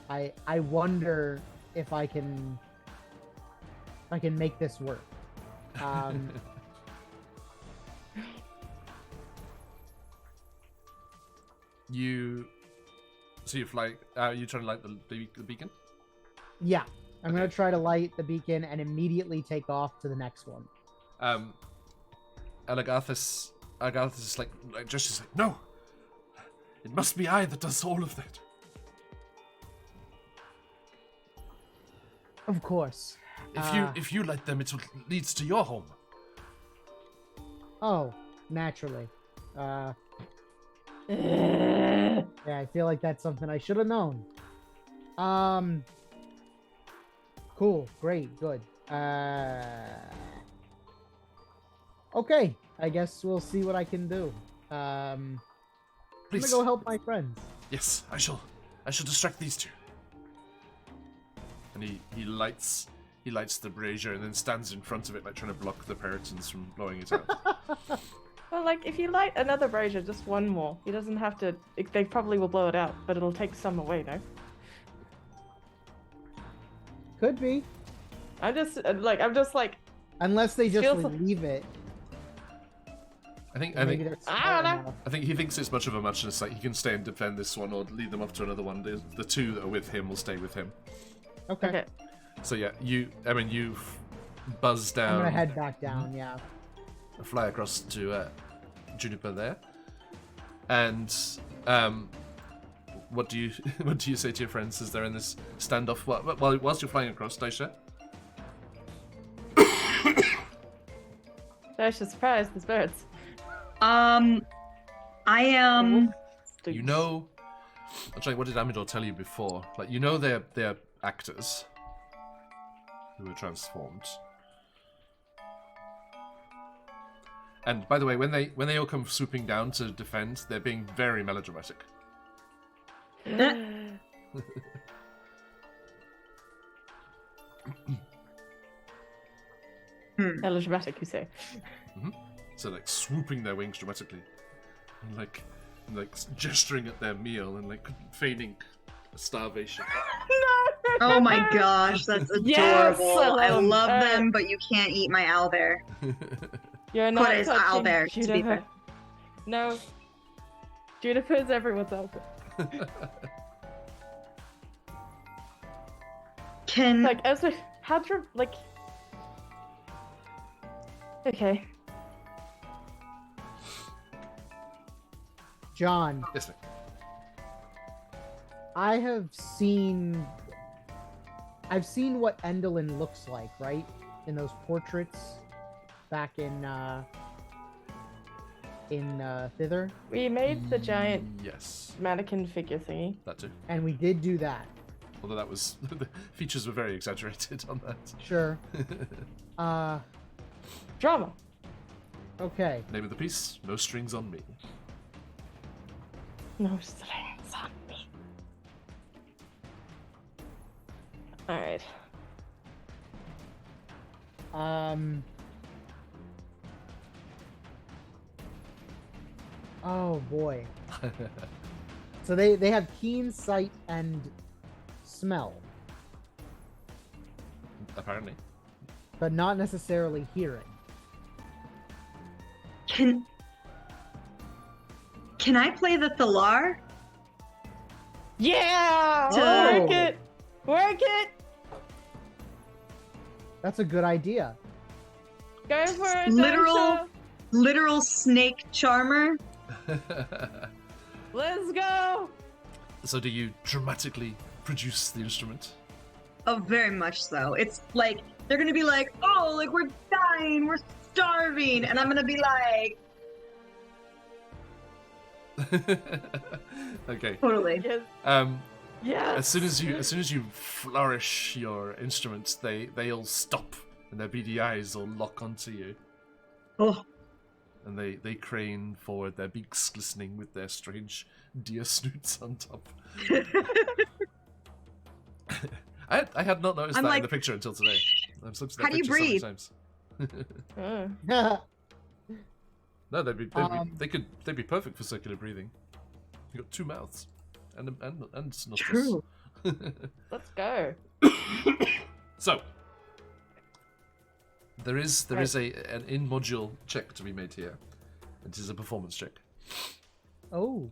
I wonder if I can make this work. So you fly. You trying to light the beacon? Yeah, I'm gonna try to light the beacon and immediately take off to the next one. Alagathis is like just is like, no, it must be I that does all of that. Of course. If you light them, it leads to your home. Oh, naturally. Yeah, I feel like that's something I should have known. Cool, great, good. Okay, I guess we'll see what I can do. I'm Please. gonna go help my friends. Yes, I shall distract these 2. And he lights the brazier and then stands in front of it, like trying to block the Peritons from blowing it out. Well, like, if you light another brazier, just one more. He doesn't have to... They probably will blow it out, but it'll take some away, no? Could be. I'm just like... Unless they just Feels- leave it. I think Maybe they're I don't smart know. enough. I think he thinks it's much of a muchness. Like he can stay and defend this one, or lead them up to another one. The two that are with him will stay with him. Okay. Okay. So yeah, you buzz I'm down, gonna head back down, yeah. fly across to Juniper there, and what do you what do you say to your friends as they're in this standoff? Whilst you're flying across, Daisha? Daisha, surprise, there's birds. I am. You know, actually, what did Amidor tell you before? Like you know they're actors who were transformed. And by the way, when they all come swooping down to defend, they're being very melodramatic. Melodramatic, you say? So like swooping their wings dramatically, and like gesturing at their meal and like feigning starvation. Oh my gosh, that's adorable. Yes, I love uh, them, but you can't eat my owlbear. You're not What is touching owlbear, to be Juniper. fair? No. Juniper's everyone's owlbear. Can Like, as we... How do... Like... Okay. John, Yes, ma'am. I've seen what Endelin looks like, right? In those portraits back in Thither. We made the giant Yes, mannequin figure thingy. that too. And we did do that. Although that was the features were very exaggerated on that. Sure. Drama. Okay. Name of the piece: No Strings on Me. No strings on me. Alright. Oh boy. So they have keen sight and smell, Apparently. but not necessarily hearing. can I play the Thalar? Yeah! Oh. Work it! Work it! That's a good idea. Go for it, Literal- Daisha! Literal snake charmer? Let's go! So do you dramatically produce the instrument? Oh, very much so. It's like they're gonna be like, "Oh, like we're dying, we're starving," and I'm gonna be like, Okay. "Totally." Yes. Yes! As soon as you flourish your instruments, they all stop and their beady eyes all lock onto you, Oh, and they crane forward, their beaks glistening with their strange deer snoots on top. I had not noticed I'm that in like, the picture until today. I've looked at that how do you picture so many breathe? times. Oh. No, they'd be perfect for circular breathing. You got two mouths and nostrils. True. Let's go. So there is an in-module check to be made here. It is a performance check. Oh.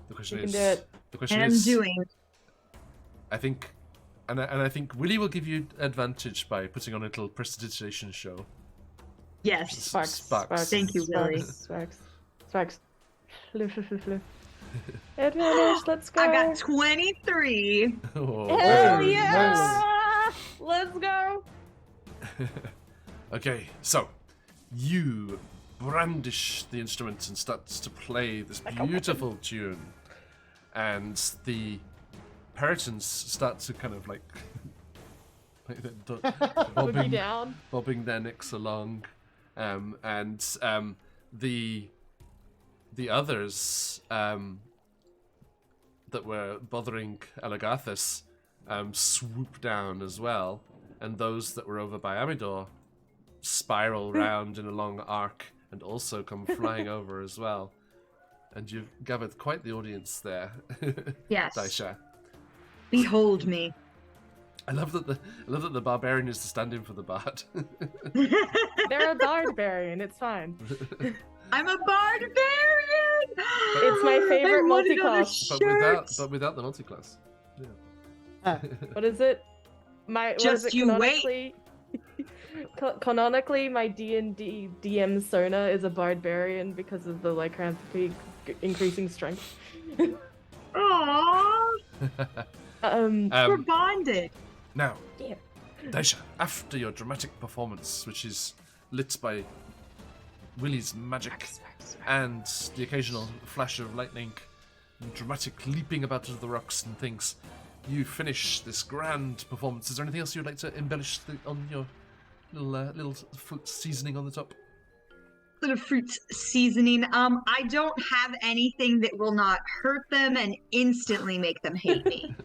The question You is. can do it. The question And is. doing. I think, and I think Willie will give you advantage by putting on a little prestidigitation show. Yes. Sparks. Sparks. Thank you, Willie. Sparks. Sparks. Flu. Advantage, let's go. I got 23. Oh, Hell Holy yeah! Let's go. Okay, so you brandish the instrument and start to play this beautiful tune, and the Peritons start to kind of like Boogie down. bobbing their necks along, and the others that were bothering Elagathus swoop down as well, and those that were over by Amidor spiral round in a long arc and also come flying over as well. And you've gathered quite the audience there, Yes. Daisha. Behold me. I love that the barbarian is the stand-in for the bard. They're a barbarian. It's fine. I'm a barbarian. It's my favorite I want it on a multiclass. shirt. but without the multiclass. What is it? What Just is it you canonically? Canonically, my D&D DM Sona is a barbarian because of the lycanthropy increasing strength. Aww. We're bonded. Now, Yeah. Daisha, after your dramatic performance, which is lit by Willie's magic and the occasional flash of lightning, and dramatic leaping about into the rocks and things, you finish this grand performance. Is there anything else you'd like to embellish on your little fruit seasoning on the top? Little fruit seasoning. I don't have anything that will not hurt them and instantly make them hate me.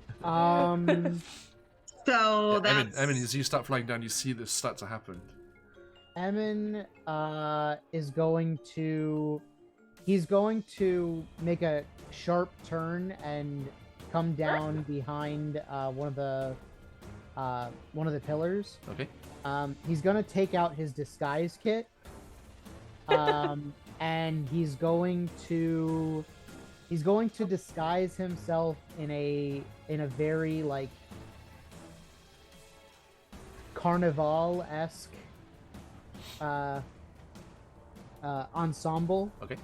So that's... Emin, as you start flying down, you see this start to happen. Emin is going to... He's going to make a sharp turn and come down behind one of the pillars. Okay. He's gonna take out his disguise kit, and he's going to disguise himself in a very like carnival-esque ensemble. Okay.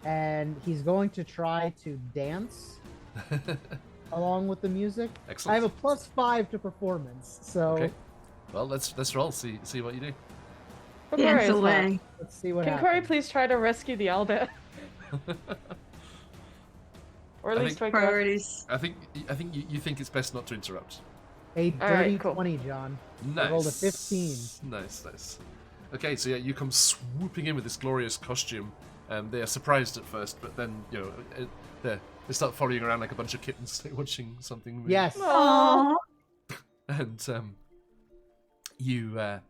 And he's going to try to dance along with the music. Excellent. I have a +5 to performance, so Okay. Well, let's roll. See what you do. Dance away. let's see what Can happens. Corey please try to rescue the owlbear? Or at I least think- wake her up. Priorities. I think you think it's best not to interrupt. A dirty Alright, cool. 20, John. Nice. I rolled a 15. Nice. Okay, so yeah, you come swooping in with this glorious costume. They are surprised at first, but then they start following around like a bunch of kittens, like watching something. Move. Yes. Aww. And you and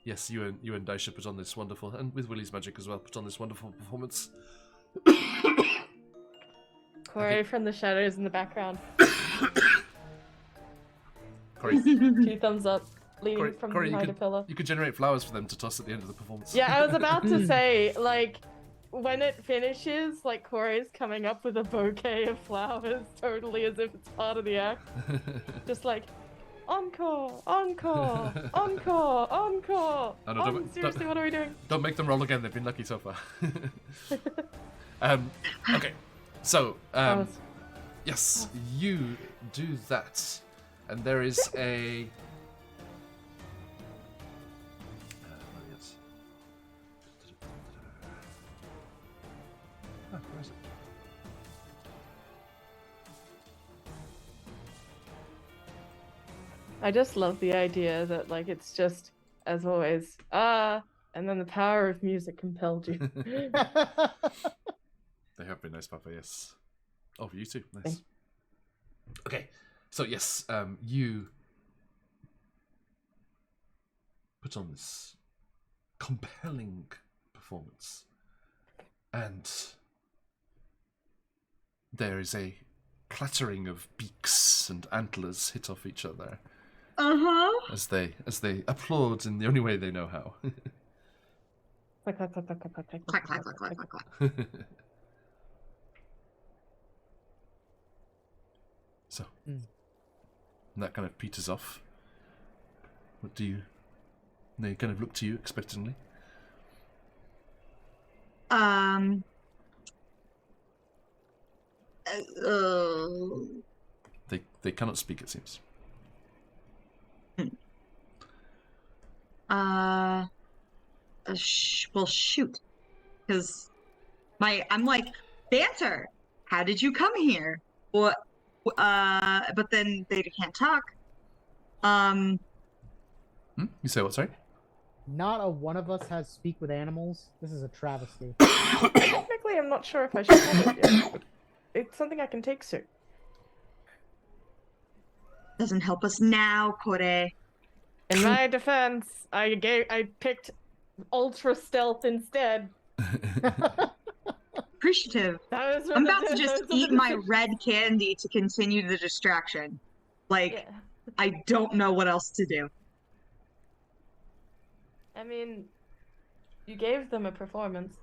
Daisha put on this wonderful, and with Willie's magic as well, put on this wonderful performance. Corey Okay. from the shadows in the background. Corey, 2 thumbs up, leaning Corey, from Corey, behind a pillar. you could generate flowers for them to toss at the end of the performance. Yeah, I was about to say, like, when it finishes, like, Corey's coming up with a bouquet of flowers, totally as if it's part of the act. Just like, encore, encore, encore, encore. Oh, no, don't- Seriously, what are we doing? Don't make them roll again. They've been lucky so far. Okay, so yes, you do that, and there is a. Yes. Oh, where is it? I just love the idea that, like, it's just, as always, and then the power of music compelled you. They have been nice, Papa. Yes. Oh, you too. Nice. Okay, so yes, you put on this compelling performance, and there is a clattering of beaks and antlers hit off each other as they applaud in the only way they know how. Clack, clack, clack, clack, clack, clack, clack, Clack, clack, clack, clack, clack, clack. So, that kind of peters off. What do you? They kind of look to you expectantly. They cannot speak, it seems. Well, shoot, because I'm like, Banter, how did you come here? What? But then they can't talk. You say what? Sorry. Not a one of us has speak with animals. This is a travesty. Technically, I'm not sure if I should have it yet, but it's something I can take soon. Doesn't help us now, Kore. In my defense, I picked ultra stealth instead. Appreciative. That was I'm about to those just are the eat my decisions. red candy to continue the distraction. Like, Yeah. I don't know what else to do. I mean, you gave them a performance.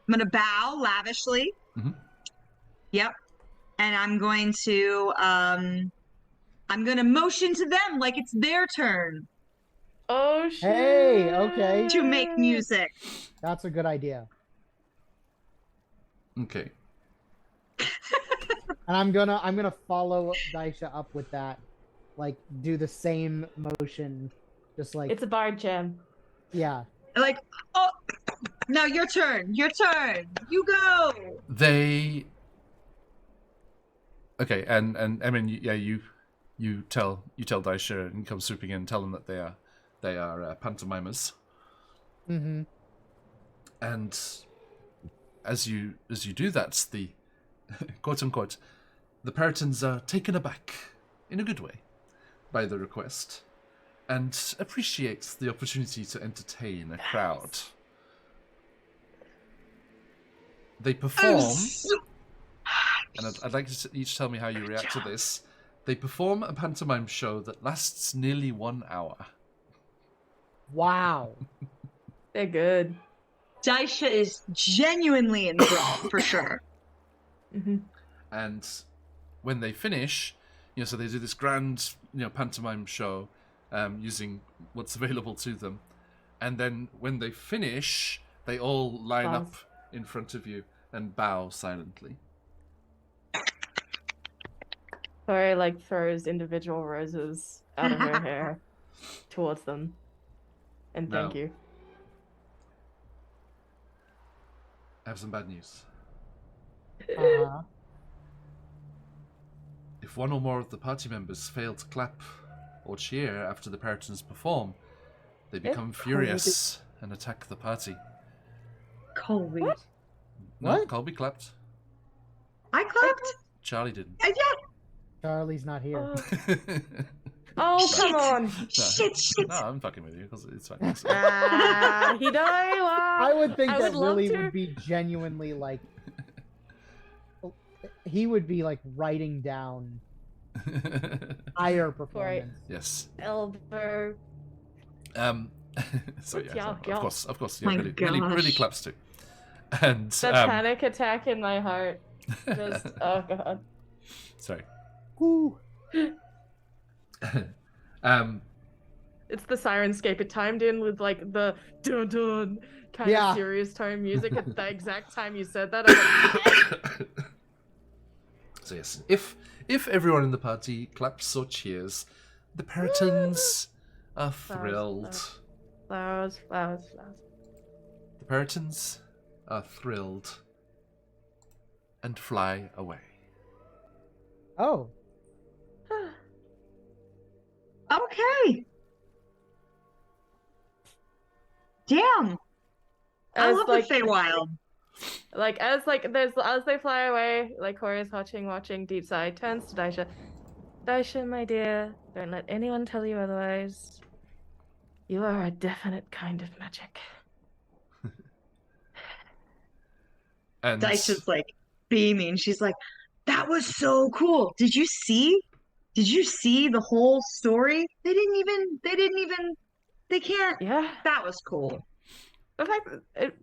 I'm gonna bow lavishly. Mhm. Yep. And I'm going to motion to them like it's their turn Oh shit! Hey, okay. to make music. That's a good idea. Okay. And I'm gonna follow Daisha up with that. Like, do the same motion. Just like, It's a bard jam. yeah. Like, oh, now your turn. Your turn. You go. Okay, and I mean, yeah, you tell Daisha and come swooping in, tell them that they are pantomimers, Mm-hmm. and as you do that, the quote unquote, the Puritans are taken aback in a good way by the request, and appreciates the opportunity to entertain a crowd. They perform. And I'd like you to each tell me how you react to this. They perform a pantomime show that lasts nearly 1 hour. Wow. They're good. Daisha is genuinely enthralled, for sure. Mm-hmm. And when they finish, so they do this grand, pantomime show using what's available to them. And then when they finish, they all line up in front of you and bow silently. Tori throws individual roses out of her hair towards them. And thank No. you. I have some bad news. Uh-huh. If one or more of the party members fail to clap or cheer after the Puritans perform, they become furious and attack the party. Colby. What? No, What? Colby clapped. I clapped. Charlie didn't. Yeah. Charlie's not here. Oh, come on! Shit. No, I'm fucking with you because it's fine. I would think I that would love Willie to. would be genuinely like, he would be like writing down higher performance. Yes. Elbow. So yeah, Yuck. of course, My yeah, gosh. really claps too. And The panic attack in my heart. Just, oh god. sorry. Woo. It's the Sirenscape. It timed in with the dun dun kind Yeah. of serious tone music at the exact time you said that. I was like, So yes, if everyone in the party claps or cheers, the Puritans are thrilled. flowers. The Puritans are thrilled and fly away. Oh. Okay. Damn. I love the Feywild. As they fly away, Corey's watching, deep sigh, turns to Daisha. Daisha, my dear, don't let anyone tell you otherwise. You are a definite kind of magic. And Daisha's beaming. She's like, that was so cool. Did you see the whole story? They can't. Yeah. That was cool. The fact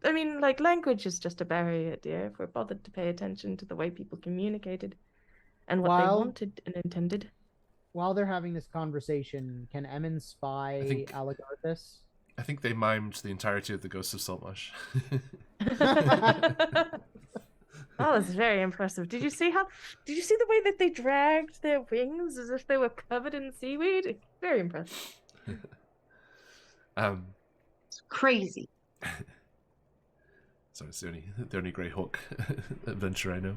that, language is just a barrier, dear, if we're bothered to pay attention to the way people communicated and what they wanted and intended. While they're having this conversation, can Emin spy Alagarthus? I think they mimed the entirety of the Ghost of Saltmarsh. Oh, that's very impressive. Did you see the way that they dragged their wings as if they were covered in seaweed? Very impressive. It's crazy. So it's the only Greyhawk adventure I know.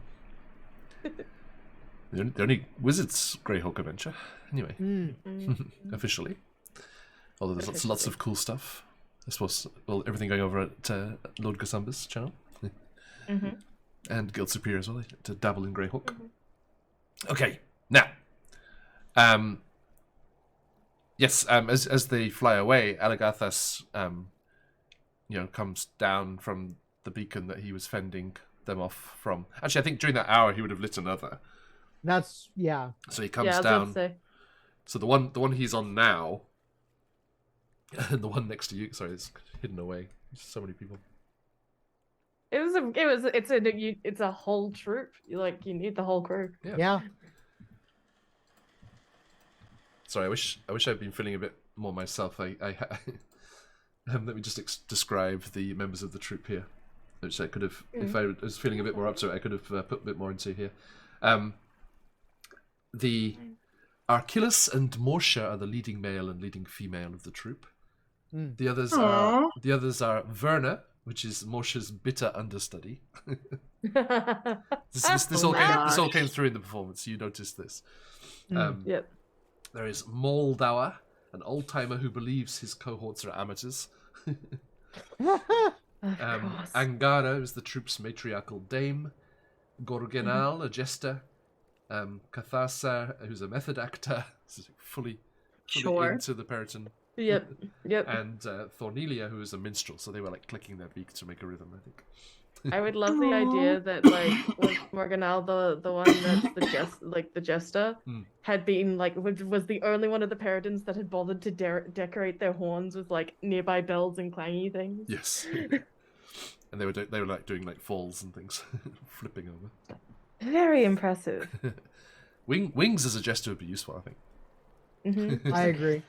The only Wizards Greyhawk adventure, anyway. Officially. Although there's lots of cool stuff. I suppose, everything going over at Lord Gasamba's channel. And Guild Superior as well, to dabble in Greyhawk. Okay, now. Yes, as they fly away, Alagathas, comes down from the beacon that he was fending them off from. Actually, I think during that hour he would have lit another. That's yeah. So he Yeah, comes I was about to down. say. So the one he's on now, and the one next to you. Sorry, it's hidden away. There's so many people. It's a whole troop. You need the whole crew. Yeah. Sorry, I wish I'd been feeling a bit more myself. Let me just describe the members of the troop here, which I could have, if I was feeling a bit more up to it, I could have put a bit more into here. The Archilus and Morsha are the leading male and leading female of the troop. The others are Verna, which is Morsha's bitter understudy. This all came through in the performance. You noticed this. Yep. There is Moldauer, an old-timer who believes his cohorts are amateurs. Angara is the troop's matriarchal dame. Gorgenal, a jester. Cathasa, who's a method actor, fully into the Periton. Yep. And Thornelia, who is a minstrel. So they were clicking their beak to make a rhythm, I think. I would love the idea that was Morganal the one that's the jester had been was the only one of the Peridans that had bothered to decorate their horns with nearby bells and clangy things. Yes. And they were doing falls and things, flipping over. Very impressive. Wings as a jester would be useful, I think. I agree.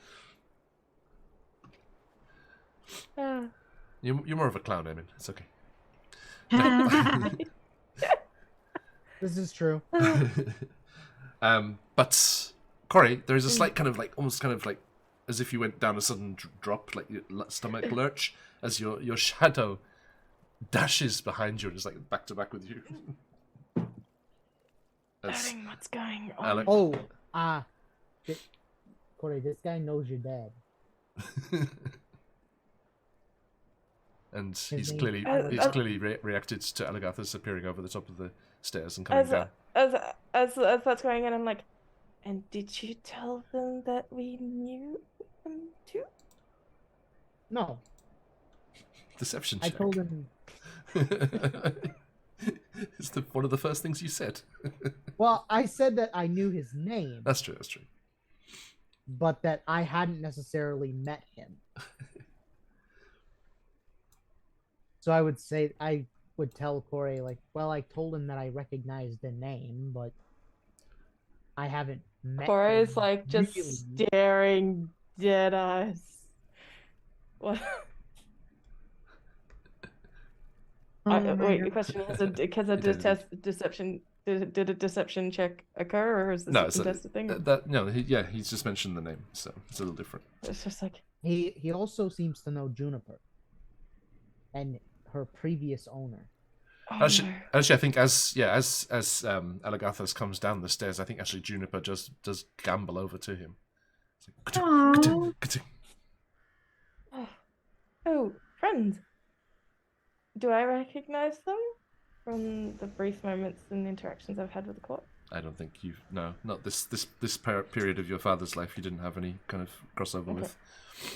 You're more of a clown, Eamon. It's okay. This is true. But Corey, there is a slight almost as if you went down a sudden drop, stomach lurch, as your shadow dashes behind you and is back to back with you. What's going on? Corey, this guy knows your dad. And he's clearly reacted to Alagathas appearing over the top of the stairs and coming down. As that's going on, I'm like, and did you tell them that we knew them too? No. Deception I check. told him. It's one of the first things you said. Well, I said that I knew his name. That's true. But that I hadn't necessarily met him. So I would tell Corey, I told him that I recognized the name, but I haven't met Corey's him. just staring dead eyes. What? Wait, the question is, did a deception check occur, or is this a contested thing? He's just mentioned the name, so it's a little different. It's just he also seems to know Juniper and her previous owner. Actually, I think as Alagathas comes down the stairs, I think actually Juniper does gamble over to him. Oh, friends. Do I recognize them from the brief moments and interactions I've had with the court? I don't think not this period of your father's life. You didn't have any kind of crossover with.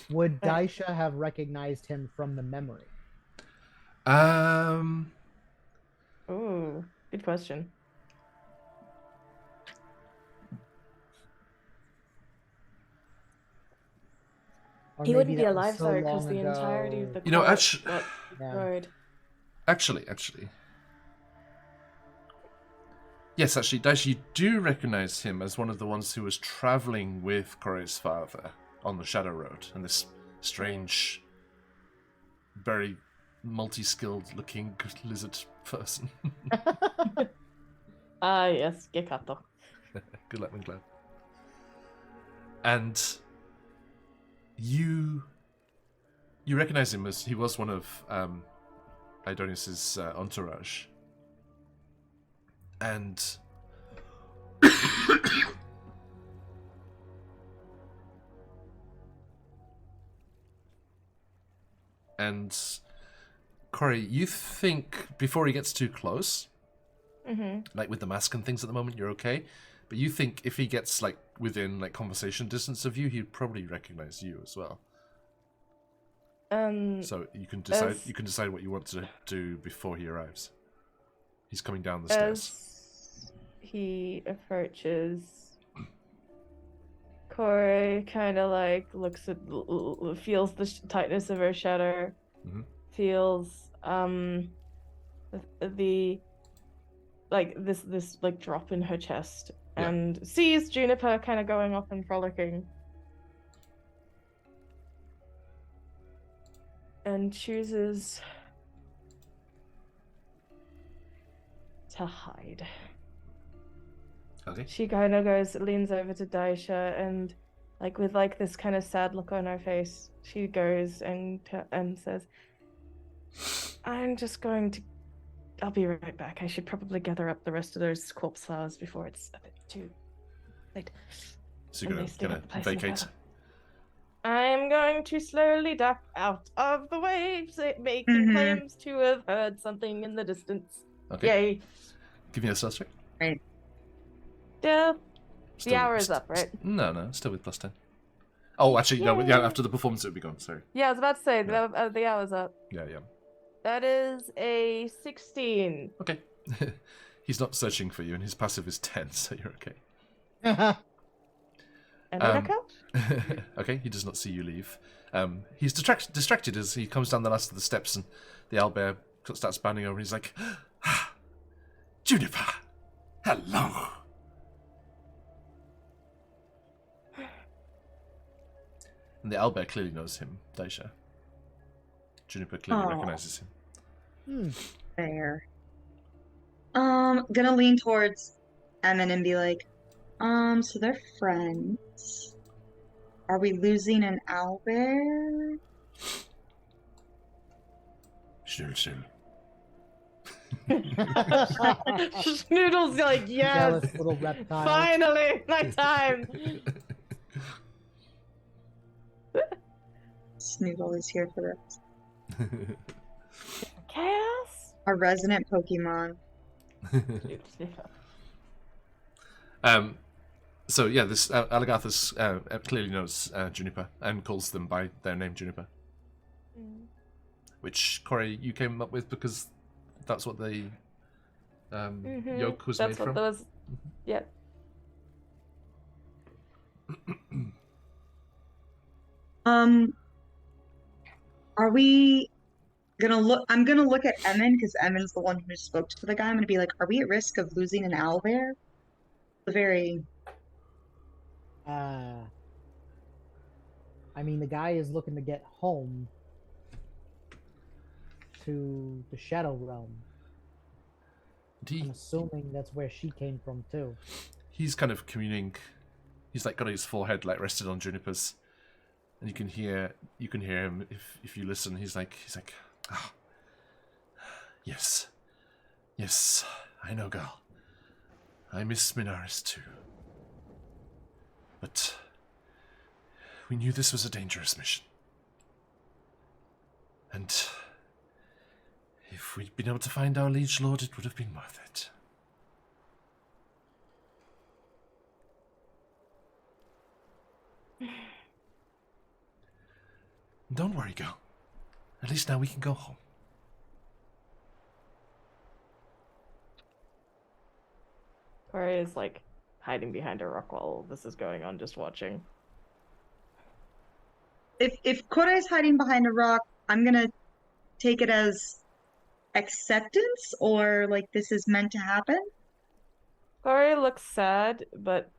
Would Daisha have recognized him from the memory? Oh, good question. Or He maybe wouldn't be that was alive so though, because long the ago. entirety of the You know, court Yeah. road. Actually. Yes, actually, Daisha, you do recognize him as one of the ones who was traveling with Corey's father on the Shadow Road, and this strange, very multi-skilled looking lizard person. Yes, Gekato. Good luck, Winkler. And you recognize him as he was one of Idonius's entourage. And Corey, you think before he gets too close, like with the mask and things at the moment, you're okay. But you think if he gets like within like conversation distance of you, he'd probably recognize you as well. So you can decide. as- You can decide what you want to do before he arrives. He's coming down the stairs. As he approaches, Corey kind of like looks at, feels the tightness of her shadow, feels the like this like drop in her chest, Yeah. and sees Juniper kind of going off and frolicking, and chooses to hide. Okay. She kind of leans over to Daisha, and like with like this kind of sad look on her face, she goes and says, "I'm just going to. I'll be right back. I should probably gather up the rest of those corpse flowers before it's a bit too late." So you're And they gonna stay at the place in the vacate. tower. I'm going to slowly duck out of the waves, making claims to have heard something in the distance. Okay. Yay! Give me a stealth check. Yeah, the Still- hour is up, right? No, still with +10. Oh, actually, no. Yay. Yeah, after the performance, it would be gone. Sorry. Yeah, I was about to say Yeah. the hour's up. Yeah. That is a 16. Okay. He's not searching for you, and his passive is 10, so you're okay. And I duck out? Okay, he does not see you leave. He's distracted as he comes down the last of the steps, and the owlbear starts bounding over. He's like, Juniper, hello. And the owlbear clearly knows him, Daisha. Juniper clearly recognizes him. Fair. Gonna lean towards Emin and be like, so they're friends. Are we losing an owlbear? Still. Noodle's like, yes! Jealous little reptile. Finally! My time! Snoodle is here for this. Chaos? A resident Pokemon. So yeah, this Alagathus clearly knows Juniper and calls them by their name, Juniper. Which, Corey, you came up with because that's what the yoke was That's made what from? those... Yeah. Are we gonna look? I'm gonna look at Emin because Emin's the one who spoke to the guy. I'm gonna be like, are we at risk of losing an owlbear? The very. I mean, the guy is looking to get home to the Shadow Realm. I'm assuming that's where she came from too. He's kind of communing. He's like got his forehead like rested on Juniper's, and you can hear him if you listen. He's like, ah, yes, I know, girl. I miss Minaris too, but we knew this was a dangerous mission, and if we'd been able to find our liege lord, it would have been worth it. Don't worry, girl. At least now we can go home. Corey is like hiding behind a rock while all this is going on, just watching. If Korai's hiding behind a rock, I'm gonna take it as acceptance or like this is meant to happen. Corey looks sad, but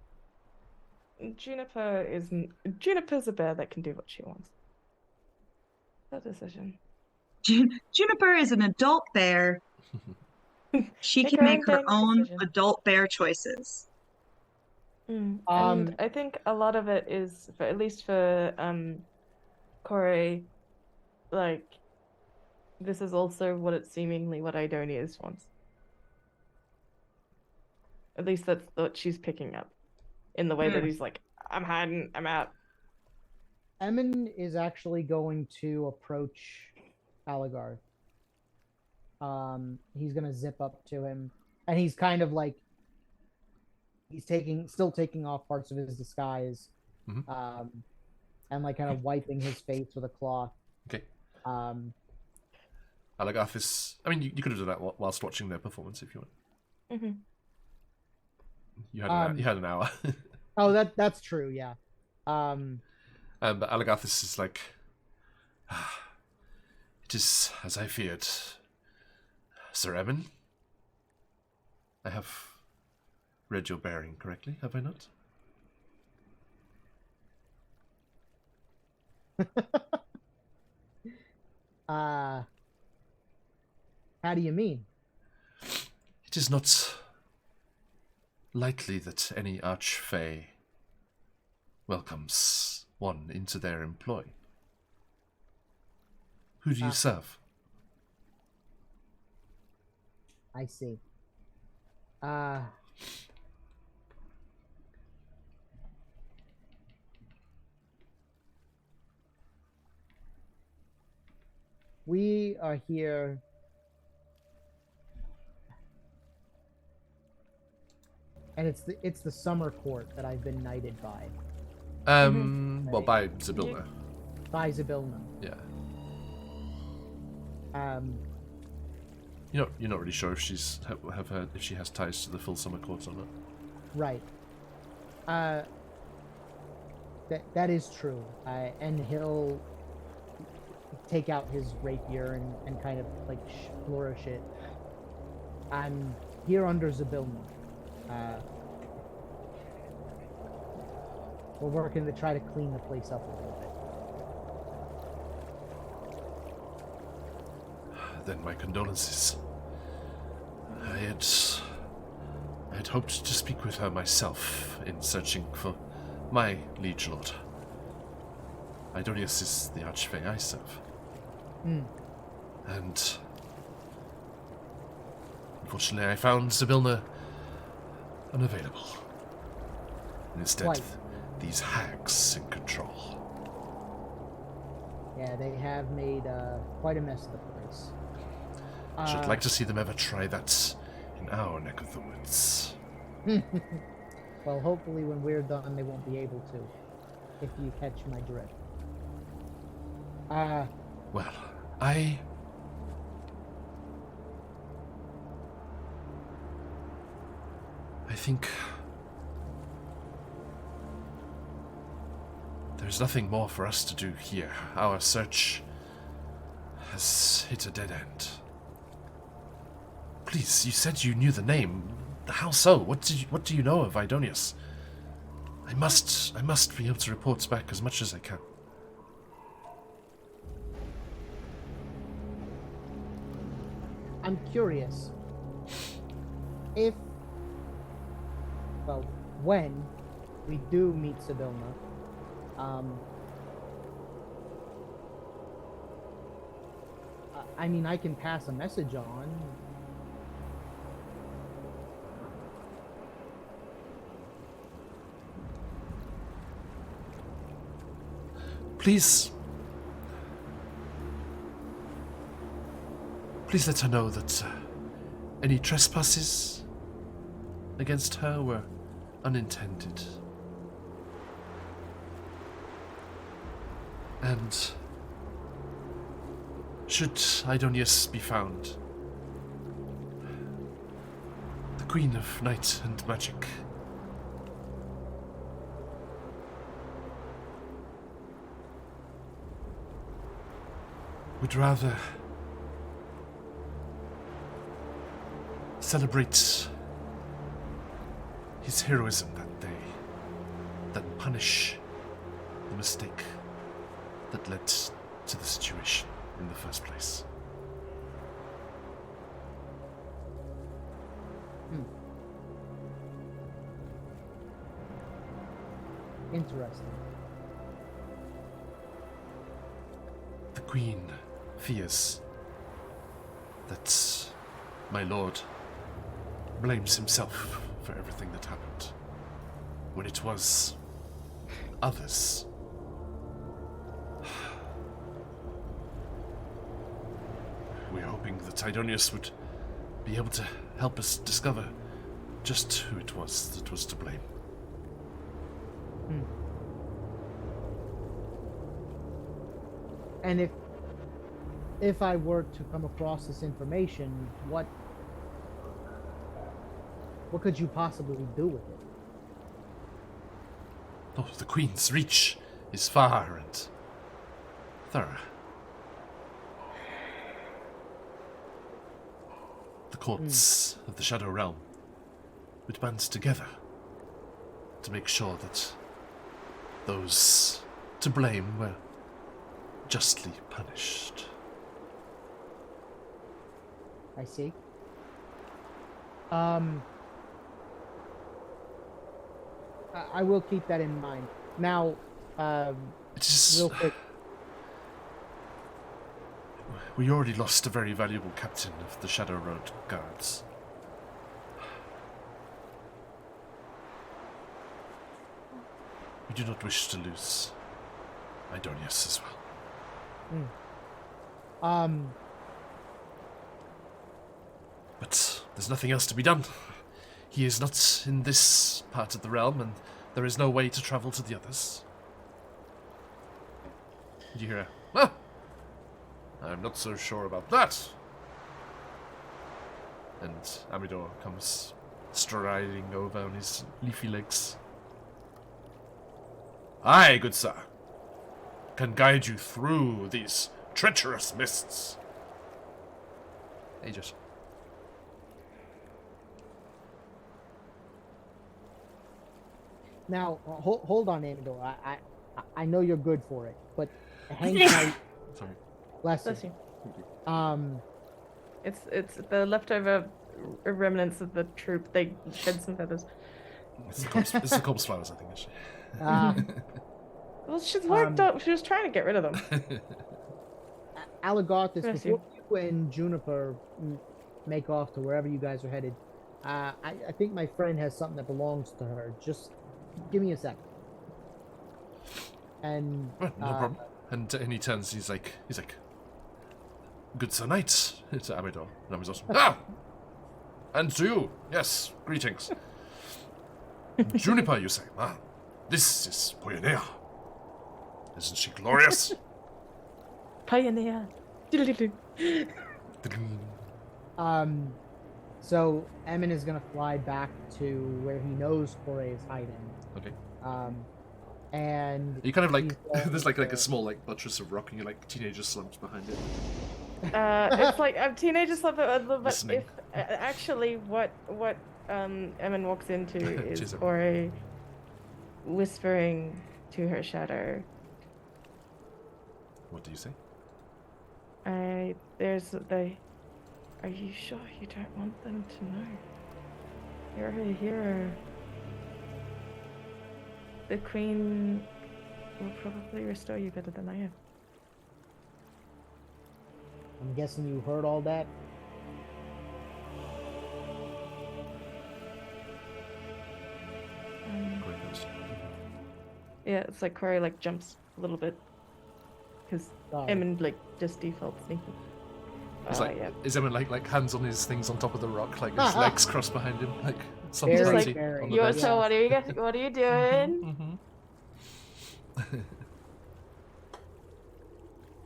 Juniper's a bear that can do what she wants. That decision. Juniper is an adult bear. She can make her own decision. adult bear choices. And I think a lot of it is, at least for Corey, like, this is also what Idonius wants. At least that's what she's picking up. In the way that he's like, I'm hiding, I'm out. Emin is actually going to approach Alagar. He's gonna zip up to him, and he's kind of like, he's still taking off parts of his disguise, Mhm. and like kind of wiping his face with a cloth. Okay. Um, Alagathis. I mean, you could have done that whilst watching their performance if you want. Mhm. You had an hour. oh, that's true. Yeah. But Alagathis is like, it is as I feared, Sir Evan. I have read your bearing correctly, have I not? How do you mean? It is not likely that any archfey welcomes one into their employ. Who do you serve? I see. We are here and it's the summer court that I've been knighted by. Well, by Zybilna. By Zybilna. Yeah. You're not really sure if she's if she has ties to the full summer court or not. Right. That is true. And he'll take out his rapier and kind of like flourish it. I'm here under Zybilna. We're working to try to clean the place up a little bit. Then my condolences. I had hoped to speak with her myself in searching for my liege lord. Idonius is the archfey I serve. And unfortunately I found Zybilna unavailable. And instead, these hags in control. Yeah, they have made quite a mess of the place. I should like to see them ever try that in our neck of the woods. Well, hopefully when we're done, they won't be able to, if you catch my drift. Well, I think there's nothing more for us to do here. Our search has hit a dead end. Please, you said you knew the name. How so? What do you know of Idonius? I must be able to report back as much as I can. I'm curious if, well, when we do meet Zybilna, I mean, I can pass a message on. Please let her know that any trespasses against her were unintended. And should Idonius be found, the Queen of Night and Magic would rather celebrate his heroism that day than punish the mistake that led to the situation in the first place. Interesting. The Queen fears that my lord blames himself for everything that happened, when it was others. We're hoping that Idonius would be able to help us discover just who it was that was to blame. And if I were to come across this information, what could you possibly do with it? Oh, the Queen's reach is far and thorough. The courts of the Shadow Realm would band together to make sure that those to blame were justly punished. I see. I will keep that in mind. Now, It's real quick. We already lost a very valuable captain of the Shadow Road Guards. We do not wish to lose Idonius as well. But there's nothing else to be done. He is not in this part of the realm, and there is no way to travel to the others. You hear a, I'm not so sure about that. And Amidor comes striding over on his leafy legs. I, good sir, can guide you through these treacherous mists. Aegis. Now, hold on, Amidor. I know you're good for it, but hang tight. Sorry. Bless Bless you. you. It's the leftover remnants of the troop. They shed some feathers. It's the corpse flowers, I think, actually. Well, she's worked up. She was trying to get rid of them. Aligarthus, Bless before you and Juniper make off to wherever you guys are headed, I think my friend has something that belongs to her. Just give me a sec. And No problem. And he turns. He's like, good sir knight to Amidor. And Amidor's and to you, yes, greetings. Juniper, you say? This is Poyanea. Isn't she glorious? Pioneer. So Emin is gonna fly back to where he knows Corey is hiding. Okay. And You kind of like he's going there's like a to- small like buttress of rock, and you're like teenager slumped behind it. It's like a teenager slap, but Listening. if actually what Emin walks into is Cheers, Emin. Corey whispering to her shadow. What do you say? Are you sure you don't want them to know? You're a hero. The Queen will probably restore you better than I am. I'm guessing you heard all that. Corey goes, Yeah, it's like Corey like jumps a little bit because Emin like just default sneaky. He's like, yeah. is Emin like hands on his things on top of the rock, like his legs crossed behind him, like some Very, party very- on the You're bed. so what are you doing?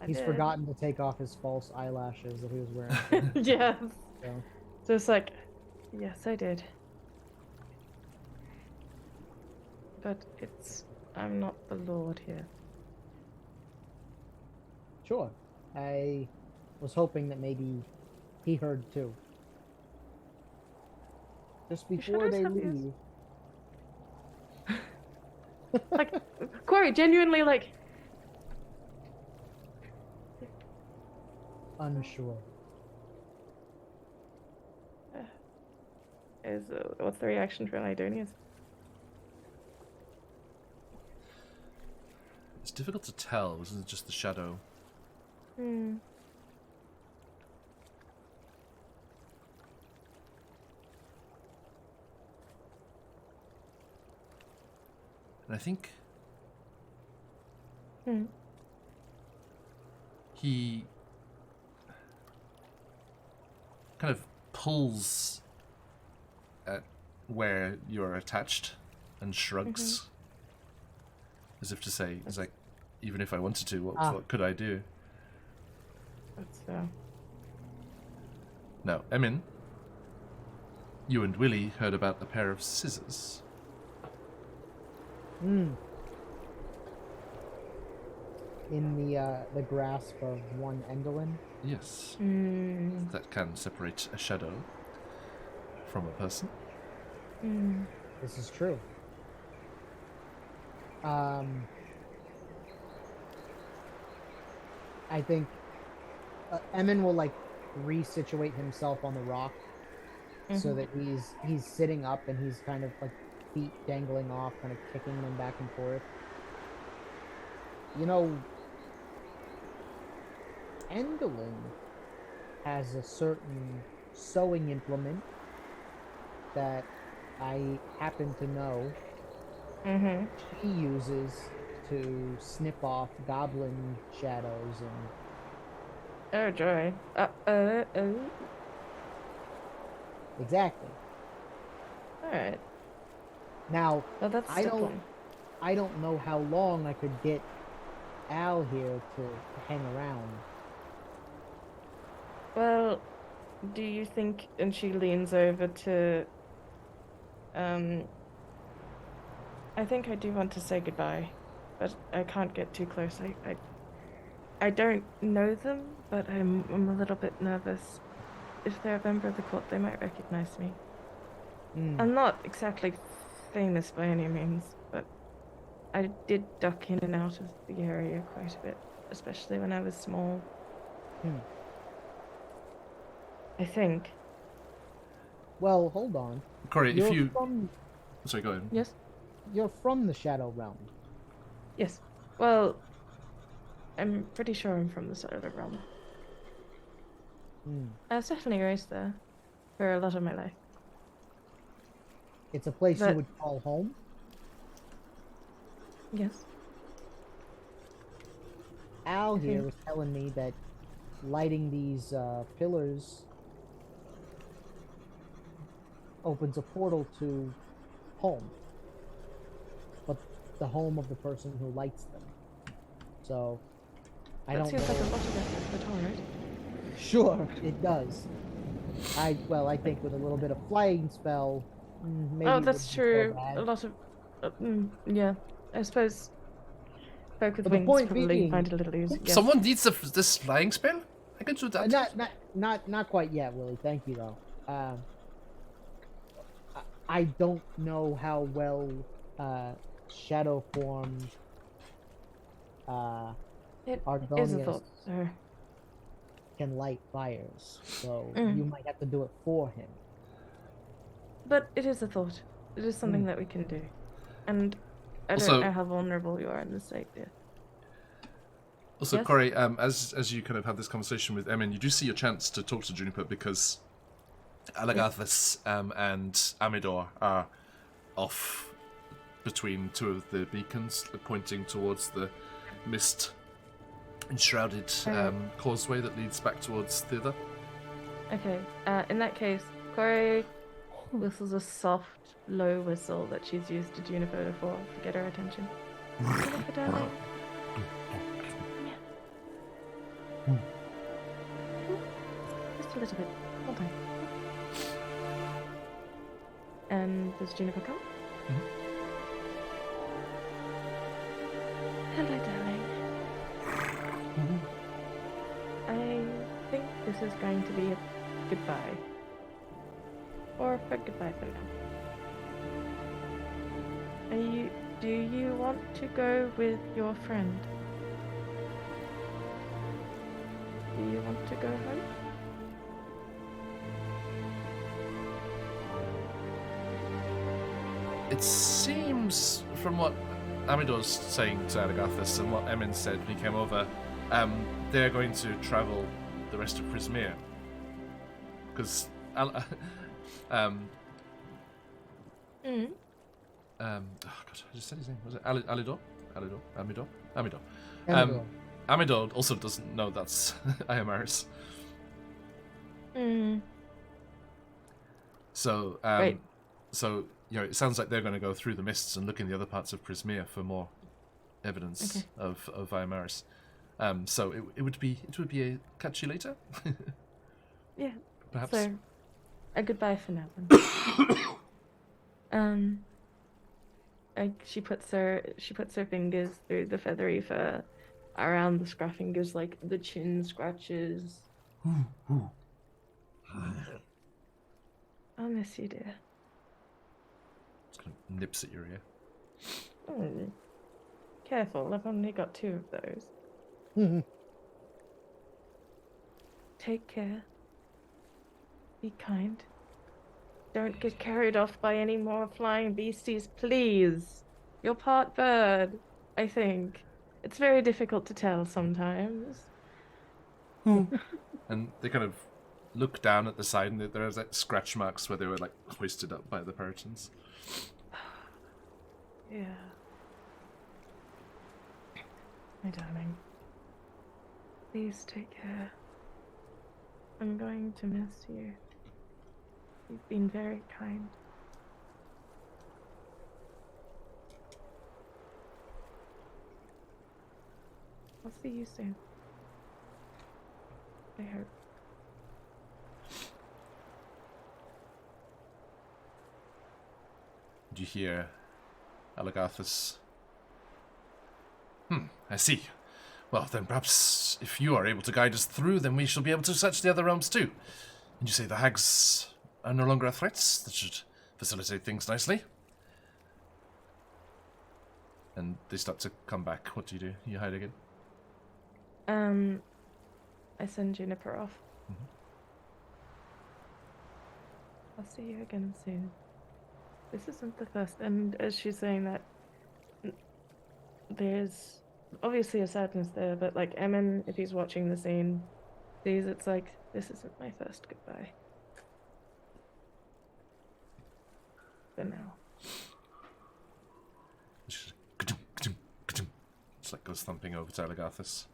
I He's did. forgotten to take off his false eyelashes that he was wearing. Yes. So, So it's like, yes, I did. But I'm not the Lord here. sure. I was hoping that maybe he heard too. Just before shadows they have ears? leave. Like, Corey, genuinely, like, Unsure. what's the reaction from Idonius? It's difficult to tell. Wasn't it just the shadow? Hmm. And I think Hmm. he kind of pulls at where you're attached and shrugs. As if to say, it's like, even if I wanted to, what could I do? That's Now, Emin, you and Willie heard about a pair of scissors. In the grasp of one Engelin. Yes. That can separate a shadow from a person. This is true. I think Emin will like resituate himself on the rock so that he's sitting up and he's kind of like feet dangling off, kind of kicking them back and forth. You know, Engelin has a certain sewing implement that I happen to know she uses to snip off goblin shadows and... Oh, joy. Exactly. Alright. Now, Well, that's I simple. don't know how long I could get Al here to hang around. Well, do you think... And she leans over to... I think I do want to say goodbye, but I can't get too close. I don't know them, but I'm a little bit nervous. If they're a member of the court, they might recognize me. I'm not exactly famous by any means, but I did duck in and out of the area quite a bit, especially when I was small. I think. Well, hold on. Corey, You're if you... from... Sorry, go ahead. Yes? You're from the Shadow Realm. Yes. Well, I'm pretty sure I'm from the Shadow Realm. I was definitely raised there for a lot of my life. It's a place But- you would call home? Yes. Al here was telling me that lighting these pillars opens a portal to home. But the home of the person who lights them. So, I That don't seems know. like a lot of effort, but alright. Sure, it does. I think with a little bit of flying spell, maybe. Oh, it that's wouldn't be so true. bad. A lot of... yeah. I suppose folk with But the wings point probably being- find it a little easier. Yes. Someone needs this flying spell? I can do that. Not quite yet, Willie. Thank you though. I don't know how well shadow form It is a Argonius thought, sir. can light fires, so Mm. you might have to do it for him. But it is a thought. It is something that we can do. And I Also- don't know how vulnerable you are in this state, dear. Also, Yes? Corey, as you kind of have this conversation with Emin, you do see a chance to talk to Juniper because Alagathis and Amidor are off between two of the beacons, pointing towards the mist enshrouded causeway that leads back towards the other. Okay, in that case, Corey whistles a soft, low whistle that she's used to Juniper before to get her attention. Juniper, darling. Just a little bit. Hold on. And does Juniper come? Hello, darling. I think this is going to be a goodbye. Or a goodbye for now. Do you want to go with your friend? Do you want to go home? It seems, from what Amidor's saying to Alagathis and what Emin said when he came over, they're going to travel the rest of Prismere. Because oh god, I just said his name. Was it Alidor? Amidor? Amidor. Amidor also doesn't know that's Iamaris. So, Wait. So, it sounds like they're going to go through the mists and look in the other parts of Prismea for more evidence of Viamaris. So it would be a catch you later. Yeah. Perhaps. So, a goodbye for now then. She puts her fingers through the feathery fur around the scruff and gives like the chin scratches. I'll miss you, dear. Just kind of nips at your ear. Oh, careful, I've only got 2 of those. Take care. Be kind. Don't get carried off by any more flying beasties, please. You're part bird, I think. It's very difficult to tell sometimes. And they kind of look down at the side, and there's like scratch marks where they were like hoisted up by the Puritans. Yeah. My darling. Please take care. I'm going to miss you. You've been very kind. I'll see you soon. I hope. Do you hear Alagarthus? I see. Well, then perhaps if you are able to guide us through, then we shall be able to search the other realms too. And you say the hags are no longer a threat? That should facilitate things nicely. And they start to come back. What do? You hide again? I send Juniper off. I'll see you again soon. This isn't the first, and as she's saying that, there's obviously a sadness there, but like Emin, if he's watching the scene, sees it's like, this isn't my first goodbye. For now. Just like goes thumping over to Alagarthus.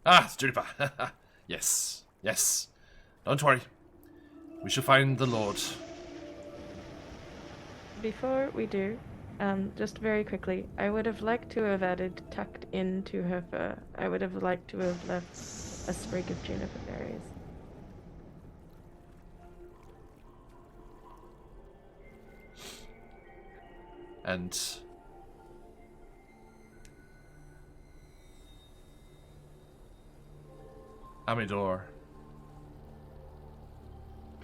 It's Juniper. Yes. Don't worry. We shall find the Lord. Before we do, just very quickly, I would have liked to have added tucked into her fur. I would have liked to have left a sprig of juniper berries. And Amidor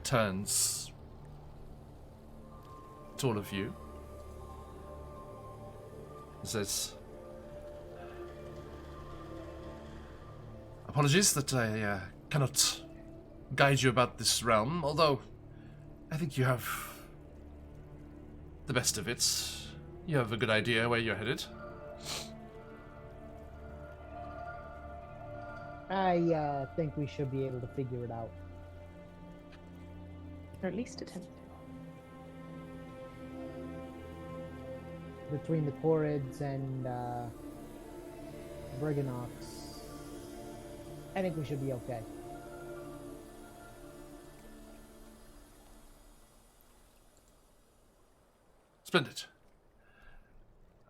turns to all of you and says, apologies that I cannot guide you about this realm, although I think you have the best of it. You have a good idea where you're headed. I think we should be able to figure it out. Or at least attempt. Between the Corrids and Briganox, I think we should be okay. Splendid.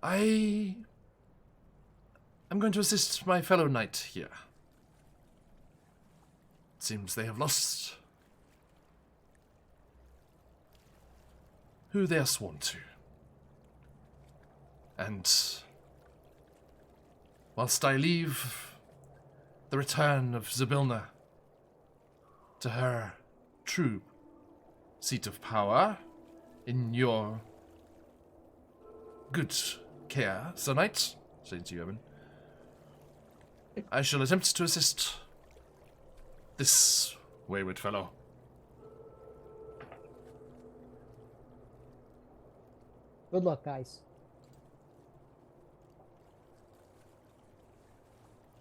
I'm going to assist my fellow knight here. It seems they have lost who they are sworn to. And whilst I leave the return of Zybilna to her true seat of power in your good care, Sir Knight, saying to you, Evan, I shall attempt to assist this wayward fellow. Good luck, guys.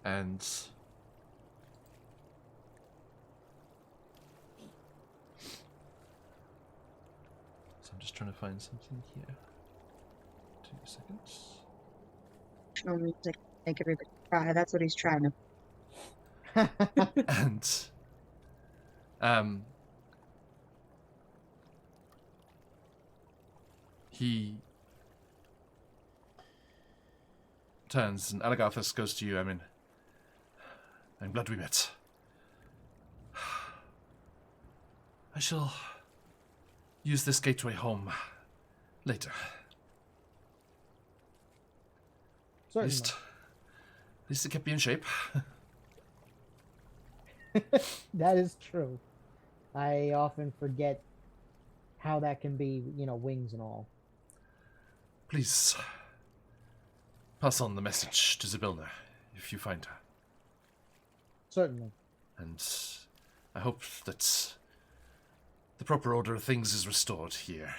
And so I'm just trying to find something here. 2 seconds. Emotional music make everybody cry. That's what he's trying to. And He turns and Alagathus goes to you. I'm glad we met. I shall use this gateway home later. Certainly. At least it kept me in shape. That is true. I often forget how that can be, wings and all. Please pass on the message to Zybilna if you find her. Certainly. And I hope that the proper order of things is restored here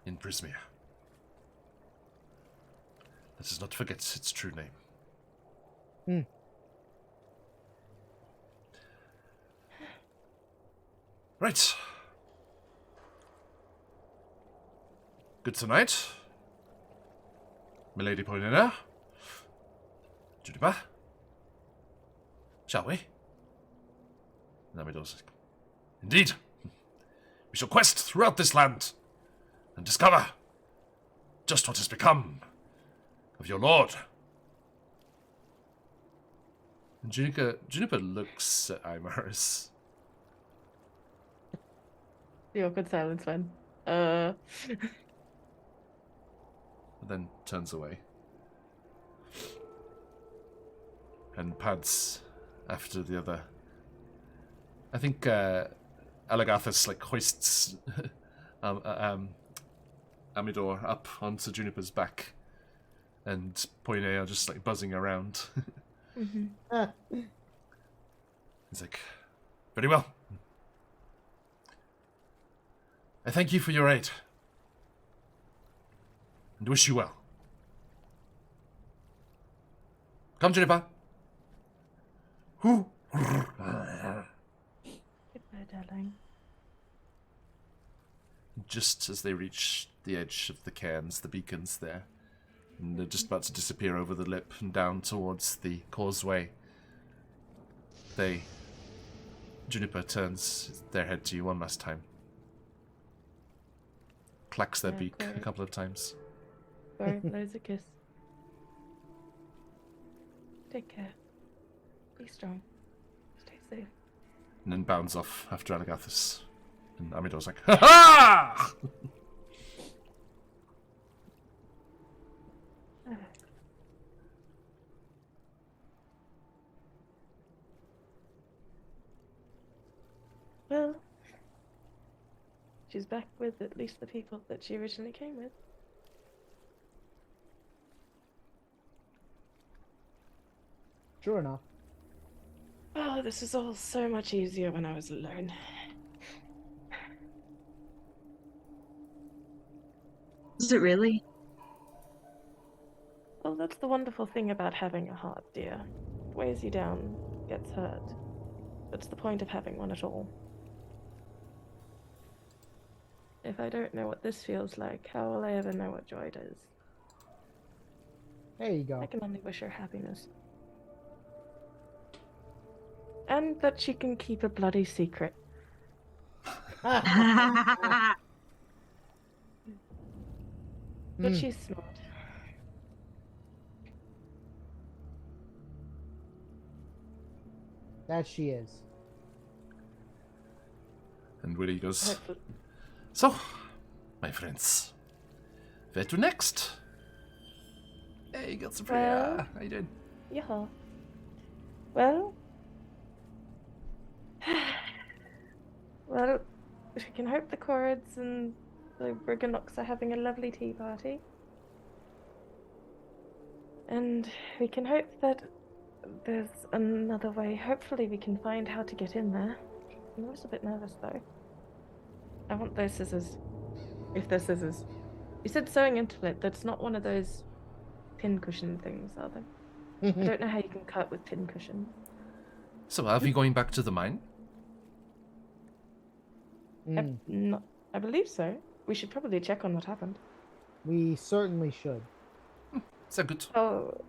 in Prismia. Let us not forget its true name. Right. Good tonight. Milady Paulina. Juniper. Shall we? Namidor's like, indeed. We shall quest throughout this land and discover just what has become of your lord. And Juniper looks at Imaris. The awkward silence one. And then turns away. And pads after the other. I think Alagathus hoists Amidor up onto Juniper's back, and Poine are just buzzing around. He's like, very well. I thank you for your aid, and wish you well. Come, Juniper. Who? Goodbye, darling. Just as they reach the edge of the cairns, the beacons there, and they're just about to disappear over the lip and down towards the causeway, Juniper turns their head to you one last time. Clacks their beak a couple of times. Sorry, blows a kiss. Take care. Be strong. Stay safe. And then bounds off after Alagathus. And Amidor's like, ha ha! Well, she's back with at least the people that she originally came with. Sure enough. Oh, this was all so much easier when I was alone. Is it really? Well, that's the wonderful thing about having a heart, dear. It weighs you down, gets hurt. That's the point of having one at all. If I don't know what this feels like, how will I ever know what joy does? There you go. I can only wish her happiness. And that she can keep a bloody secret. But she's smart. That she is. And Willie goes, Hopefully. so, my friends, where to next? Hey, got some prayer. How you doing? Yeah. Well, we can hope the Corrids and the Briganocks are having a lovely tea party. And we can hope that there's another way. Hopefully we can find how to get in there. I'm a little bit nervous though. I want those scissors. If they're scissors. You said sewing into it. That's not one of those pincushion things, are they? I don't know how you can cut with pincushion. So, are we going back to the mine? I believe so. We should probably check on what happened. We certainly should. Is that good? Oh,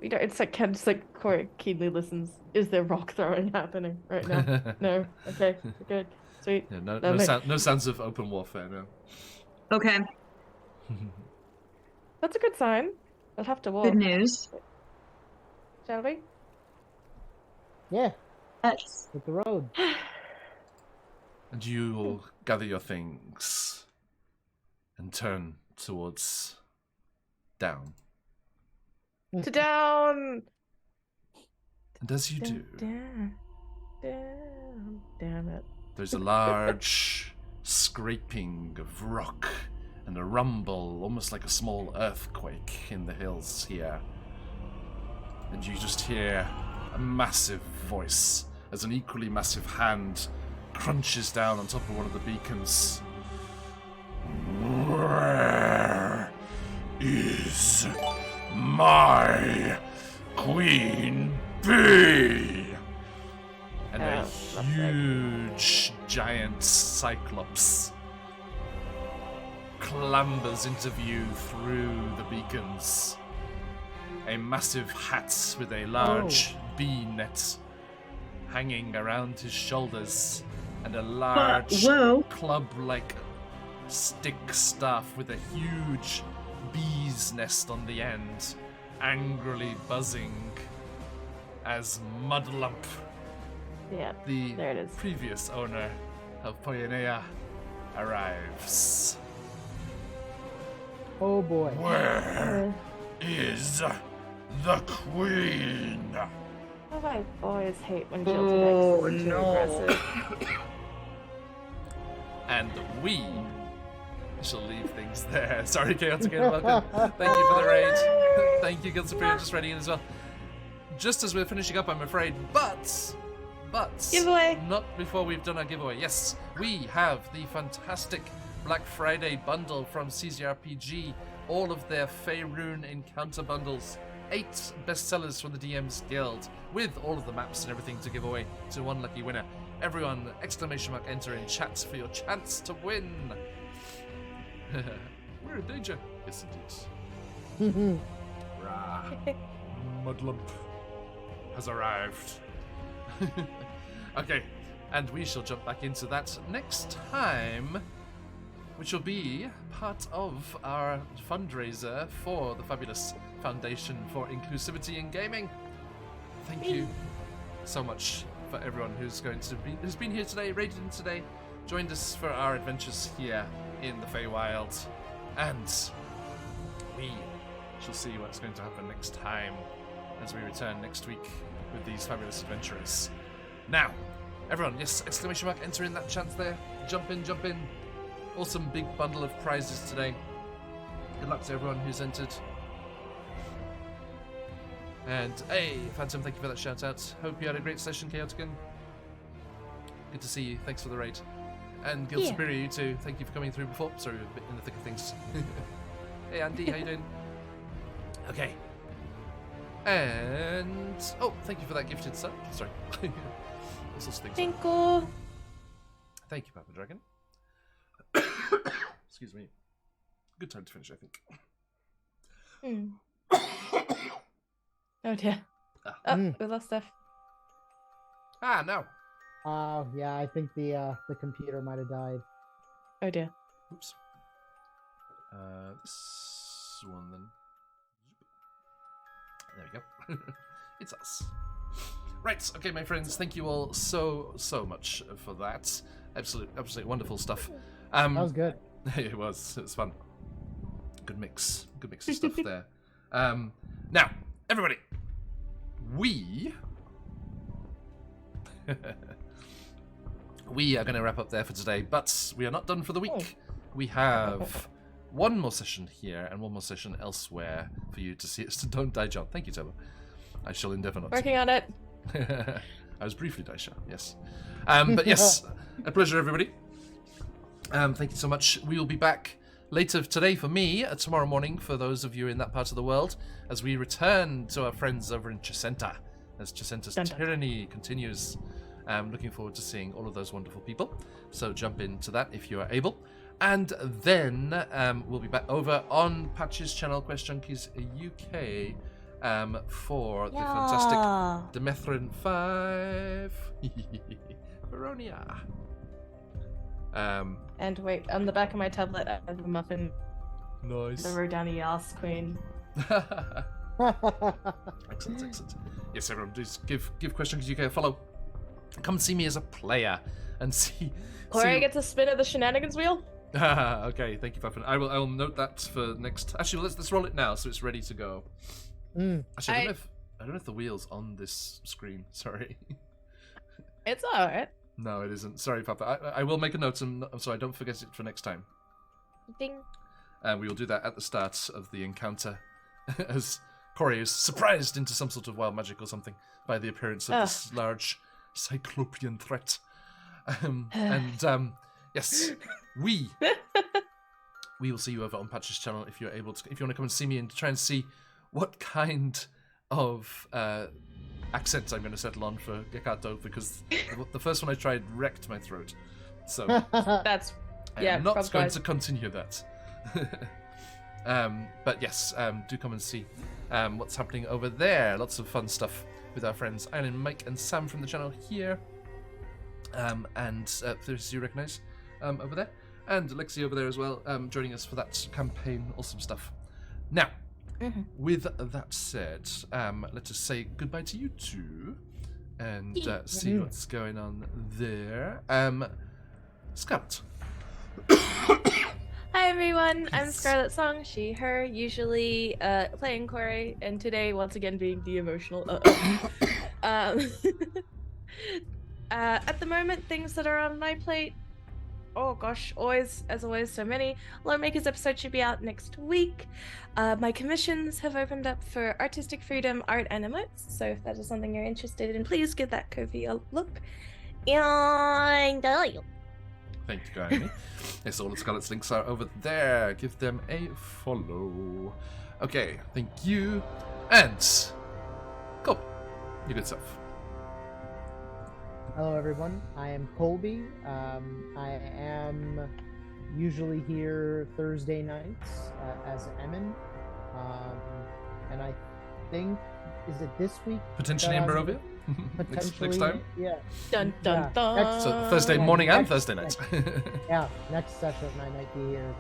you know, it's like Corey keenly listens. Is there rock throwing happening right now? No. Okay, we're good. Sweet. Yeah, no, Love it. no sounds of open warfare, no. Okay, That's a good sign. We'll have to walk. good news. Shall we? Yeah, Let's. hit the road. And you gather your things and turn towards down. To down. And as you do, Down. Down. Damn it. there's a large scraping of rock and a rumble, almost like a small earthquake in the hills here. And you just hear a massive voice as an equally massive hand crunches down on top of one of the beacons. Where is my queen bee? And a Oh, huge giant cyclops clambers into view through the beacons. A massive hat with a large bee net hanging around his shoulders, and a large whoa. club-like stick staff with a huge bee's nest on the end, angrily buzzing as Mudlump, Yeah. the There it is. previous owner of Poyanea, arrives. Oh boy. Where is the queen? Oh, I always hate when Oh, Jilted X is too no. aggressive. And we shall leave things there. Sorry, Chaotic, and welcome. Thank you for the raid. Thank you, Guild Superior, just reading in as well. Just as we're finishing up, I'm afraid, but Giveaway. not before we've done our giveaway. Yes, we have the fantastic Black Friday bundle from CZRPG, all of their Faerun encounter bundles, 8 bestsellers from the DM's Guild, with all of the maps and everything to give away to one lucky winner. Everyone, exclamation mark, enter in chat for your chance to win. We're in danger. Yes, indeed. Rah. Mudlump has arrived. Okay, and we shall jump back into that next time, which will be part of our fundraiser for the fabulous Foundation for Inclusivity in Gaming. Thank you so much for everyone who's been here today, raided in today, joined us for our adventures here in the Feywild, and we shall see what's going to happen next time as we return next week with these fabulous adventurers. Now, everyone, yes, exclamation mark, enter in that chance there. Jump in, jump in. Awesome big bundle of prizes today. Good luck to everyone who's entered. And hey, Phantom, thank you for that shout out. Hope you had a great session, Chaotican. Good to see you. Thanks for the raid. And Guild Superior, you too. Thank you for coming through before. Sorry, we're a bit in the thick of things. Hey, Andy, how you doing? Okay. And oh, thank you for that gifted sub. Sorry. All sorts of things. Thank you. Thank you, Papa Dragon. Excuse me. Good time to finish, I think. Oh dear. Oh, we lost stuff. Ah, no. Yeah, I think the computer might have died. Oh dear. Oops. This one then. There we go. It's us. Right, okay, my friends, thank you all so much for that. Absolutely wonderful stuff. That was good. It was fun. Good mix of stuff there. Now, everybody, we are going to wrap up there for today, but we are not done for the week. We have one more session here and one more session elsewhere for you to see. So don't die, John. Thank you, Tobo. I shall endeavour not to. Working on it. I was briefly Daisha, yes. But yes, a pleasure, everybody. Thank you so much. We will be back later today for me, tomorrow morning for those of you in that part of the world, as we return to our friends over in Chesenta, as Chesenta's tyranny continues. Looking forward to seeing all of those wonderful people. So jump into that if you are able. And then we'll be back over on Patch's channel, QuestJunkiesUK, for the fantastic Demethrin 5 Veronia. And wait, on the back of my tablet, I have a muffin. Nice. The Rodani Ass Queen. Excellent, excellent. Yes, everyone, just give QuestJunkiesUK a follow. Come see me as a player and see. Corey gets a spin at the shenanigans wheel. Okay, thank you, Puffin. I will note that for next. Actually, let's roll it now so it's ready to go. Actually, I don't know if the wheel's on this screen. Sorry. It's alright. No, it isn't. Sorry, Papa. I will make a note so I don't forget it for next time. Ding. We will do that at the start of the encounter, as Corey is surprised into some sort of wild magic or something by the appearance of this large cyclopean threat. Yes, we will see you over on Patch's channel if you're able to. If you want to come and see me and try and see what kind of accent I'm going to settle on for Gekato, because the first one I tried wrecked my throat. So That's I'm not going to continue that. But yes, do come and see what's happening over there. Lots of fun stuff with our friends Island, Mike, and Sam from the channel here. And there's you recognise over there, and Lexi over there as well, joining us for that campaign. Awesome stuff. Now, with that said, let us say goodbye to you two, and see what's going on there. Scout. Hi everyone, I'm Scarlet Song, she, her, usually playing Corey, and today once again being the emotional at the moment, things that are on my plate, oh gosh, always, as always, so many. Lawmakers episode should be out next week. My commissions have opened up for artistic freedom, art, and emotes, so if that is something you're interested in, please give that Ko-fi a look. And Thank you, Guy. Yes, all of Scarlet's links are over there. Give them a follow. Okay, thank you. And Colby, you good stuff. Hello, everyone. I am Colby. I am usually here Thursday nights as Emin. And I think, is it this week? Potentially in Barovia? Potentially. next time? Yeah. dun dun dun. So Thursday morning and Thursday night. Yeah, next session I might be here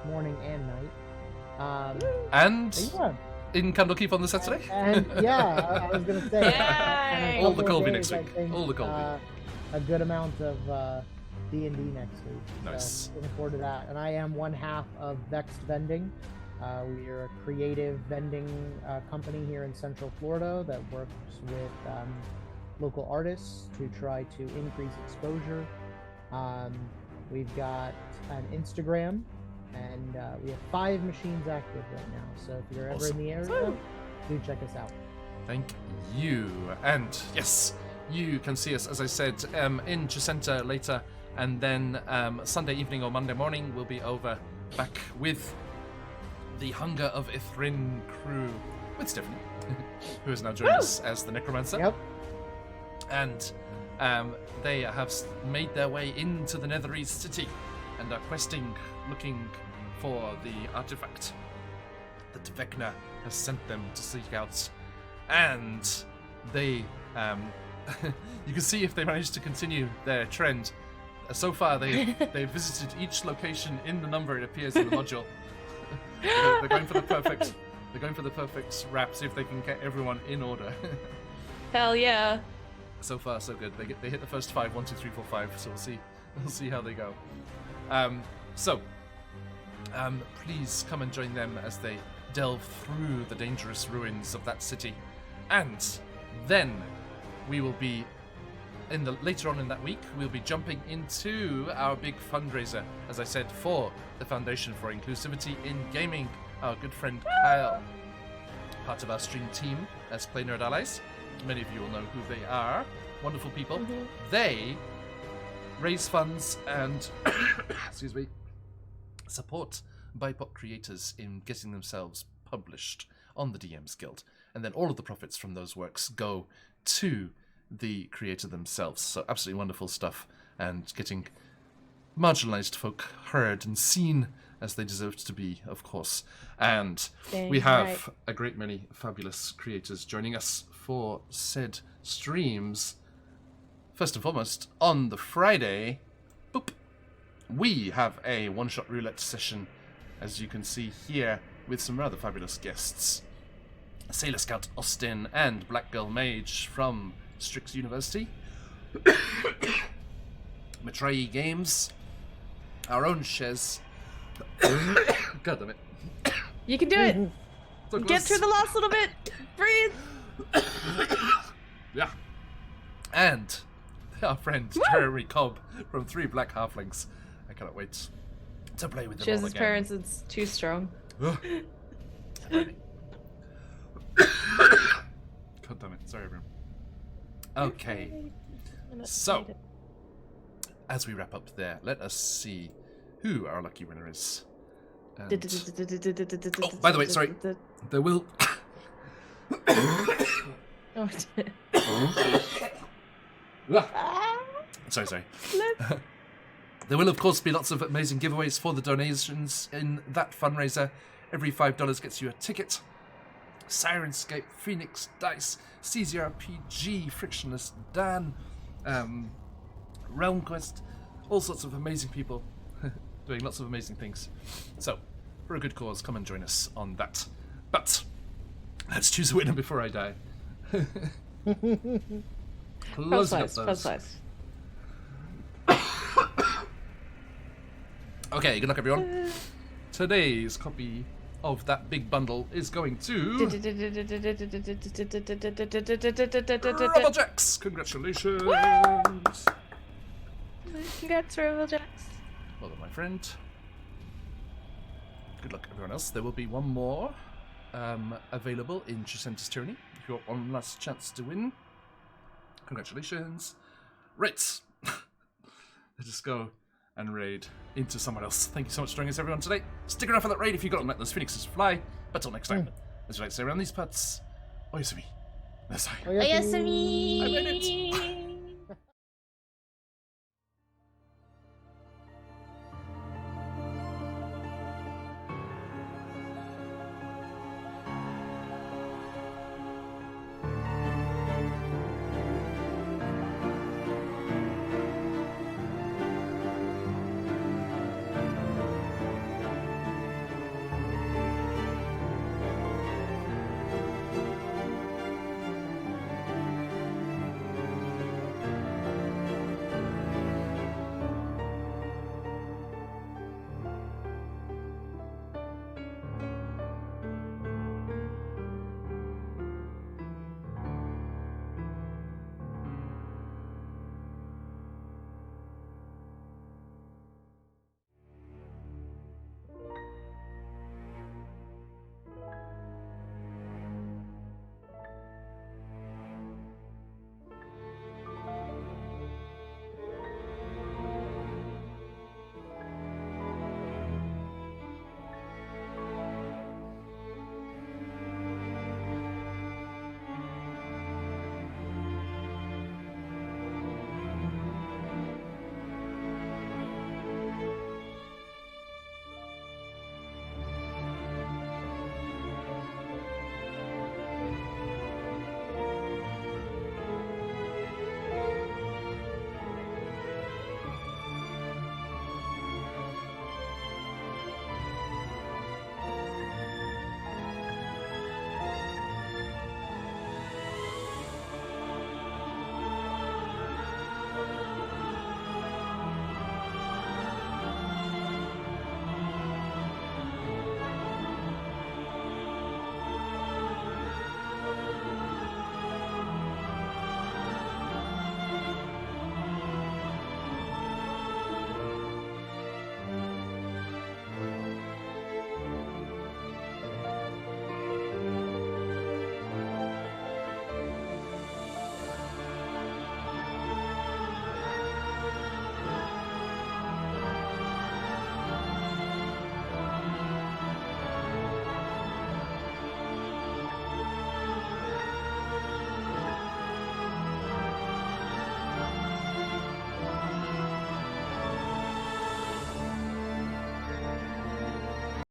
morning and night. And Yeah. in Candlekeep on the Saturday? And yeah, I was gonna say. Yay! and a All the couple Colby days, next week. I think, All the Colby. A good amount of D&D next week. Nice. So looking forward to that. And I am one half of Vexed Vending. We are a creative vending company here in Central Florida that works with local artists to try to increase exposure. We've got an Instagram, and we have 5 machines active right now. So if you're ever in the area, do check us out. Thank you. And yes, you can see us, as I said, in Chicenta later, and then Sunday evening or Monday morning we'll be over back with the Hunger of Ithrin crew with Stephanie, who has now joined us as the Necromancer. Yep. And they have made their way into the Netherese city and are questing, looking for the artifact that Vecna has sent them to seek out. And they, you can see if they manage to continue their trend. So far, they've visited each location in the number it appears in the module. They're going for the perfect. They're going for the perfect wrap. See if they can get everyone in order. Hell yeah. So far, so good. They hit the first 5, 1, 2, 3, 4, 5. So we'll see how they go. Please come and join them as they delve through the dangerous ruins of that city, and then we will be later on in that week. We'll be jumping into our big fundraiser, as I said, for the Foundation for Inclusivity in Gaming. Our good friend Kyle, part of our stream team as Play Nerd Allies. Many of you will know who they are. Wonderful people. They raise funds and excuse me, support BIPOC creators in getting themselves published on the DMs Guild, and then all of the profits from those works go to the creator themselves. So absolutely wonderful stuff, and getting marginalized folk heard and seen as they deserve to be, of course. And we have a great many fabulous creators joining us for said streams. First and foremost, on the Friday, we have a one-shot roulette session, as you can see here, with some rather fabulous guests. Sailor Scout Austin and Black Girl Mage from Strix University. Matrayi Games. Our own Shez. God damn it. You can do it. Douglas. Get through the last little bit. Breathe. Yeah. And our friend Terry Cobb from 3 Black Halflings. I cannot wait to play with them all Shiz's again. parents, it's too strong. God damn it. Sorry, everyone. Okay. So, as we wrap up there, let us see who our lucky winner is. And... Oh, by the way, sorry. There will... Oh, sorry. There will, of course, be lots of amazing giveaways for the donations in that fundraiser. Every $5 gets you a ticket. Sirenscape, Phoenix Dice, CZRPG, Frictionless Dan, Realm Quest, all sorts of amazing people doing lots of amazing things. So, for a good cause, come and join us on that. But, let's choose a winner before I die. Closing up those. Okay, good luck, everyone. Today's copy of that big bundle is going to... Roublejacks! Congratulations! Congrats, Roublejacks. Well done, my friend. Good luck, everyone else. There will be one more available in Tricentis Tyranny. If you got one last chance to win. Congratulations. Right. Let us go and raid into someone else. Thank you so much for joining us, everyone, today. Stick around for that raid if you got to let those phoenixes fly. But till next time, as we like to say around these parts, Oyasumi. Nasai. Oyasumi. Oyasumi. I made it.